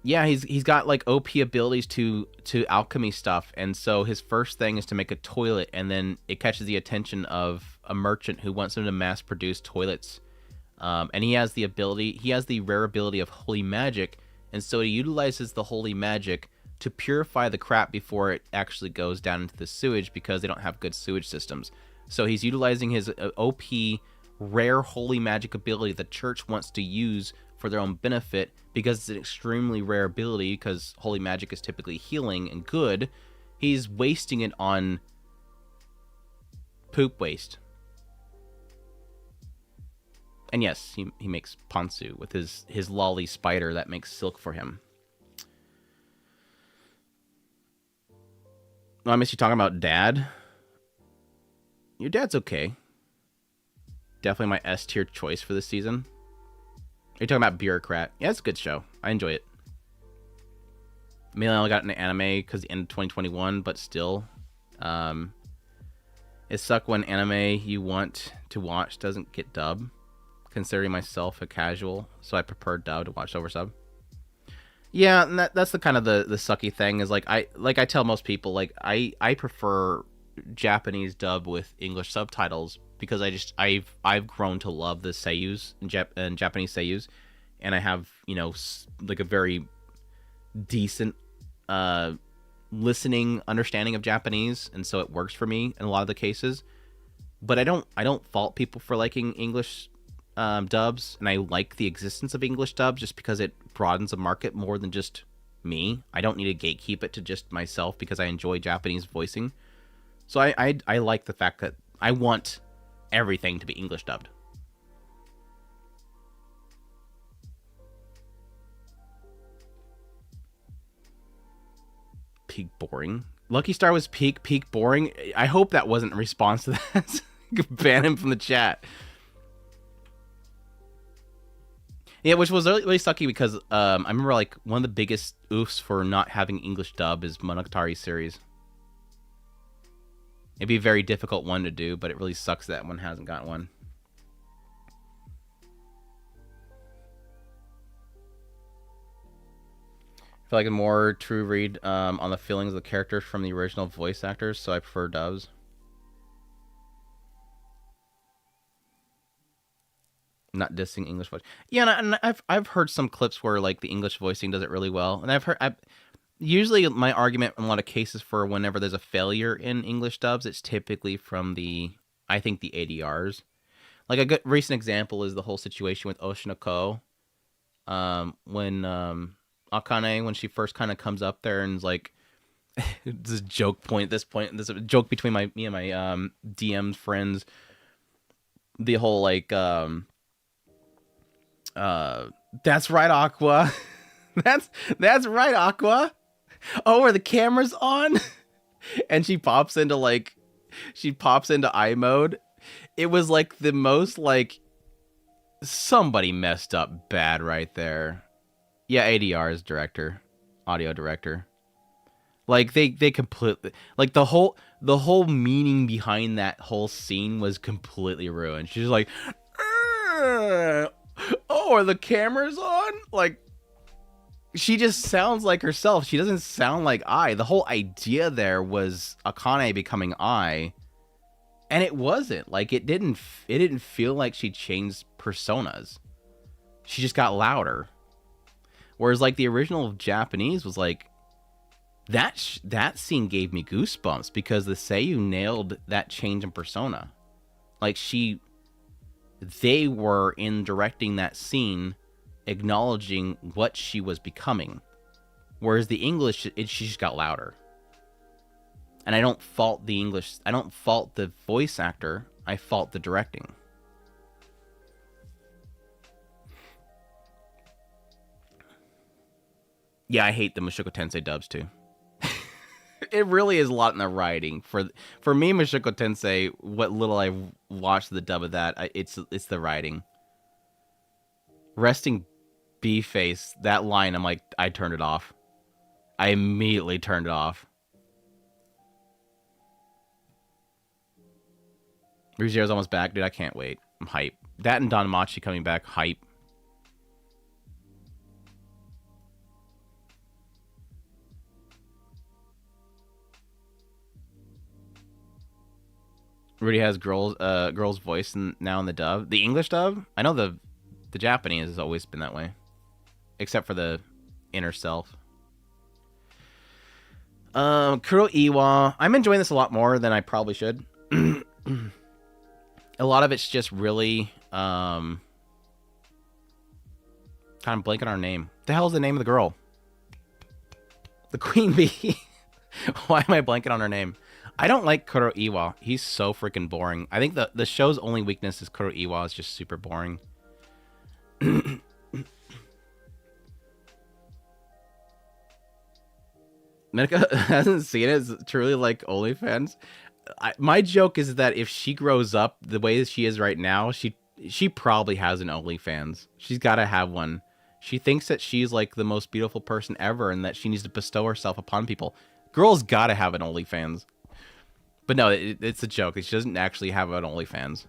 Yeah, he's got like OP abilities to alchemy stuff, and so his first thing is to make a toilet, and then it catches the attention of a merchant who wants him to mass produce toilets. And he has the rare ability of holy magic, and so he utilizes the holy magic to purify the crap before it actually goes down into the sewage because they don't have good sewage systems. So he's utilizing his OP rare holy magic ability the church wants to use for their own benefit because it's an extremely rare ability because holy magic is typically healing and good. He's wasting it on poop waste. And yes, he makes pantsu with his lolly spider that makes silk for him. Oh, I miss you talking about dad. Your dad's okay. Definitely my S tier choice for this season. Are you talking about Bureaucrat? Yeah, it's a good show. I enjoy it. Mainly only got into anime because the end of 2021, but still. It sucks when anime you want to watch doesn't get dubbed. Considering myself a casual, so I prefer dub to watch over sub. Yeah, and that's the kind of the sucky thing is like I tell most people like I prefer Japanese dub with English subtitles because I've grown to love the seiyus and Japanese seiyus, and I have like a very decent listening understanding of Japanese, and so it works for me in a lot of the cases. But I don't fault people for liking English dubs, and I like the existence of English dubs just because it broadens the market more than just me. I don't need to gatekeep it to just myself because I enjoy Japanese voicing. So I like the fact that I want everything to be English dubbed. Peak boring. Lucky Star was peak boring. I hope that wasn't a response to that. Ban him from the chat. Yeah, which was really sucky because I remember like one of the biggest oofs for not having English dub is Monogatari series. It'd be a very difficult one to do, but it really sucks that one hasn't got one. I feel like a more true read on the feelings of the characters from the original voice actors, so I prefer dubs. Not dissing English voice. Yeah, and I've heard some clips where like the English voicing does it really well, and usually my argument in a lot of cases for whenever there's a failure in English dubs, it's typically from the ADRs. Like a good recent example is the whole situation with Oshinoko, when Akane, when she first kind of comes up there and is like, this joke this joke between me and my DM friends, the whole like that's right, Aqua. that's right, Aqua. Oh, are the cameras on? And she pops into eye mode. It was like the most like somebody messed up bad right there. Yeah, ADR is director, audio director. Like they completely like the whole meaning behind that whole scene was completely ruined. She's like, oh, are the cameras on? Like, she just sounds like herself. She doesn't sound like I. The whole idea there was Akane becoming I, and it wasn't. Like, it didn't feel like she changed personas. She just got louder. Whereas like the original Japanese was like, that scene gave me goosebumps because the Seiyu nailed that change in persona. Like they were in directing that scene acknowledging what she was becoming, whereas the English she just got louder. And I don't fault the voice actor, I fault the directing. Yeah, I hate the Mushoku Tensei dubs too. It really is a lot in the writing. For me, Mushoku Tensei, what little I watched the dub of that, it's the writing. Resting B face, that line, I'm like, I turned it off. I immediately turned it off. ReZero's almost back, dude. I can't wait. I'm hype. That and Danmachi coming back, hype. Rudy has girl's voice now in the dub. The English dub? I know the Japanese has always been that way. Except for the inner self. Kuro Iwa. I'm enjoying this a lot more than I probably should. A lot of it's just really kind of blanking on her name. What the hell is the name of the girl? The Queen Bee. Why am I blanking on her name? I don't like Kuro Iwa. He's so freaking boring. I think the show's only weakness is Kuro Iwa is just super boring. Menika hasn't seen it. It's truly like OnlyFans. My joke is that if she grows up the way that she is right now, she probably has an OnlyFans. She's got to have one. She thinks that she's like the most beautiful person ever and that she needs to bestow herself upon people. Girl's got to have an OnlyFans. But no, it's a joke. She doesn't actually have an OnlyFans.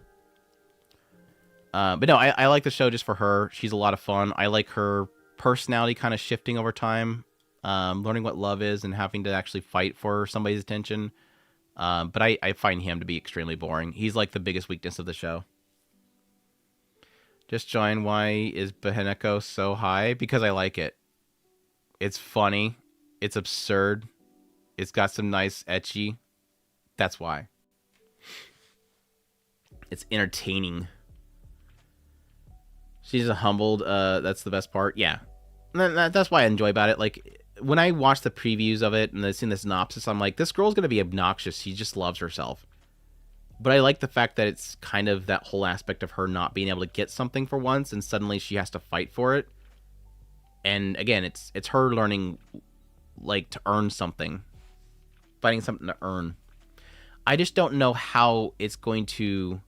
But no, I like the show just for her. She's a lot of fun. I like her personality kind of shifting over time. Learning what love is and having to actually fight for somebody's attention. But I find him to be extremely boring. He's like the biggest weakness of the show. Just join. Why is Beheneko so high? Because I like it. It's funny. It's absurd. It's got some nice ecchi. That's why. It's entertaining. She's a humbled. That's the best part. Yeah, that's why I enjoy about it. Like when I watch the previews of it and I seen the synopsis, I'm like, this girl's gonna be obnoxious. She just loves herself. But I like the fact that it's kind of that whole aspect of her not being able to get something for once, and suddenly she has to fight for it. And again, it's her learning, like, to earn something, finding something to earn. I just don't know how it's going to.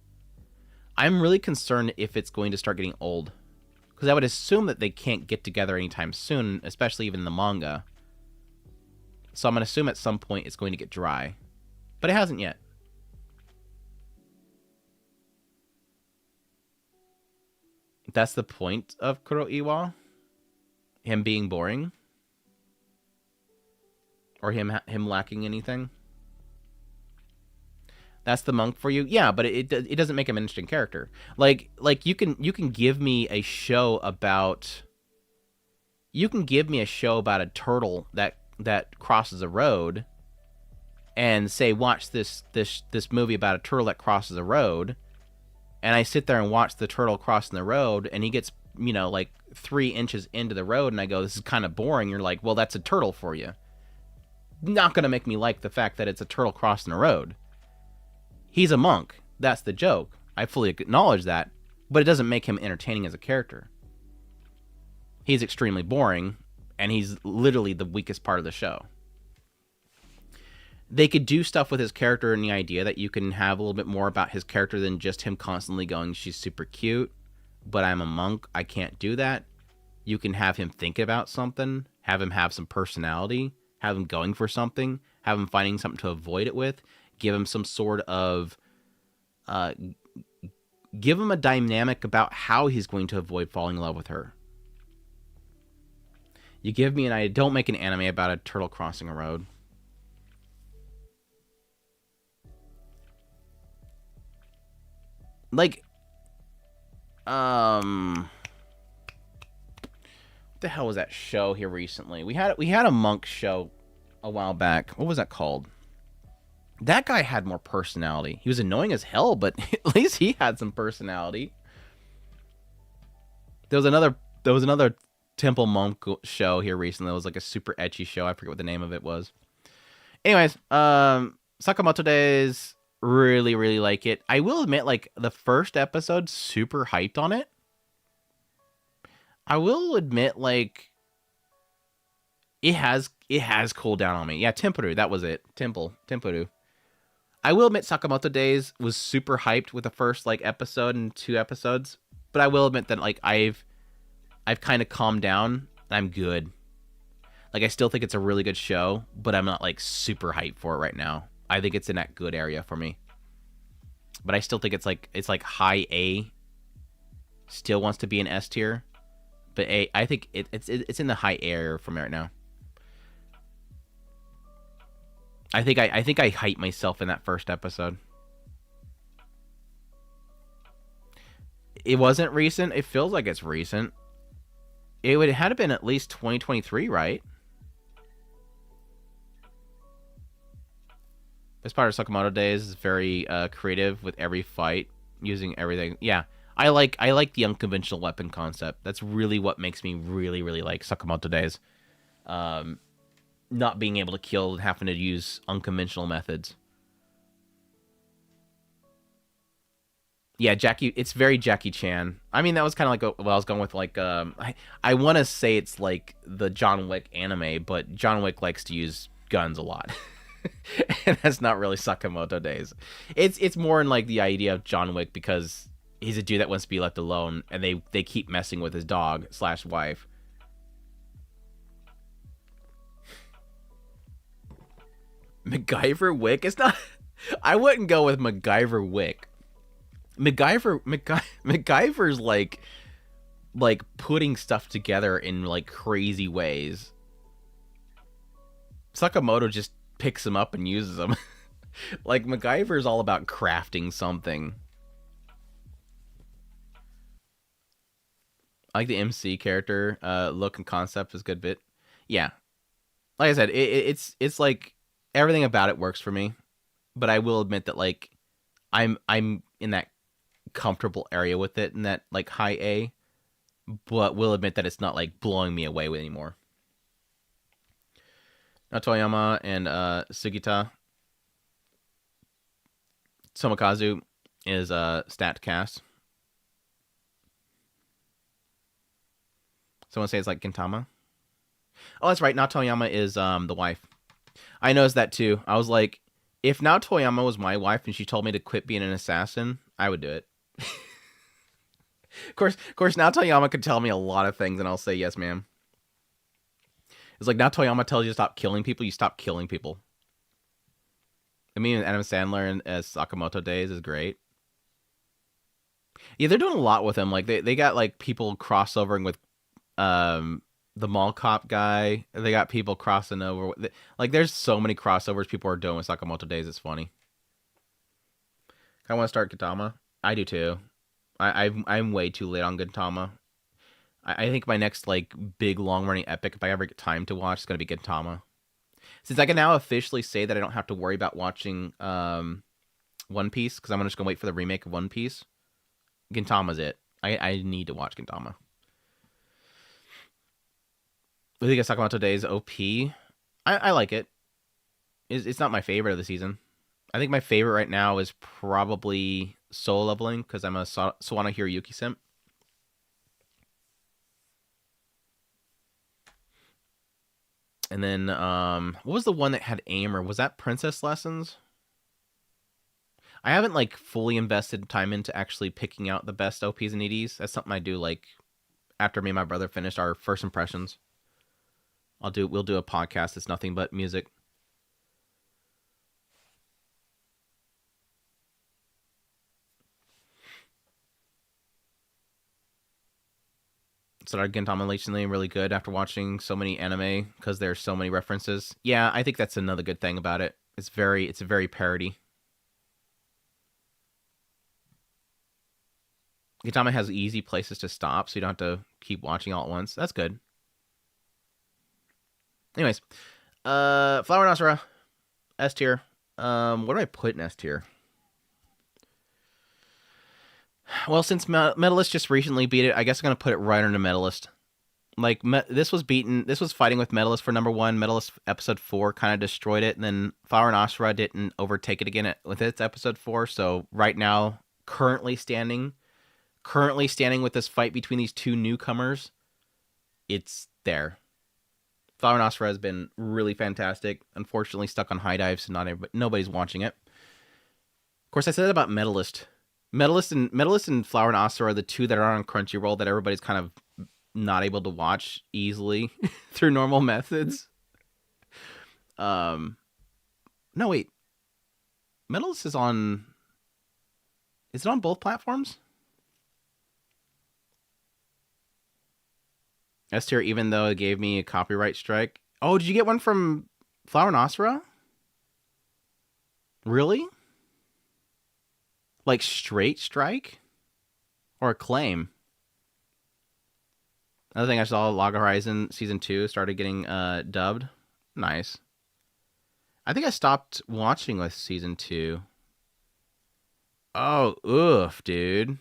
I'm really concerned if it's going to start getting old, because I would assume that they can't get together anytime soon, especially even in the manga. So I'm gonna assume at some point it's going to get dry, but it hasn't yet. That's the point of Kuroiwa? Him being boring? Or him lacking anything? That's the monk for you? Yeah, but it doesn't make him an interesting character. Like you can give me a show about a turtle that crosses a road and say watch this movie about a turtle that crosses a road, and I sit there and watch the turtle crossing the road, and he gets, like 3 inches into the road, and I go, this is kind of boring. You're like, well, that's a turtle for you. Not going to make me like the fact that it's a turtle crossing the road. He's a monk. That's the joke. I fully acknowledge that, but it doesn't make him entertaining as a character. He's extremely boring, and he's literally the weakest part of the show. They could do stuff with his character and the idea that you can have a little bit more about his character than just him constantly going, she's super cute, but I'm a monk, I can't do that. You can have him think about something, have him have some personality, have him going for something, have him finding something to avoid it with, give him some sort of... give him a dynamic about how he's going to avoid falling in love with her. You give me an idea. Don't make an anime about a turtle crossing a road. Like, what the hell was that show here recently? We had a monk show a while back. What was that called? That guy had more personality. He was annoying as hell, but at least he had some personality. There was another temple monk show here recently. It was like a super ecchi show. I forget what the name of it was. Anyways, Sakamoto Days, really, really like it. I will admit, like, the first episode, super hyped on it. I will admit, like, it has cooled down on me. Yeah, Tempuru, that was it. Tempuru. I will admit Sakamoto Days was super hyped with the first, like, episode and 2 episodes. But I will admit that, like, I've kind of calmed down. I'm good. Like, I still think it's a really good show, but I'm not, like, super hyped for it right now. I think it's in that good area for me. But I still think it's like high A. Still wants to be an S tier. But I think it's in the high A area for me right now. I think I hyped myself in that first episode. It wasn't recent. It feels like it's recent. It had to been at least 2023, right? This part of Sakamoto Days is very creative with every fight, using everything. Yeah, I like the unconventional weapon concept. That's really what makes me really, really like Sakamoto Days. Not being able to kill and having to use unconventional methods. Yeah, Jackie. It's very Jackie Chan. I mean, that was kind of like what I was going with. Like, I want to say it's like the John Wick anime, but John Wick likes to use guns a lot. And that's not really Sakamoto Days. It's more in like the idea of John Wick because he's a dude that wants to be left alone, and they keep messing with his dog / wife. MacGyver Wick? It's not. I wouldn't go with MacGyver Wick. MacGyver's like putting stuff together in like crazy ways. Sakamoto just picks them up and uses them. Like, MacGyver's all about crafting something. I like the MC character look and concept is a good bit. Yeah, like I said, it's like everything about it works for me. But I will admit that, like, I'm in that comfortable area with it, in that like high A. but will admit that it's not like blowing me away anymore. Now Toyama and Sugita Somikazu is stat cast. Someone say it's like Gintama. Oh, that's right. Natoyama is the wife. I noticed that too. I was like, if Natoyama was my wife and she told me to quit being an assassin, I would do it. Of course, Natoyama could tell me a lot of things, and I'll say yes, ma'am. It's like Natoyama tells you to stop killing people, you stop killing people. I mean, Adam Sandler and as Sakamoto days is great. Yeah, they're doing a lot with him. Like they got like people crossovering with the mall cop guy. They got people crossing over. Like there's so many crossovers people are doing with Sakamoto days. It's funny. I want to start Gintama. I do too. I'm way too late on Gintama. I think my next like big long running epic, if I ever get time to watch, is gonna be Gintama. Since I can now officially say that I don't have to worry about watching One Piece, because I'm just gonna wait for the remake of One Piece. Gintama's it. I need to watch Gintama. I think Sakamoto Days OP. I like it. It's not my favorite of the season. I think my favorite right now is probably Soul Leveling, because I'm a Sawano Hiroyuki simp. And then, what was the one that had Aimer? Was that Princess Lessons? I haven't, like, fully invested time into actually picking out the best OPs and EDs. That's something I do, like, after me and my brother finished our first impressions. We'll do a podcast. It's nothing but music. Started Gintama recently, really good after watching so many anime because there's so many references. Yeah, I think that's another good thing about it. It's a very parody. Gintama has easy places to stop, so you don't have to keep watching all at once. That's good. Anyways, Flower and Ashura, S tier. What do I put in S tier? Well, since Medalist just recently beat it, I guess I'm gonna put it right under Medalist. Like this was fighting with Medalist for number 1. Medalist episode 4 kind of destroyed it, and then Flower and Ashura didn't overtake it again with its episode 4. So right now, currently standing with this fight between these two newcomers, it's there. Flower and Ashura has been really fantastic. Unfortunately, stuck on high dives, so nobody's watching it. Of course, I said that about Medalist. Medalist and Flower and Ashura are the two that are on Crunchyroll that everybody's kind of not able to watch easily through normal methods. No, wait. Medalist is on... Is it on both platforms? S tier, even though it gave me a copyright strike. Oh, did you get one from Flower and Ashura? Really? Like straight strike? Or a claim? Another thing I saw, Log Horizon Season 2 started getting dubbed. Nice. I think I stopped watching with Season 2. Oh, oof, dude.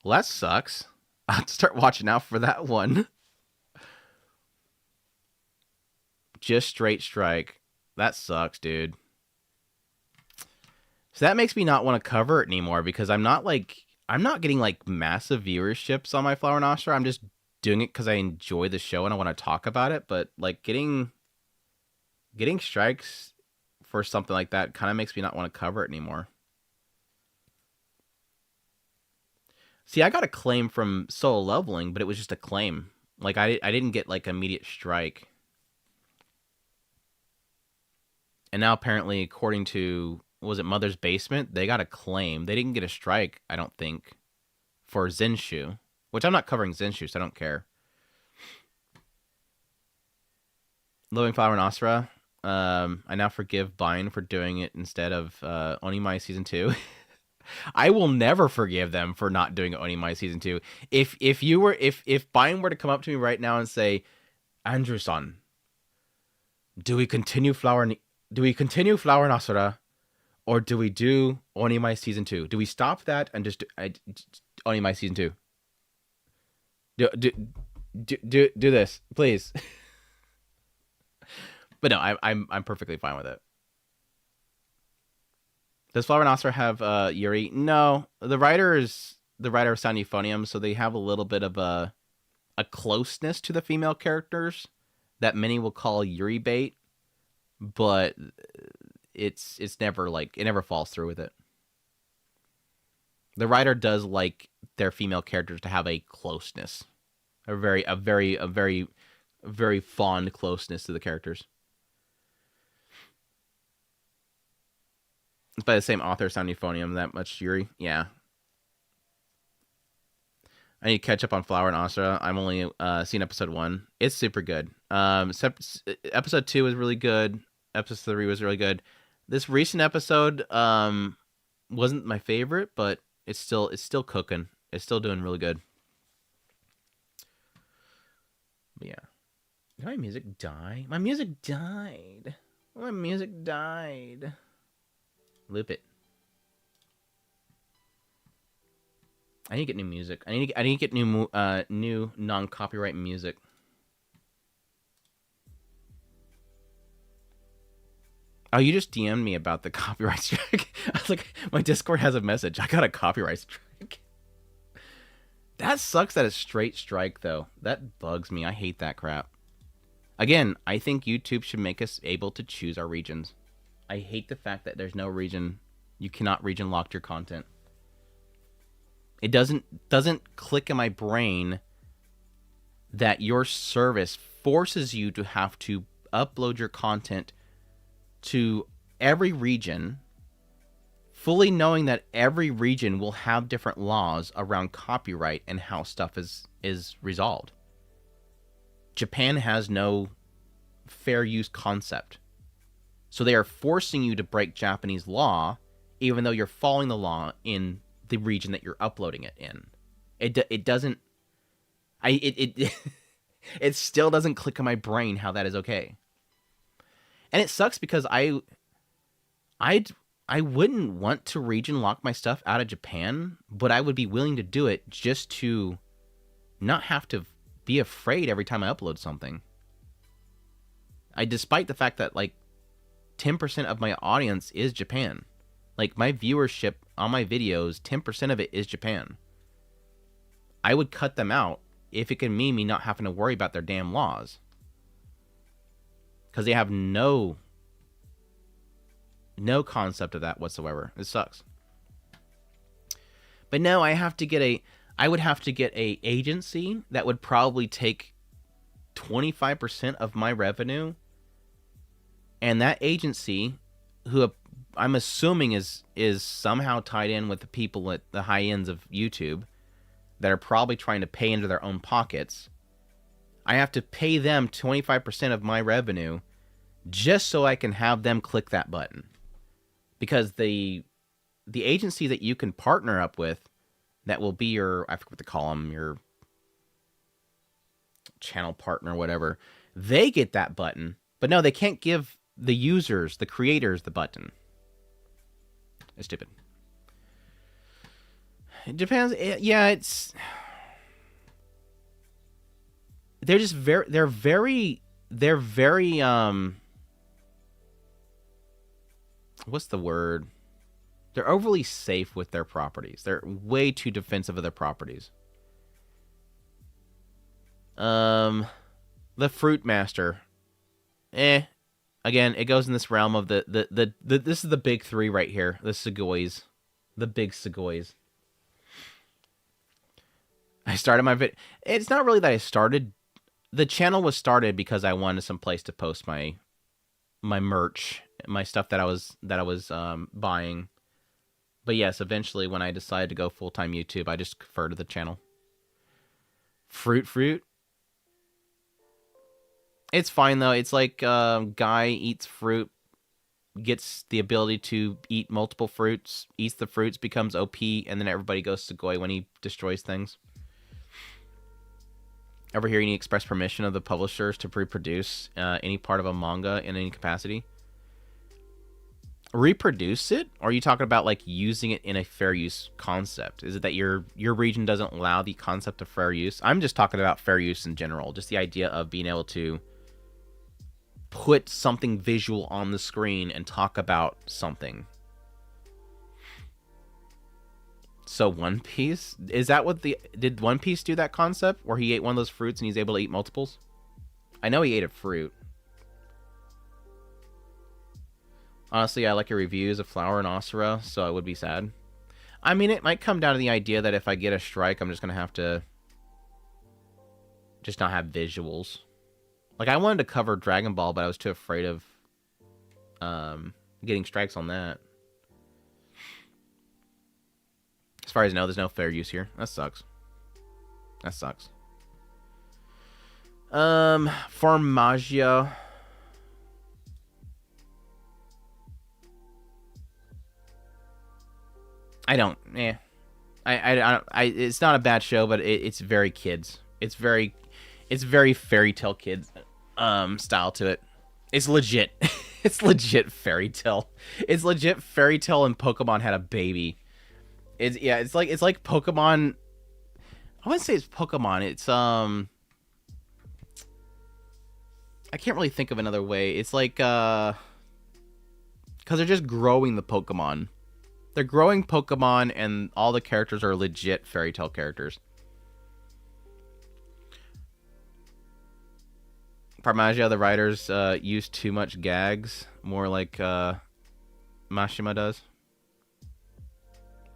Well, that sucks. I'll have to start watching out for that one. Just straight strike. That sucks, dude. So that makes me not want to cover it anymore because I'm not getting like massive viewerships on my Flower and Ashura. I'm just doing it because I enjoy the show and I want to talk about it. But like getting strikes for something like that kind of makes me not want to cover it anymore. See, I got a claim from Solo Leveling, but it was just a claim. Like I didn't get like immediate strike. And now apparently, according to, was it Mother's Basement, they got a claim. They didn't get a strike, I don't think, for Zen-u, which I'm not covering Zen-u, so I don't care. Living Flower and Ashura. I now forgive Bine for doing it instead of Onimai Season 2. I will never forgive them for not doing Onimai Season 2. If Bine were to come up to me right now and say, Andrew-san, do we continue Flower and Ashura, or do we do Onimai Season 2? Do we stop that and just do Onimai Season 2? Do this, please. But no, I'm perfectly fine with it. Does Flower and Oscar have Yuri? No, the writer is the writer of Sound Euphonium, so they have a little bit of a closeness to the female characters that many will call Yuri bait, but it's never like it never falls through with it. The writer does like their female characters to have a closeness, a very fond closeness to the characters. It's by the same author, Sound Euphonium. That much Yuri, yeah. I need to catch up on Flower and Asura. I'm only seen episode 1. It's super good. Episode 2 was really good. Episode 3 was really good. This recent episode wasn't my favorite, but it's still cooking. It's still doing really good. But yeah. Did my music die? My music died. My music died. Loop it. I need to get new music. I need to get new non-copyright music. Oh, you just DM'd me about the copyright strike. I was like, my Discord has a message. I got a copyright strike. That sucks that it's straight strike, though. That bugs me. I hate that crap. Again, I think YouTube should make us able to choose our regions. I hate the fact that there's no region. You cannot region lock your content. It doesn't click in my brain that your service forces you to have to upload your content to every region, fully knowing that every region will have different laws around copyright and how stuff is resolved. Japan has no fair use concept. So they are forcing you to break Japanese law, even though you're following the law in the region that you're uploading it in. It doesn't... It still doesn't click in my brain how that is okay. And it sucks because I wouldn't want to region lock my stuff out of Japan, but I would be willing to do it just to not have to be afraid every time I upload something. Despite the fact that like 10% of my audience is Japan. Like my viewership on my videos, 10% of it is Japan. I would cut them out if it can mean me not having to worry about their damn laws. Because they have no concept of that whatsoever. It sucks. But no, I would have to get a agency that would probably take 25% of my revenue. And that agency, who I'm assuming is somehow tied in with the people at the high ends of YouTube that are probably trying to pay into their own pockets, I have to pay them 25% of my revenue just so I can have them click that button. Because the agency that you can partner up with, that will be your, I forget what to call them, your channel partner, whatever, they get that button. But no, they can't give the users, the creators, the button. It's stupid. It depends. Yeah, it's... They're just they're very, what's the word? They're overly safe with their properties. They're way too defensive of their properties. The Fruit Master. Again, it goes in this realm of the this is the big three right here. The Segoys. The big Segoys. I started my it's not really that I started. The channel was started because I wanted some place to post my merch, my stuff that I was buying. But yes, eventually when I decided to go full-time YouTube, I just converted the channel. Fruit. It's fine though. It's like guy eats fruit, gets the ability to eat multiple fruits, eats the fruits, becomes OP, and then everybody goes Sugoi when he destroys things. Ever hear any express permission of the publishers to reproduce any part of a manga in any capacity? Reproduce it, or are you talking about like using it in a fair use concept? Is it that your region doesn't allow the concept of fair use? I'm just talking about fair use in general, just the idea of being able to put something visual on the screen and talk about something. So One Piece, is that what did One Piece do that concept where he ate one of those fruits and he's able to eat multiples? I know he ate a fruit. Honestly, I like your reviews of Flower and Asura, so I would be sad. I mean, it might come down to the idea that if I get a strike, I'm just going to have to just not have visuals. Like, I wanted to cover Dragon Ball, but I was too afraid of getting strikes on that. As far as I know, there's no fair use here. That sucks. That sucks. Formaggio. I don't. It's not a bad show, but it's very kids. It's very fairy tale kids style to it. It's legit. It's legit fairy tale. It's legit fairy tale, and Pokemon had a baby. It's like Pokemon. I wouldn't say it's Pokemon. It's I can't really think of another way. It's like because they're just growing the Pokemon. They're growing Pokemon, and all the characters are legit fairy tale characters. Formaggio, the writers use too much gags, more like Mashima does.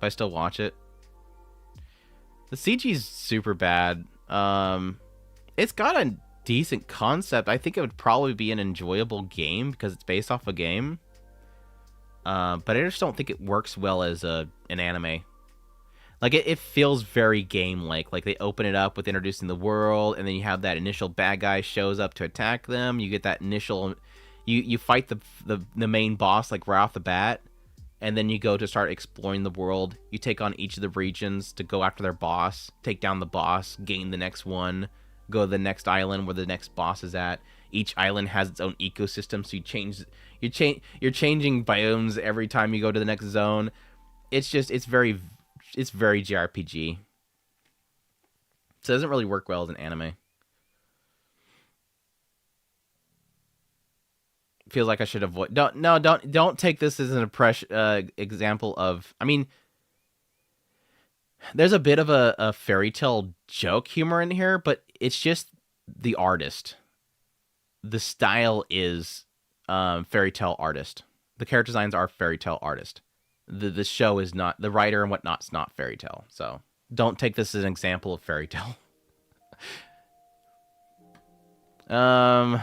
But I still watch it. The CG's super bad. It's got a decent concept. I think it would probably be an enjoyable game because it's based off a game. But I just don't think it works well as an anime. Like, it feels very game-like. Like, they open it up with introducing the world, and then you have that initial bad guy shows up to attack them. You get that initial... You fight the main boss, like, right off the bat, and then you go to start exploring the world. You take on each of the regions to go after their boss, take down the boss, gain the next one, go to the next island where the next boss is at. Each island has its own ecosystem, so you're changing biomes every time you go to the next zone. It's very JRPG. So it doesn't really work well as an anime. Feels like I should avoid. Don't take this as an example of. I mean, there's a bit of a fairy tale joke humor in here, but it's just the artist. The style is fairy tale artist. The character designs are fairy tale artist. The show is not, the writer and whatnot's not fairy tale. So don't take this as an example of fairy tale. The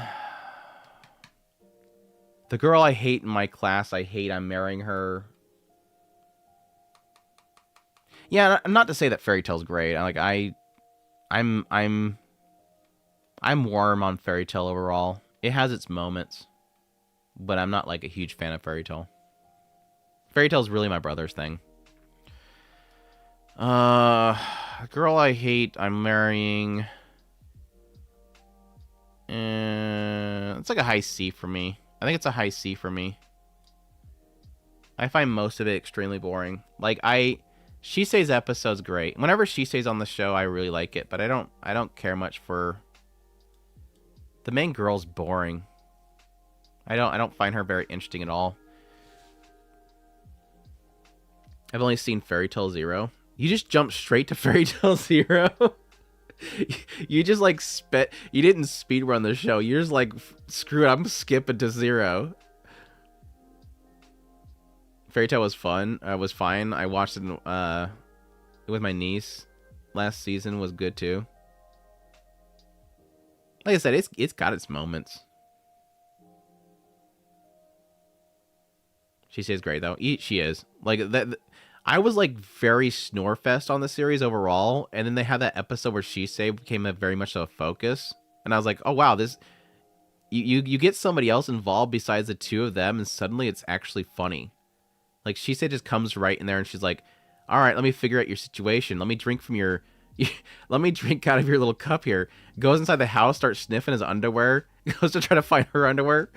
girl I hate in my class, I'm marrying her. Yeah, not to say that fairy tale's great. I'm warm on fairy tale overall. It has its moments, but I'm not like a huge fan of fairy tale. Fairy tale's really my brother's thing. Girl I hate, I'm marrying. It's like a high C for me. I think it's a high C for me. I find most of it extremely boring. Like, Shisei's episode's great. Whenever Shisei's on the show, I really like it, but I don't care much for... The main girl's boring. I don't find her very interesting at all. I've only seen Fairy Tail Zero. You just jumped straight to Fairy Tail Zero. You just like you didn't speedrun the show. You're just like, screw it, I'm skipping to Zero. Fairy Tail was fun. Was fine. I watched it with my niece. Last season was good too. Like I said, it's got its moments. She says great though. She is like that. I was like very Snorefest on the series overall, and then they had that episode where Shisei became very much a focus, and I was like, oh wow, this. You get somebody else involved besides the two of them, and suddenly it's actually funny. Like, Shisei just comes right in there, and she's like, all right, let me figure out your situation. Let me drink from your Let me drink out of your little cup here. Goes inside the house, starts sniffing his underwear, goes to try to find her underwear,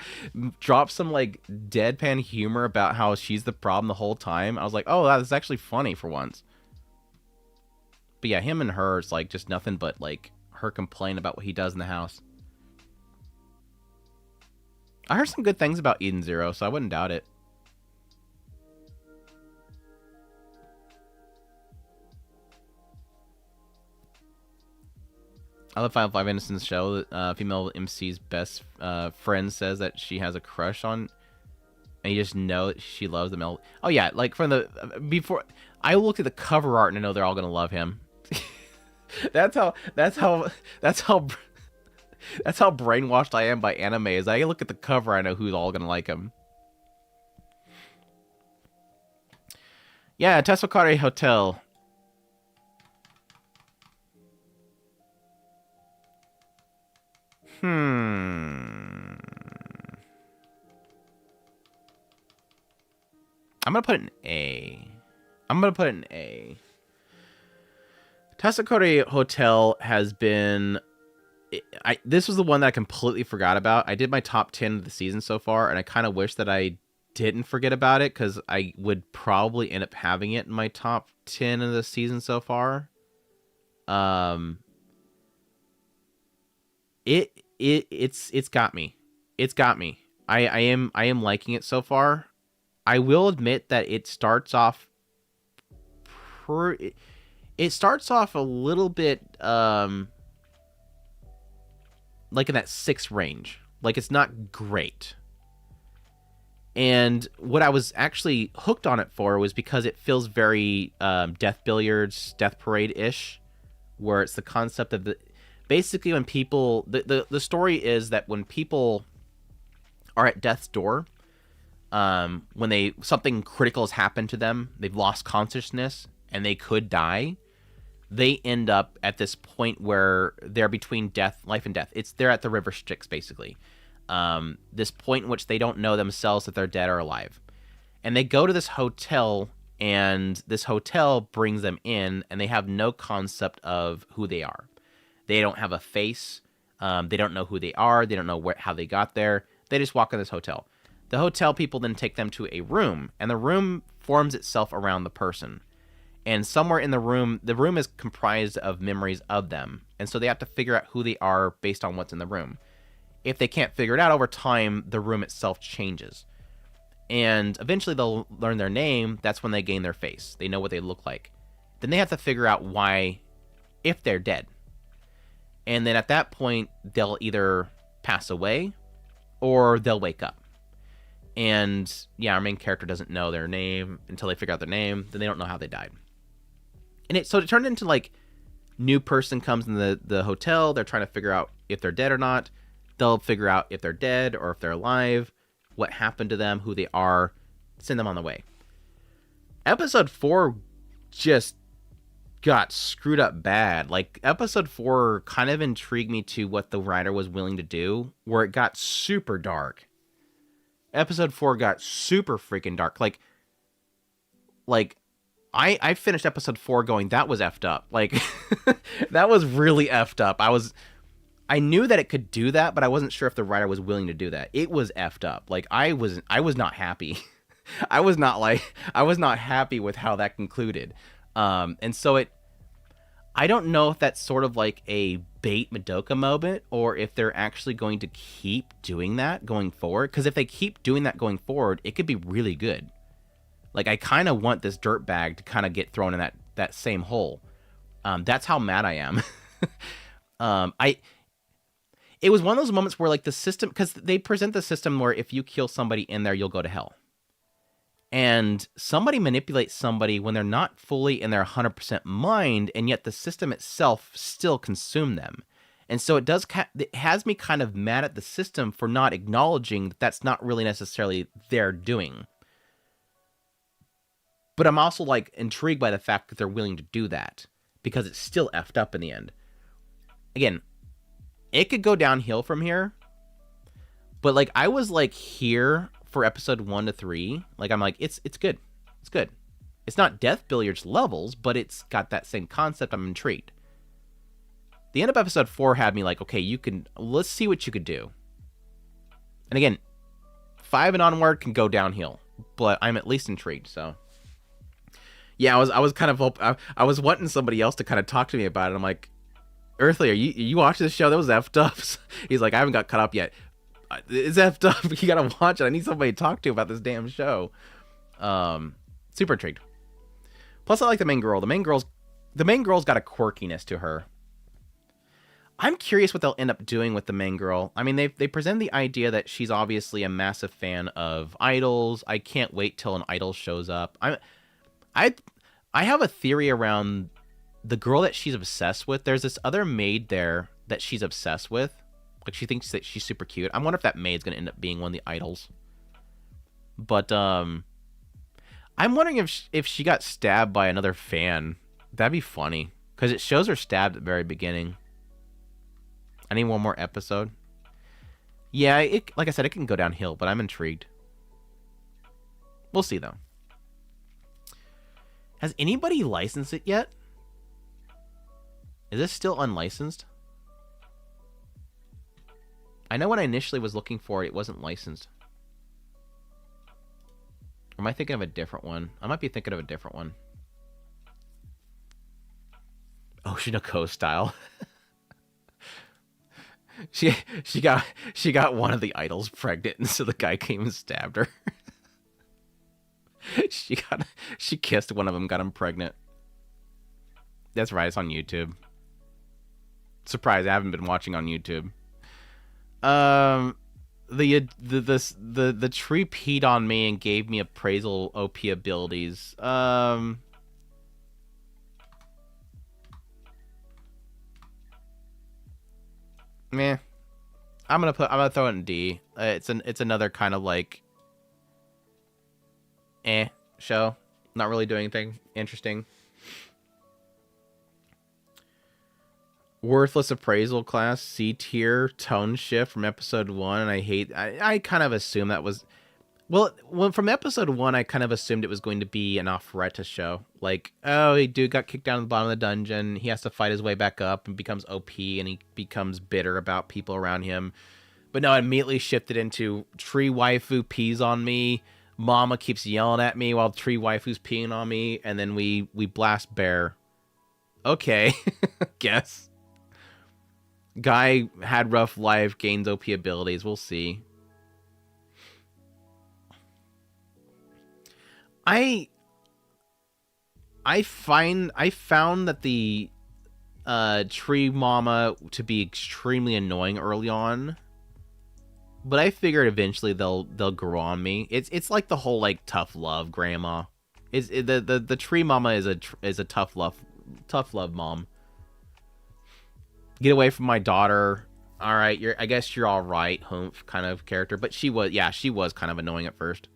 drops some like deadpan humor about how she's the problem the whole time. I was like, oh, that's actually funny for once. But yeah, him and her is like just nothing but like her complain about what he does in the house. I heard some good things about Eden Zero, so I wouldn't doubt it. I love Final Five Innocence show. Female MC's best friend says that she has a crush on, and you just know that she loves the male. Oh yeah, like from the before I looked at the cover art and I know they're all gonna love him. that's how brainwashed I am by anime. Is I look at the cover, I know who's all gonna like him. Yeah, Tesari Hotel. I'm gonna put an A. Tesari Hotel has been... this was the one that I completely forgot about. I did my top 10 of the season so far, and I kind of wish that I didn't forget about it, because I would probably end up having it in my top 10 of the season so far. It's got me. It's got me. I am liking it so far. I will admit that it starts off it starts off a little bit like in that 6 range. Like, it's not great. And what I was actually hooked on it for was because it feels very Death Billiards, Death Parade-ish, where it's the concept of basically when people... The story is that when people are at death's door, when something critical has happened to them, they've lost consciousness, and they could die, they end up at this point where they're between life and death. They're at the River Styx, basically. This point in which they don't know themselves if they're dead or alive. And they go to this hotel, and this hotel brings them in, and they have no concept of who they are. They don't have a face. They don't know who they are. They don't know how they got there. They just walk in this hotel. The hotel people then take them to a room, and the room forms itself around the person. And somewhere in the room is comprised of memories of them. And so they have to figure out who they are based on what's in the room. If they can't figure it out over time, the room itself changes. And eventually they'll learn their name. That's when they gain their face. They know what they look like. Then they have to figure out why, if they're dead. And then at that point, they'll either pass away or they'll wake up. And yeah, our main character doesn't know their name until they figure out their name. Then they don't know how they died. And so it turned into like, new person comes in the hotel. They're trying to figure out if they're dead or not. They'll figure out if they're dead or if they're alive, what happened to them, who they are, send them on the way. Episode 4 just got screwed up bad. Like, episode 4 kind of intrigued me to what the writer was willing to do, where it got super dark. Episode 4 got super freaking dark. Like I finished episode 4 going, that was effed up. Like, that was really effed up. I knew that it could do that, but I wasn't sure if the writer was willing to do that. It was effed up. Like, I was not happy. I was not happy with how that concluded. And so I don't know if that's sort of like a bait Madoka moment, or if they're actually going to keep doing that going forward. Because if they keep doing that going forward, it could be really good. Like, I kind of want this dirtbag to kind of get thrown in that same hole. That's how mad I am. It was one of those moments where, like, the system... Because they present the system where if you kill somebody in there, you'll go to hell. And somebody manipulates somebody when they're not fully in their 100% mind, and yet the system itself still consumed them. And so it has me kind of mad at the system for not acknowledging that that's not really necessarily their doing. But I'm also, like, intrigued by the fact that they're willing to do that, because it's still effed up in the end. Again, it could go downhill from here, but, like, I was, like, here for episode 1 to 3. Like, I'm like, it's good. It's good. It's not Death Billiards levels, but it's got that same concept. I'm intrigued. the end of episode 4 had me like, okay, let's see what you could do. And again, 5 and onward can go downhill, but I'm at least intrigued. So yeah, I was kind of I was wanting somebody else to kind of talk to me about it. I'm like, Earthly, you watch this show? That was effed up. He's like, I haven't got caught up yet. It's effed up. You gotta watch it. I need somebody to talk to about this damn show. Super intrigued. Plus, I like the main girl. The main girl's got a quirkiness to her. I'm curious what they'll end up doing with the main girl. I mean, they present the idea that she's obviously a massive fan of idols. I can't wait till an idol shows up. I have a theory around the girl that she's obsessed with. There's this other maid there that she's obsessed with. Like, she thinks that she's super cute. I wonder if that maid's going to end up being one of the idols. But, I'm wondering if she got stabbed by another fan. That'd be funny. Because it shows her stabbed at the very beginning. I need one more episode. Yeah, like I said, it can go downhill, but I'm intrigued. We'll see, though. Has anybody licensed it yet? Is this still unlicensed? I know when I initially was looking for it, it wasn't licensed. Or am I thinking of a different one? I might be thinking of a different one. Oshinoko style. She got one of the idols pregnant, and so the guy came and stabbed her. She kissed one of them, got him pregnant. That's right, it's on YouTube. Surprise, I haven't been watching on YouTube. The tree peed on me and gave me appraisal OP abilities. Meh. I'm gonna throw it in D. It's another kind of like show. Not really doing anything interesting. Worthless appraisal class, C tier, tone shift from episode 1, and I kind of assumed that was... Well, from episode 1, I kind of assumed it was going to be an off-reta show. Like, oh, a dude got kicked down to the bottom of the dungeon, he has to fight his way back up and becomes OP, and he becomes bitter about people around him. But no, it immediately shifted into tree waifu pees on me, mama keeps yelling at me while tree waifu's peeing on me, and then we blast bear. Okay, guess. Guy had rough life, gains OP abilities. We'll see. I found that the tree mama to be extremely annoying early on, but I figured eventually they'll grow on me. It's like the whole like tough love grandma. The tree mama is a tough love mom. Get away from my daughter. All right, I guess you're all right, humph kind of character. But she was kind of annoying at first.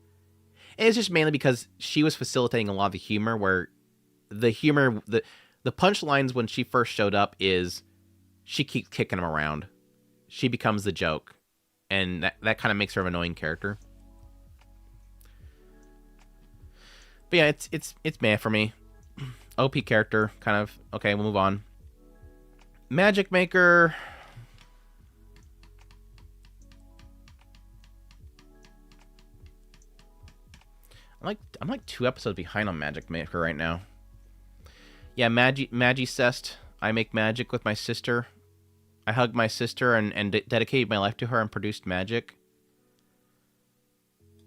And it's just mainly because she was facilitating a lot of the humor, where the punchlines when she first showed up is she keeps kicking him around. She becomes the joke, and that kind of makes her an annoying character. But yeah, it's meh for me. OP character, kind of. Okay, we'll move on. Magic Maker. I'm like 2 episodes behind on Magic Maker right now. Yeah, Magicest. I make magic with my sister. I hugged my sister and dedicated my life to her and produced magic.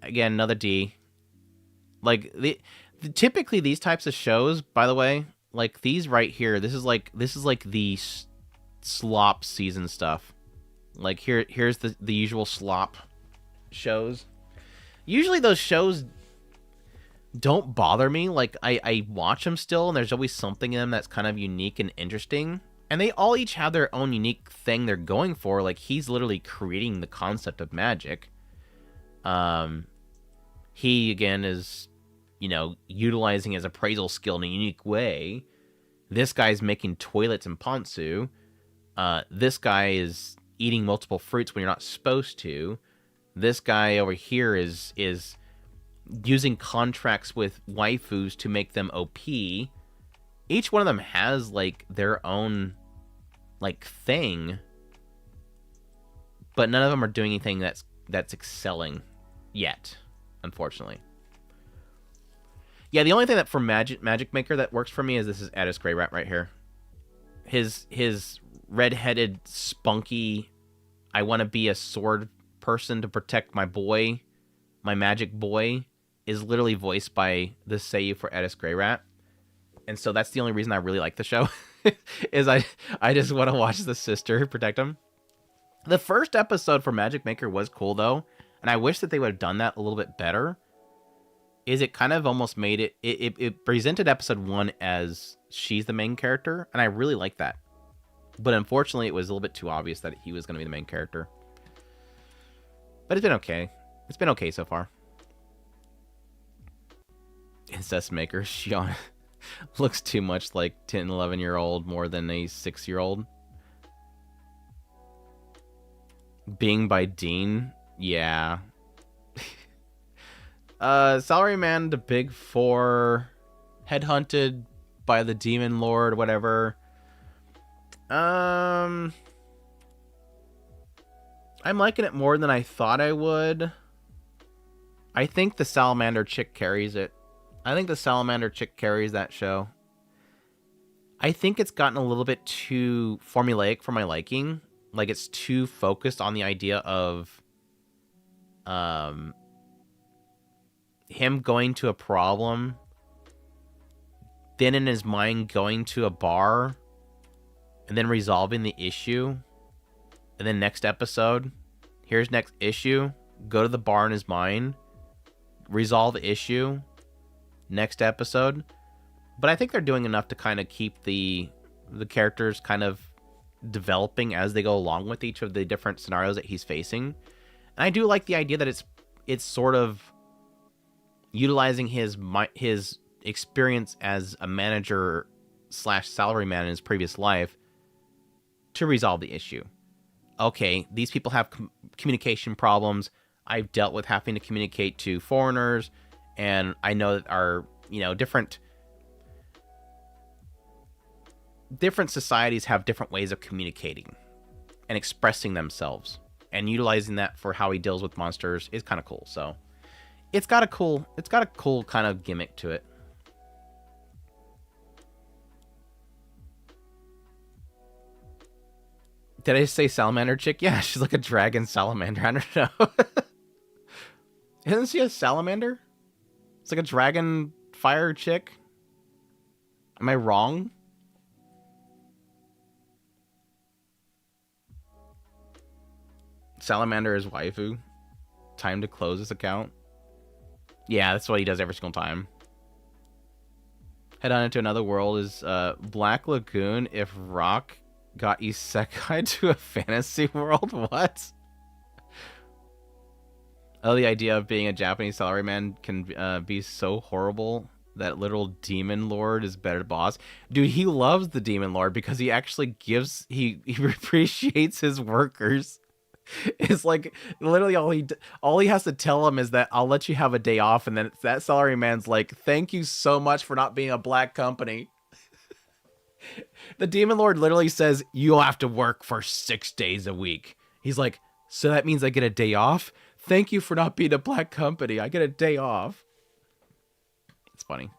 Again, another D. Like typically these types of shows, by the way, like these right here, this is like the slop season stuff. Like here's the usual slop shows. Usually those shows don't bother me. Like I watch them still, and there's always something in them that's kind of unique and interesting, and they all each have their own unique thing they're going for. Like, he's literally creating the concept of magic. He again is, utilizing his appraisal skill in a unique way. This guy's making toilets in Pantsu. This guy is eating multiple fruits when you're not supposed to. This guy over here is using contracts with waifus to make them OP. Each one of them has like their own like thing, but none of them are doing anything that's excelling yet, unfortunately. Yeah, the only thing that for Magic Maker that works for me is this is Addis Grey Rat right here. His red-headed, spunky, I want to be a sword person to protect my boy, my magic boy, is literally voiced by the seiyuu for Addis Grey Rat. And so that's the only reason I really like the show, is I just want to watch the sister protect him. The first episode for Magic Maker was cool, though, and I wish that they would have done that a little bit better. Is it kind of almost made it presented episode 1 as she's the main character, and I really like that. But unfortunately, it was a little bit too obvious that he was going to be the main character. But it's been okay. It's been okay so far. Incest Maker, Shion looks too much like 10, 11-year-old more than a 6-year-old. Being by Dean, yeah. Salaryman, the Big Four, headhunted by the Demon Lord, whatever. I'm liking it more than I thought I would. I think the Salamander chick carries it. I think the Salamander chick carries that show. I think it's gotten a little bit too formulaic for my liking. Like, it's too focused on the idea of him going to a problem, then in his mind going to a bar, and then resolving the issue, and then next episode, here's next issue, go to the bar in his mind, resolve the issue, next episode. But I think they're doing enough to kind of keep the characters kind of developing as they go along with each of the different scenarios that he's facing. And I do like the idea that it's sort of utilizing his experience as a manager / salaryman in his previous life to resolve the issue. Okay, these people have communication problems. I've dealt with having to communicate to foreigners, and I know that our, different societies have different ways of communicating and expressing themselves, and utilizing that for how he deals with monsters is kind of cool. So it's got a cool kind of gimmick to it. Did I say salamander chick? Yeah, she's like a dragon salamander. I don't know. Isn't she a salamander? It's like a dragon fire chick. Am I wrong? Salamander is waifu. Time to close this account. Yeah, that's what he does every single time. Head on into another world is Black Lagoon if Rock got Isekai to a fantasy world. What? Oh, the idea of being a Japanese salaryman can be so horrible that literal Demon Lord is better boss. Dude, he loves the Demon Lord because he actually he appreciates his workers. It's like literally all he has to tell him is that I'll let you have a day off, and then that salaryman's like, thank you so much for not being a black company. The Demon Lord literally says you'll have to work for 6 days a week. He's like, so that means I get a day off? Thank you for not being a black company. I get a day off. It's funny.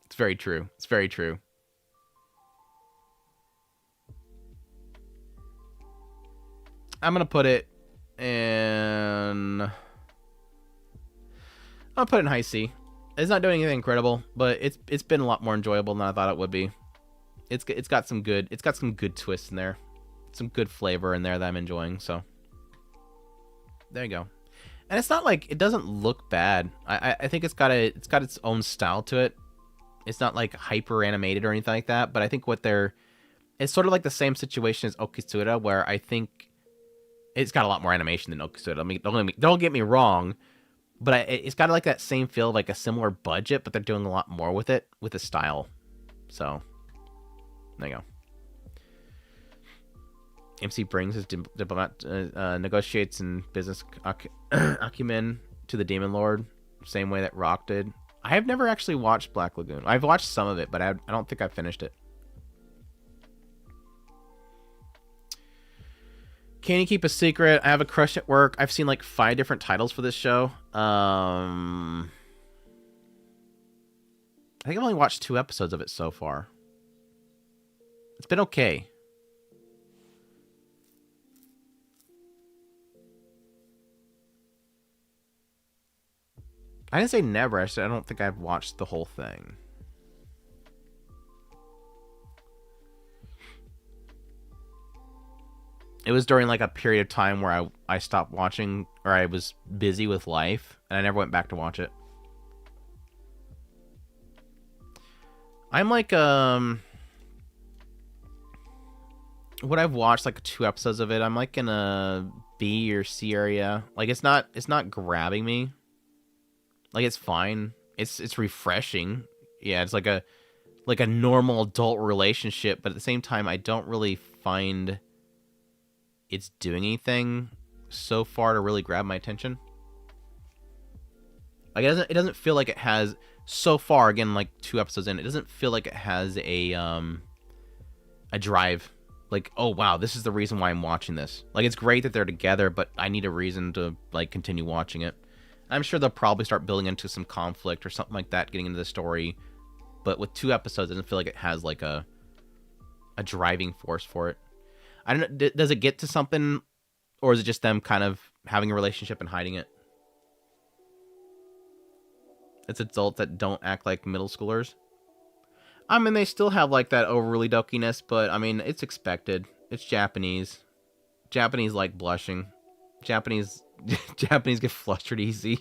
It's very true. It's very true. I'm going to put it in... I'll put it in high C. It's not doing anything incredible, but it's been a lot more enjoyable than I thought it would be. It's got some good twists in there. Some good flavor in there that I'm enjoying, so there you go. And it's not like it doesn't look bad. I think it's got its own style to it. It's not like hyper animated or anything like that, but I think it's sort of like the same situation as Okitsura, where I think it's got a lot more animation than Okitsura. I mean, don't get me wrong, but it's got like that same feel, like a similar budget, but they're doing a lot more with it, with the style. So there you go. MC brings his diplomat, negotiates in business acumen to the Demon Lord, same way that Rock did. I have never actually watched Black Lagoon. I've watched some of it, but I don't think I've finished it. Can you keep a secret? I have a crush at work. I've seen like 5 different titles for this show. I think I've only watched 2 episodes of it so far. It's been okay. I didn't say never. I said I don't think I've watched the whole thing. It was during like a period of time where I stopped watching, or I was busy with life, and I never went back to watch it. I'm like what I've watched like 2 episodes of it. I'm like in a B or C area. Like it's not grabbing me. Like it's fine. It's refreshing. Yeah, it's like a normal adult relationship, but at the same time I don't really find it's doing anything so far to really grab my attention. Like it doesn't feel like it has so far, again, like 2 episodes in, it doesn't feel like it has a drive. Like, oh wow, this is the reason why I'm watching this. Like it's great that they're together, but I need a reason to like continue watching it. I'm sure they'll probably start building into some conflict or something like that, getting into the story. But with 2 episodes, it doesn't feel like it has like a driving force for it. I don't know. Does it get to something, or is it just them kind of having a relationship and hiding it? It's adults that don't act like middle schoolers. I mean, they still have like that overly dokiness, but I mean, it's expected. It's Japanese. Japanese like blushing. Japanese get flustered easy.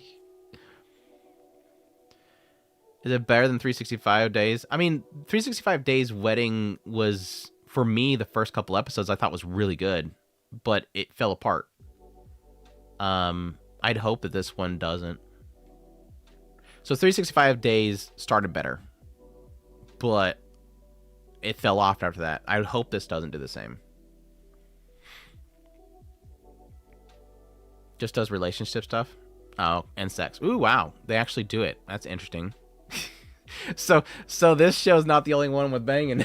Is it better than 365 Days? I mean, 365 Days Wedding was, for me, the first couple episodes I thought was really good, but it fell apart. I'd hope that this one doesn't. So 365 Days started better, but it fell off after that. I would hope this doesn't do the same. Just does relationship stuff. Oh, and sex. Ooh, wow. They actually do it. That's interesting. So this show's not the only one with banging.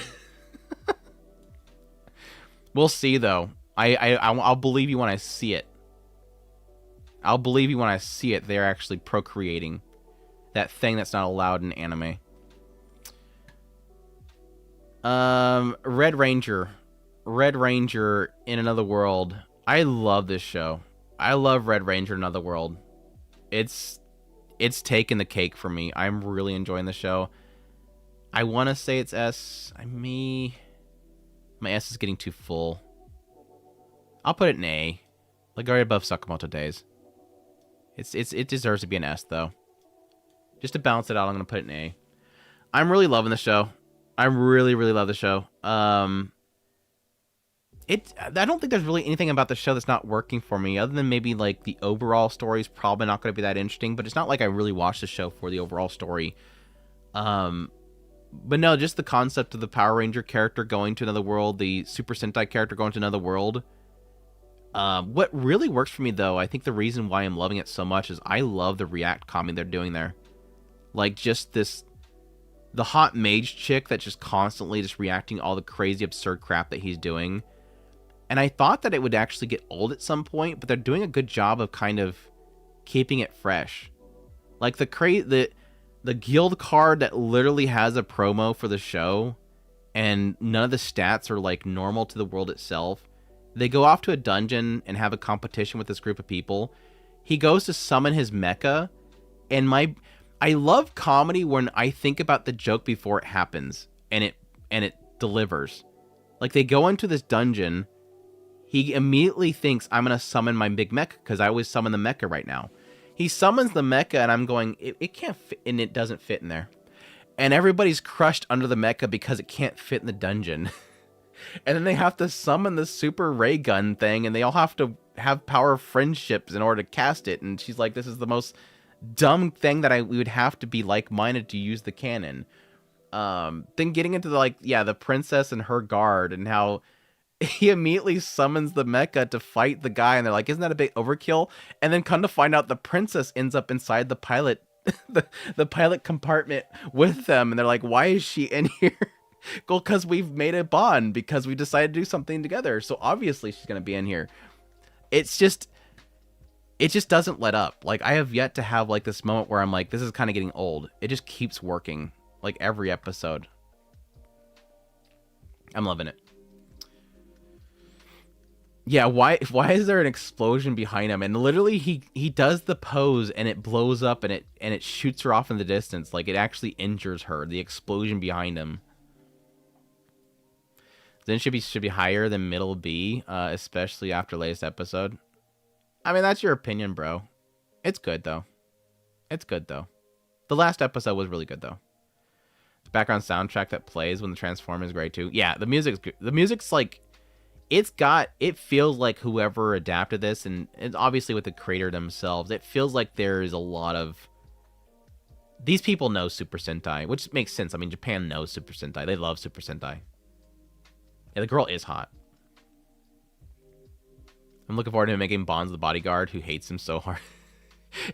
We'll see, though. I'll believe you when I see it. I'll believe you when I see it. They're actually procreating. That thing that's not allowed in anime. Red Ranger. Red Ranger in Another World. I love this show. I love Red Ranger in Another World. It's taken the cake for me. I'm really enjoying the show. I want to say it's S. My S is getting too full. I'll put it in A. Like right above Sakamoto Days. It deserves to be an S, though. Just to balance it out, I'm going to put it in A. I'm really loving the show. I really, really love the show. I don't think there's really anything about the show that's not working for me, other than maybe like the overall story is probably not going to be that interesting, but it's not like I really watched the show for the overall story. But no, just the concept of the Power Ranger character going to another world, the Super Sentai character going to another world. What really works for me, though, I think the reason why I'm loving it so much is I love the React comedy they're doing there. Like, just the hot mage chick that's just constantly just reacting all the crazy, absurd crap that he's doing. And I thought that it would actually get old at some point, but they're doing a good job of kind of keeping it fresh. Like, the guild card that literally has a promo for the show, and none of the stats are, like, normal to the world itself. They go off to a dungeon and have a competition with this group of people. He goes to summon his mecha, and I love comedy when I think about the joke before it happens, and it delivers. Like, they go into this dungeon, he immediately thinks, I'm going to summon my big mecha, because I always summon the mecha right now. He summons the mecha, and I'm going, it can't fit, and it doesn't fit in there. And everybody's crushed under the mecha because it can't fit in the dungeon. And then they have to summon the super ray gun thing, and they all have to have power friendships in order to cast it. And she's like, this is the most dumb thing that we would have to be like-minded to use the cannon. Then getting into the princess and her guard, and how he immediately summons the mecha to fight the guy, and they're like, isn't that a bit overkill? And then come to find out the princess ends up inside the pilot the pilot compartment with them, and they're like, why is she in here? Well, because we've made a bond, because we decided to do something together, so obviously she's gonna be in here. it's just it just doesn't let up. Like, I have yet to have like this moment where I'm like, this is kind of getting old. It just keeps working, like every episode. I'm loving it. Yeah, why is there an explosion behind him? And literally he does the pose and it blows up and it shoots her off in the distance. Like, it actually injures her. The explosion behind him. Then should be higher than middle B, especially after latest episode. I mean, that's your opinion, bro. It's good though. It's good though. The last episode was really good though. The background soundtrack that plays when the transform is great too. Yeah, the music's like, it feels like whoever adapted this, and obviously with the creator themselves, it feels like there is a lot of, these people know Super Sentai, which makes sense. I mean, Japan knows Super Sentai. They love Super Sentai. Yeah, the girl is hot. I'm looking forward to him making Bonds the bodyguard, who hates him so hard.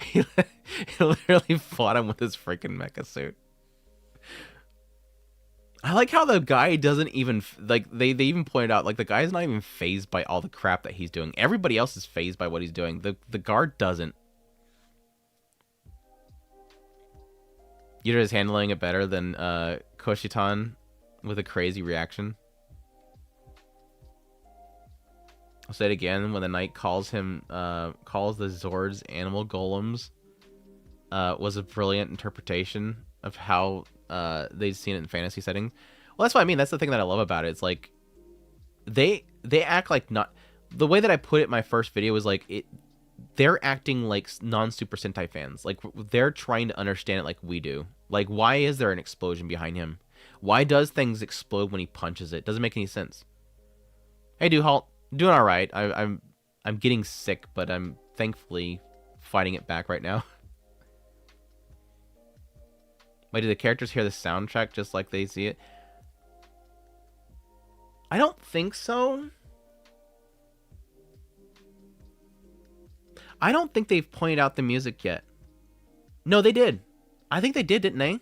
he literally fought him with his freaking mecha suit. I like how the guy doesn't even, like, they even pointed out, like, the guy's not even fazed by all the crap that he's doing. Everybody else is fazed by what he's doing. The guard doesn't. Yura is handling it better than Koshitan with a crazy reaction. I'll say it again, when the knight calls the Zords animal golems, was a brilliant interpretation of how they'd seen it in fantasy settings. Well, that's what I mean. That's the thing that I love about it. It's like they act like not, the way that I put it in my first video was like, they're acting like non-Super Sentai fans. Like, they're trying to understand it like we do. Like, why is there an explosion behind him? Why does things explode when he punches it? Doesn't make any sense. Hey, Halt. Doing all right. I'm getting sick, but I'm thankfully fighting it back right now. Wait, do the characters hear the soundtrack just like they see it? I don't think so. I don't think they've pointed out the music yet. No, they did. I think they did, didn't they?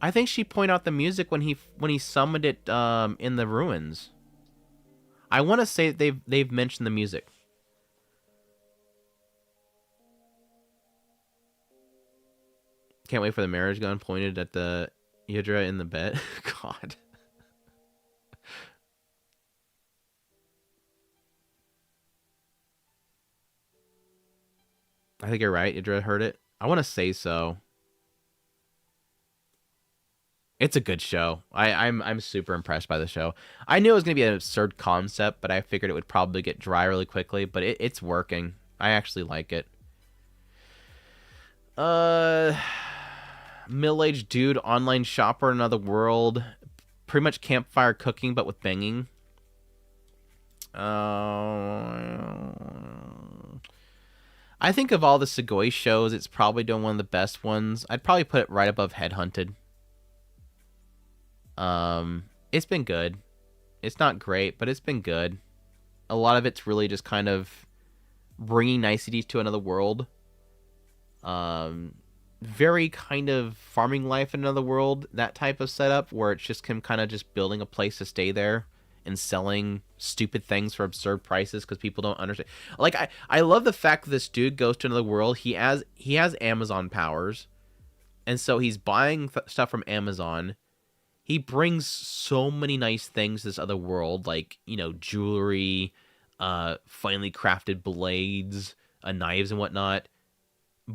I think she pointed out the music when he summoned it in the ruins. I want to say they've mentioned the music. Can't wait for the marriage gun pointed at the Hydra in the bed. God. I think you're right. Hydra heard it. I want to say so. It's a good show. I'm super impressed by the show. I knew it was going to be an absurd concept, but I figured it would probably get dry really quickly, but it's working. I actually like it. Middle-aged dude, online shopper in another world. Pretty much campfire cooking, but with banging. I think of all the Sugoi shows, it's probably doing one of the best ones. I'd probably put it right above Headhunted. It's been good. It's not great, but it's been good. A lot of it's really just kind of bringing niceties to another world. Very kind of farming life in another world, that type of setup where it's just him kind of just building a place to stay there and selling stupid things for absurd prices because people don't understand. Like, I love the fact that this dude goes to another world. He has Amazon powers, and so he's buying stuff from Amazon. He brings so many nice things to this other world, like, you know, jewelry, finely crafted blades, knives and whatnot.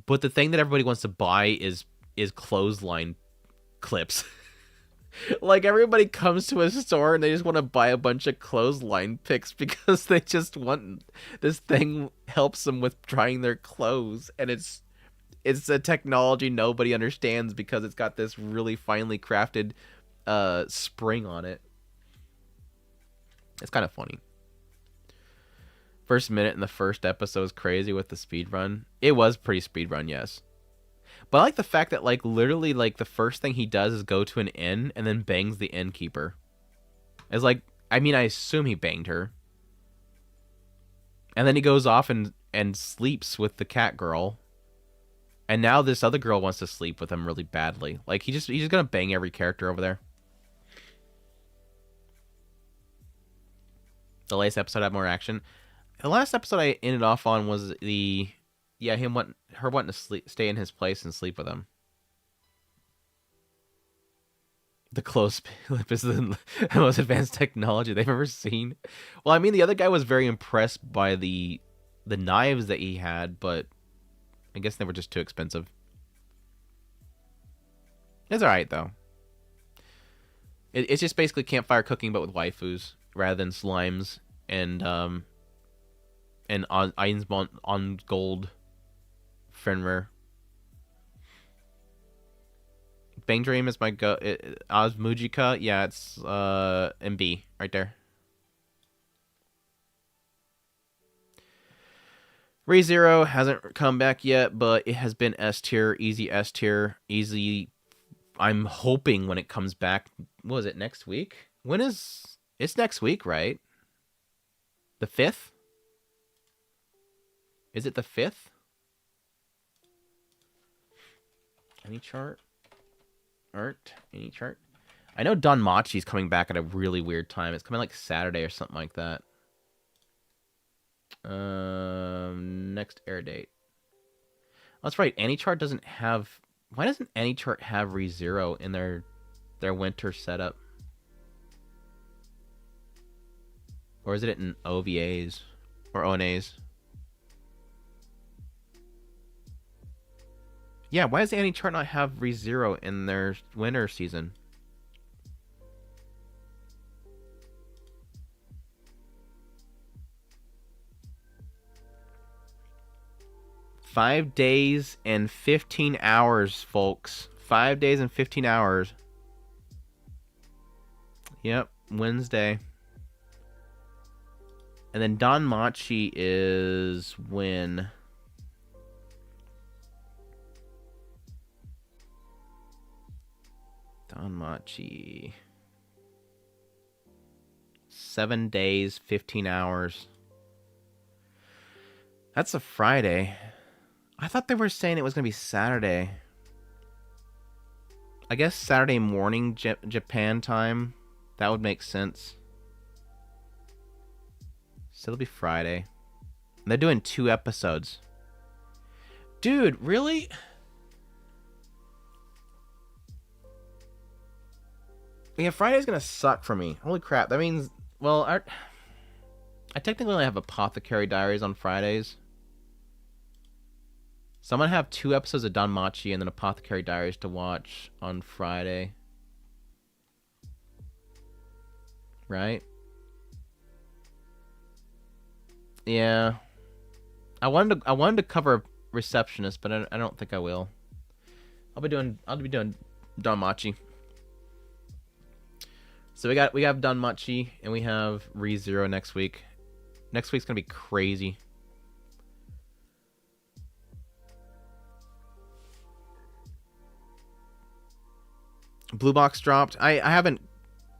But the thing that everybody wants to buy is clothesline clips. Like, everybody comes to a store and they just want to buy a bunch of clothesline picks because they just want, this thing helps them with drying their clothes, and it's a technology nobody understands because it's got this really finely crafted spring on it. It's kind of funny. First minute in the first episode is crazy with the speed run. It was pretty speed run, yes. But I like the fact that, like, literally, like, the first thing he does is go to an inn and then bangs the innkeeper. It's like, I mean, I assume he banged her. And then he goes off and sleeps with the cat girl. And now this other girl wants to sleep with him really badly. Like, he's just gonna bang every character over there. The latest episode had more action. The last episode I ended off on was her wanting to stay in his place and sleep with him. The closed lip is the most advanced technology they've ever seen. Well, I mean, the other guy was very impressed by the knives that he had, but I guess they were just too expensive. It's alright, though. It's just basically campfire cooking, but with waifus, rather than slimes and on gold Fenrir. Bang Dream is my go. Oz Mujika, yeah, it's MB right there. ReZero hasn't come back yet, but it has been S tier, easy S tier, easy. I'm hoping when it comes back, what was it, next week? It's next week, right? The 5th? Is it the 5th? Any chart? Any chart? I know Danmachi's coming back at a really weird time. It's coming like Saturday or something like that. Next air date. That's right. AnyChart doesn't have. Why doesn't AnyChart have ReZero in their winter setup? Or is it in OVAs or ONAs? Yeah, why does AnyChart not have ReZero in their winter season? $5 days and 15 hours, folks. 5 days and 15 hours. Yep, Wednesday. And then Danmachi is when? Danmachi. 7 days, 15 hours. That's a Friday. I thought they were saying it was going to be Saturday. I guess Saturday morning Japan time. That would make sense. So it'll be Friday. And they're doing 2 episodes. Dude, really? Yeah, Friday's gonna suck for me. Holy crap. That means, well, I technically only have Apothecary Diaries on Fridays. So I'm gonna have 2 episodes of Danmachi and then Apothecary Diaries to watch on Friday. Right? Yeah. I wanted to cover Receptionist, but I don't think I will. I'll be doing Danmachi. So we have Danmachi and we have ReZero next week. Next week's gonna be crazy. Blue Box dropped. I haven't.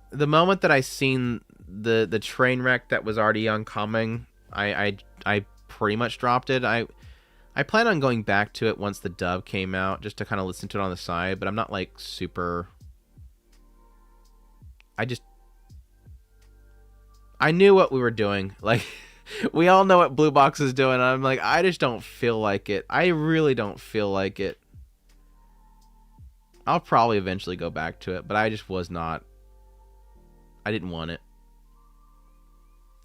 The moment that I seen the train wreck that was already oncoming, I pretty much dropped it. I plan on going back to it once the dub came out, just to kind of listen to it on the side. But I'm not like super. I knew what we were doing. Like, we all know what Blue Box is doing. I'm like, I just don't feel like it. I really don't feel like it. I'll probably eventually go back to it, but I just was not. I didn't want it.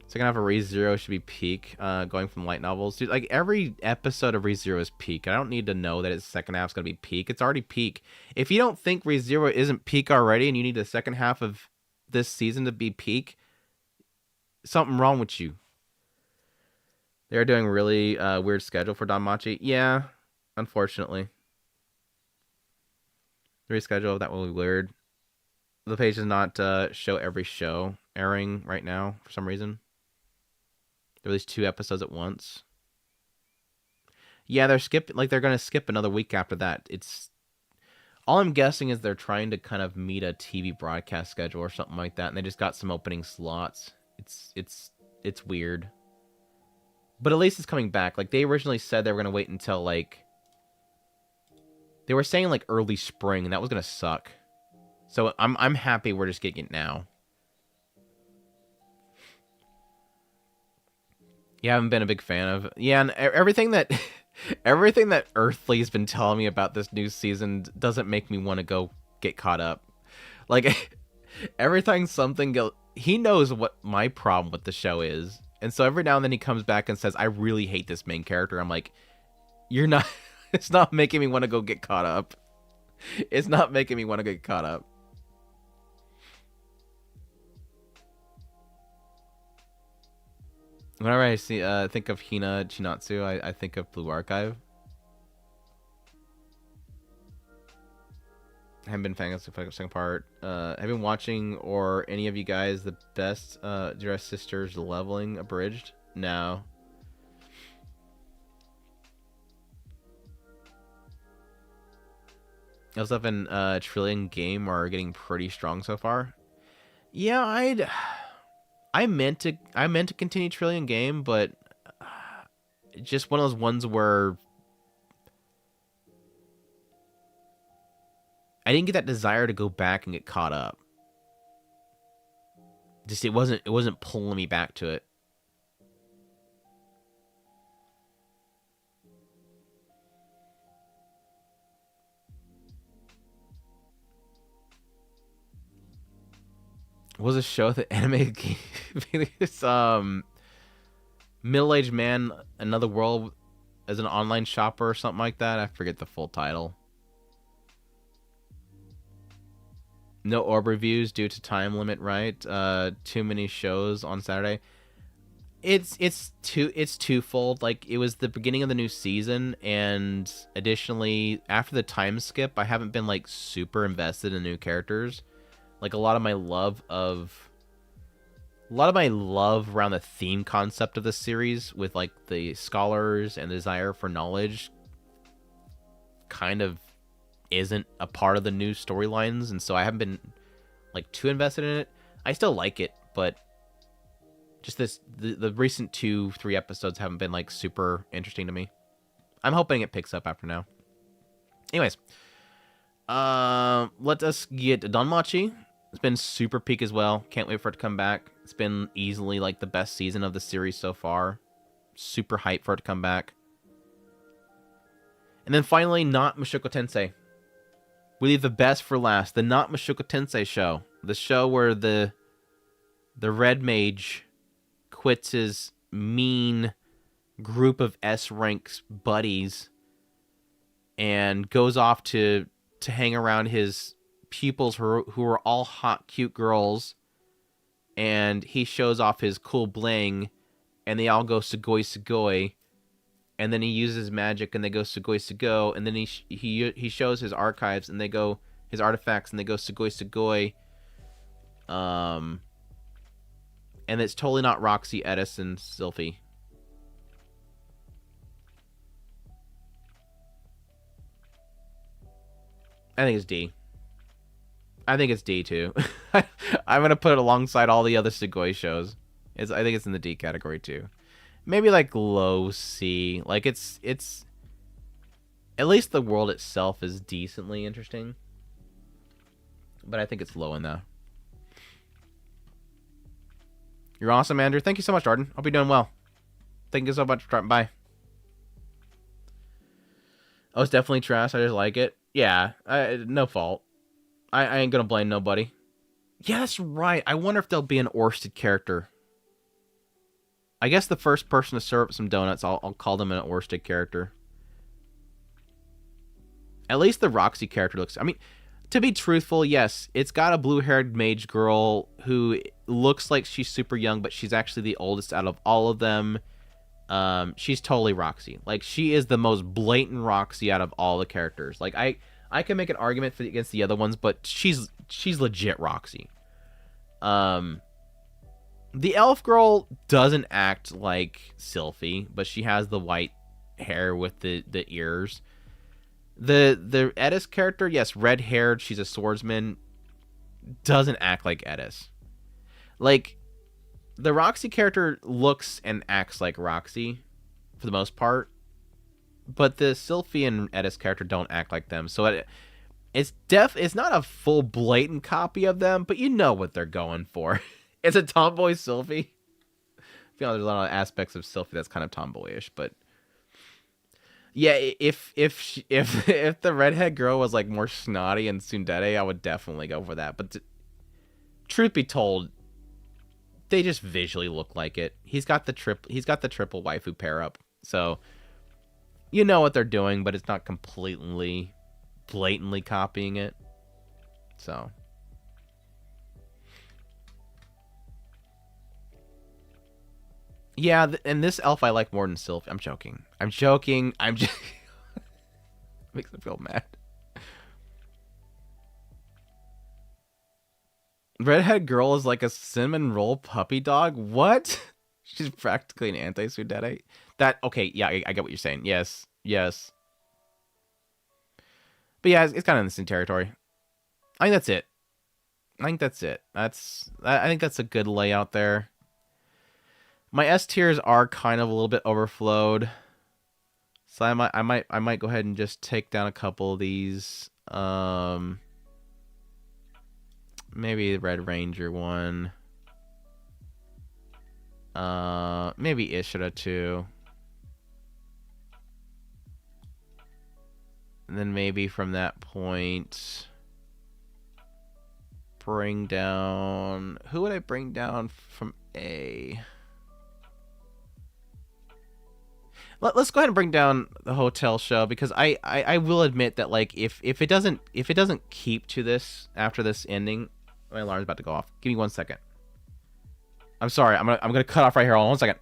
Second half of ReZero should be peak, going from light novels. Dude, like, every episode of ReZero is peak. I don't need to know that its second half's going to be peak. It's already peak. If you don't think ReZero isn't peak already and you need the second half of this season to be peak, something wrong with you. They're doing a really weird schedule for Danmachi. Yeah, unfortunately. The reschedule of that will be weird. The page does not show every show airing right now for some reason. They released 2 episodes at once. Yeah, they're going to skip another week after that. It's all I'm guessing is they're trying to kind of meet a TV broadcast schedule or something like that, and they just got some opening slots. It's weird. But at least it's coming back. Like, they originally said they were going to wait until, like, they were saying, like, early spring, and that was going to suck. So I'm happy we're just getting it now. Yeah, I haven't been a big fan of. Yeah, and everything that everything that Earthly's been telling me about this new season doesn't make me want to go get caught up. Like every time something go, he knows what my problem with the show is, and so every now and then he comes back and says, "I really hate this main character." I'm like, "You're not." It's not making me want to go get caught up. It's not making me want to get caught up. Whenever I see think of Hina Chinatsu, I think of Blue Archive. I haven't been fanging the second part. Have been watching, or any of you guys, the best Dress Sisters Leveling abridged? No. Those up in Trillion Game are getting pretty strong so far. Yeah, I meant to continue Trillion Game, but just one of those ones where I didn't get that desire to go back and get caught up. Just it wasn't pulling me back to it. Was a show that anime this middle-aged man, another world, as an online shopper or something like that. I forget the full title. No Orb reviews due to time limit, right? Too many shows on Saturday. It's twofold. Like, it was the beginning of the new season, and additionally, after the time skip, I haven't been like super invested in new characters. Like, a lot of my love around the theme concept of the series, with like the scholars and the desire for knowledge, kind of isn't a part of the new storylines, and so I haven't been like too invested in it. I still like it, but just the recent 2-3 episodes haven't been like super interesting to me. I'm hoping it picks up after now. Anyways, let us get Danmachi. It's been super peak as well. Can't wait for it to come back. It's been easily like the best season of the series so far. Super hyped for it to come back. And then finally, Not Mushoku Tensei. We leave the best for last. The Not Mushoku Tensei show. The show where the red mage quits his mean group of S-rank buddies and goes off to hang around his pupils who are all hot, cute girls, and he shows off his cool bling, and they all go sugoi sugoi, and then he uses magic, and they go sugoi sugoi, and then he shows his archives, and they go his artifacts, and they go sugoi sugoi. And it's totally not Roxy, Edison, Sylphie. I think it's D. I think it's D too. I'm gonna put it alongside all the other Sugoi shows. I think it's in the D category too. Maybe like low C. Like it's at least the world itself is decently interesting. But I think it's low in there. You're awesome, Andrew. Thank you so much, Jordan. Hope you're doing well. Thank you so much for dropping by. Oh, it's definitely trash. I just like it. Yeah, no fault. I ain't gonna blame nobody. Yeah, that's right. I wonder if there'll be an Orsted character. I guess the first person to serve up some donuts, I'll call them an Orsted character. At least the Roxy character looks... I mean, to be truthful, yes, it's got a blue-haired mage girl who looks like she's super young, but she's actually the oldest out of all of them. She's totally Roxy. Like, she is the most blatant Roxy out of all the characters. Like, I can make an argument against the other ones, but she's legit Roxy. The elf girl doesn't act like Sylphie, but she has the white hair with the ears. The Edis character, yes, red-haired, she's a swordsman, doesn't act like Edis. Like, the Roxy character looks and acts like Roxy, for the most part, but the Sylphie and Edis character don't act like them, so it's not a full blatant copy of them, but you know what they're going for. It's a tomboy Sylphie. feel like there's a lot of aspects of Sylphie that's kind of tomboyish, but yeah, if the redhead girl was like more snotty and tsundere, I would definitely go for that. But truth be told, they just visually look like it. He's got the triple waifu pair up, so you know what they're doing, but it's not completely blatantly copying it. So yeah, and this elf I like more than Sylphie. I'm joking. I'm just makes me feel mad. Redhead girl is like a cinnamon roll puppy dog. What? She's practically an anti-tsundere. That okay? Yeah, I get what you're saying. Yes, yes. But yeah, it's kind of in the same territory. I think that's it. I think that's it. I think that's a good layout there. My S tiers are kind of a little bit overflowed, so I might go ahead and just take down a couple of these. Maybe the Red Ranger one. Maybe Ishura too. And then maybe from that point, bring down... Who would I bring down from A? Let's go ahead and bring down the hotel show, because I will admit that like if it doesn't keep to this after this ending, my alarm's about to go off. Give me 1 second. I'm sorry. I'm gonna cut off right here. Hold on 1 second.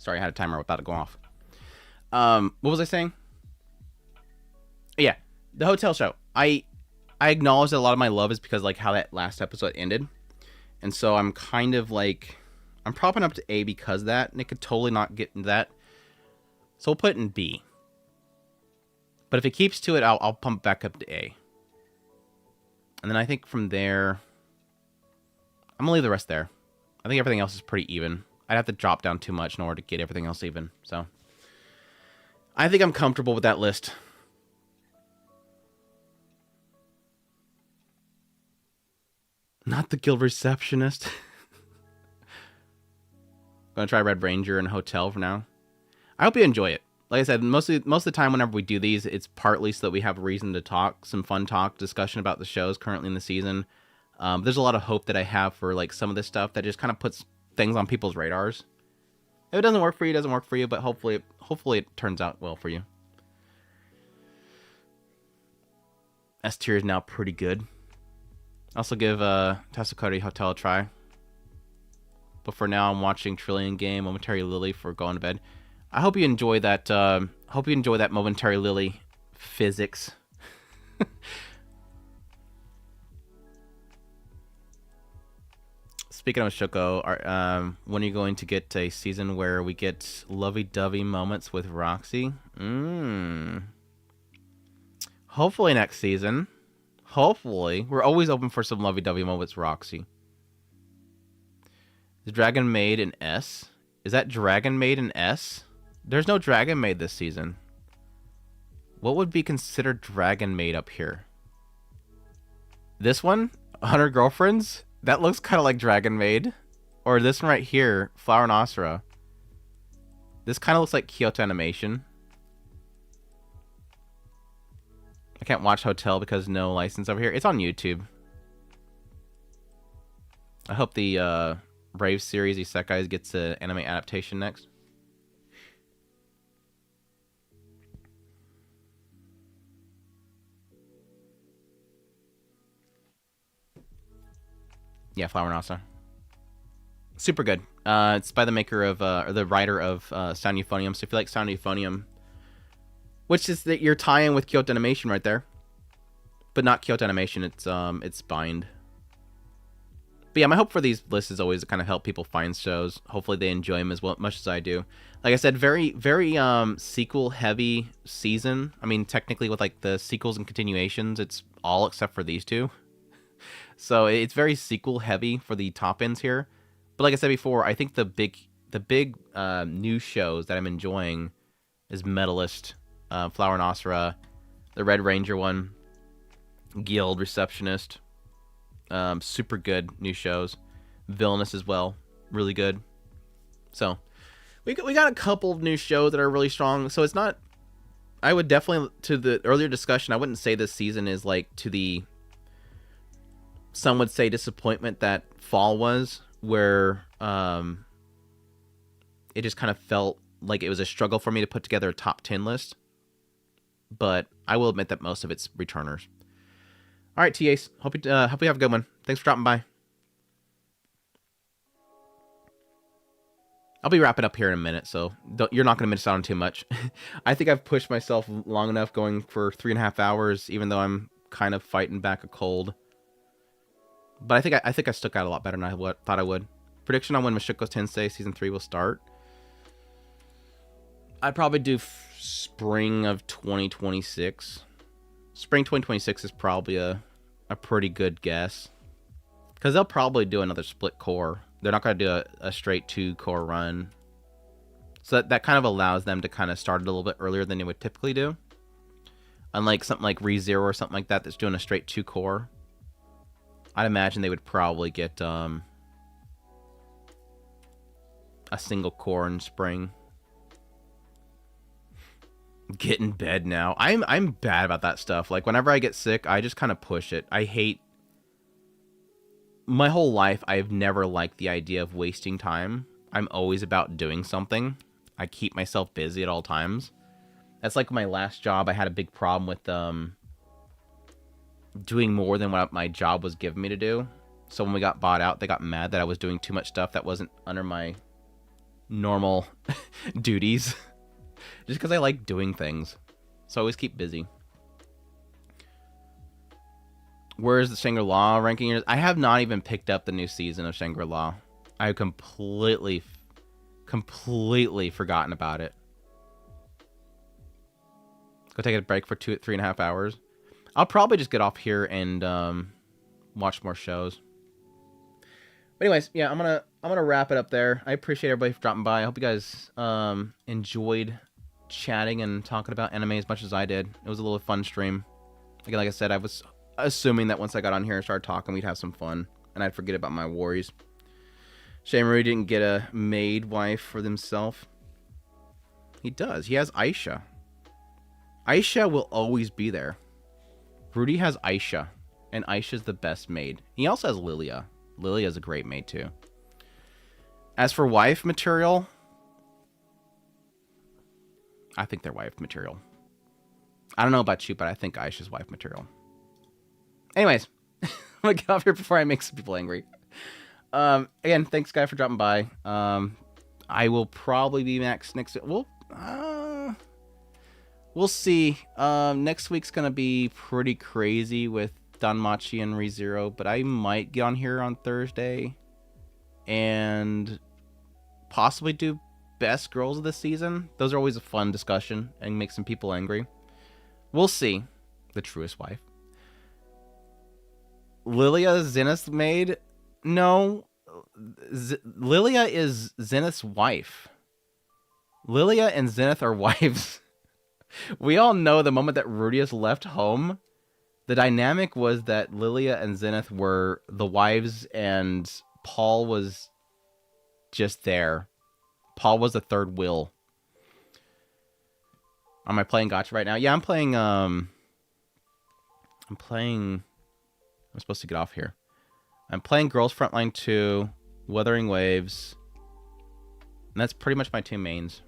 Sorry, I had a timer about to go off. What was I saying? Yeah, the hotel show. I acknowledge that a lot of my love is because like how that last episode ended, and so I'm kind of like I'm propping up to A because of that, and it could totally not get into that. So we'll put it in B. But if it keeps to it, I'll pump back up to A. And then I think from there, I'm gonna leave the rest there. I think everything else is pretty even. I'd have to drop down too much in order to get everything else even. So I think I'm comfortable with that list. Not the guild receptionist. Gonna try Red Ranger and Hotel for now. I hope you enjoy it. Like I said, most of the time whenever we do these, it's partly so that we have a reason to talk, some fun discussion about the shows currently in the season. There's a lot of hope that I have for like some of this stuff that just kind of puts things on people's radars. If it doesn't work for you, it doesn't work for you, but hopefully it turns out well for you. S tier is now pretty good. Also give Tasukari Hotel a try. But for now, I'm watching Trillion Game, Momentary Lily for going to bed. I hope you enjoy that. Hope you enjoy that Momentary Lily physics. Speaking of Shoko, when are you going to get a season where we get lovey-dovey moments with Roxy? Hopefully next season. Hopefully. We're always open for some lovey-dovey moments with Roxy. Is Dragon Maid an S? Is that Dragon Maid an S? There's no Dragon Maid this season. What would be considered Dragon Maid up here? This one? 100 Girlfriends? That looks kind of like Dragon Maid. Or this one right here, Flower and Ashura. This kind of looks like Kyoto Animation. I can't watch Hotel because no license over here. It's on YouTube. I hope the Brave series Isekai gets an anime adaptation next. Yeah, Flower and Ashura. Super good. It's by the maker of, or the writer of Sound Euphonium. So if you like Sound Euphonium, which is that you're tying with Kyoto Animation right there, but not Kyoto Animation. It's Bind. But yeah, my hope for these lists is always to kind of help people find shows. Hopefully they enjoy them as much as I do. Like I said, very sequel heavy season. I mean, technically with like the sequels and continuations, it's all except for these two. So it's very sequel heavy for the top ends here. But like I said before, I think the big new shows that I'm enjoying is Medalist, Flower and Ashura, the Red Ranger one, Guild, Receptionist. Super good new shows. Villainess as well, really good. So we got a couple of new shows that are really strong. So it's not. I would definitely, to the earlier discussion, I wouldn't say this season is like to the, some would say, disappointment that fall was, where it just kind of felt like it was a struggle for me to put together a top 10 list. But I will admit that most of it's returners. All right, TAs. Hope you have a good one. Thanks for dropping by. I'll be wrapping up here in a minute, so you're not going to miss out on too much. I think I've pushed myself long enough, going for 3.5 hours, even though I'm kind of fighting back a cold. But I think I stuck out a lot better than I thought I would. Prediction on when Mashiko Tensei Season 3 will start. I'd probably do spring of 2026. Spring 2026 is probably a pretty good guess. Because they'll probably do another split core. They're not going to do a straight 2-core run. So that kind of allows them to kind of start it a little bit earlier than they would typically do. Unlike something like ReZero or something like that that's doing a straight 2-core. I'd imagine they would probably get a single core in spring. Get in bed now. I'm bad about that stuff. Like, whenever I get sick, I just kind of push it. I hate... My whole life, I've never liked the idea of wasting time. I'm always about doing something. I keep myself busy at all times. That's like my last job. I had a big problem with doing more than what my job was giving me to do. So when we got bought out, they got mad that I was doing too much stuff that wasn't under my normal duties. Just because I like doing things. So I always keep busy. Where's the Shangri-La ranking? I have not even picked up the new season of Shangri-La. I completely forgotten about it. Go take a break for 3.5 hours. I'll probably just get off here and watch more shows. But anyways, yeah, I'm gonna wrap it up there. I appreciate everybody for dropping by. I hope you guys enjoyed chatting and talking about anime as much as I did. It was a little fun stream. Again, like I said, I was assuming that once I got on here and started talking, we'd have some fun, and I'd forget about my worries. Shame Rudy didn't get a maid wife for himself. He does. He has Aisha. Aisha will always be there. Rudy has Aisha, and Aisha's the best maid. He also has Lilia. Lilia's a great maid, too. As for wife material, I think they're wife material. I don't know about you, but I think Aisha's wife material. Anyways, I'm gonna get off here before I make some people angry. Again, thanks, guy, for dropping by. I will probably be next. We'll see. Next week's gonna be pretty crazy with Danmachi and ReZero, but I might get on here on Thursday and possibly do best girls of the season. Those are always a fun discussion and make some people angry. We'll see. The truest wife. Lilia Zenith's maid? No. Lilia is Zenith's wife. Lilia and Zenith are wives. We all know the moment that Rudius left home, the dynamic was that Lilia and Zenith were the wives and Paul was just there. Paul was the third wheel. Am I playing Gacha right now? Yeah, I'm playing, I'm supposed to get off here. I'm playing Girls Frontline 2, Wuthering Waves, and that's pretty much my two mains.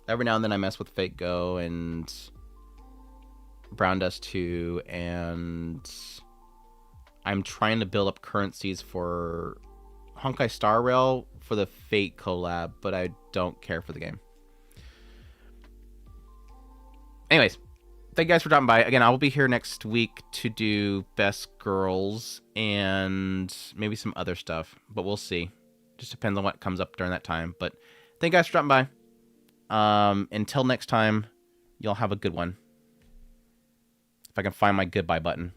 Every now and then I mess with Fate Go and Brown Dust 2, and I'm trying to build up currencies for Honkai Star Rail for the Fate collab, but I don't care for the game. Anyways, thank you guys for dropping by. Again, I will be here next week to do Best Girls and maybe some other stuff, but we'll see. Just depends on what comes up during that time. But thank you guys for dropping by. Until next time, y'all have a good one. If I can find my goodbye button.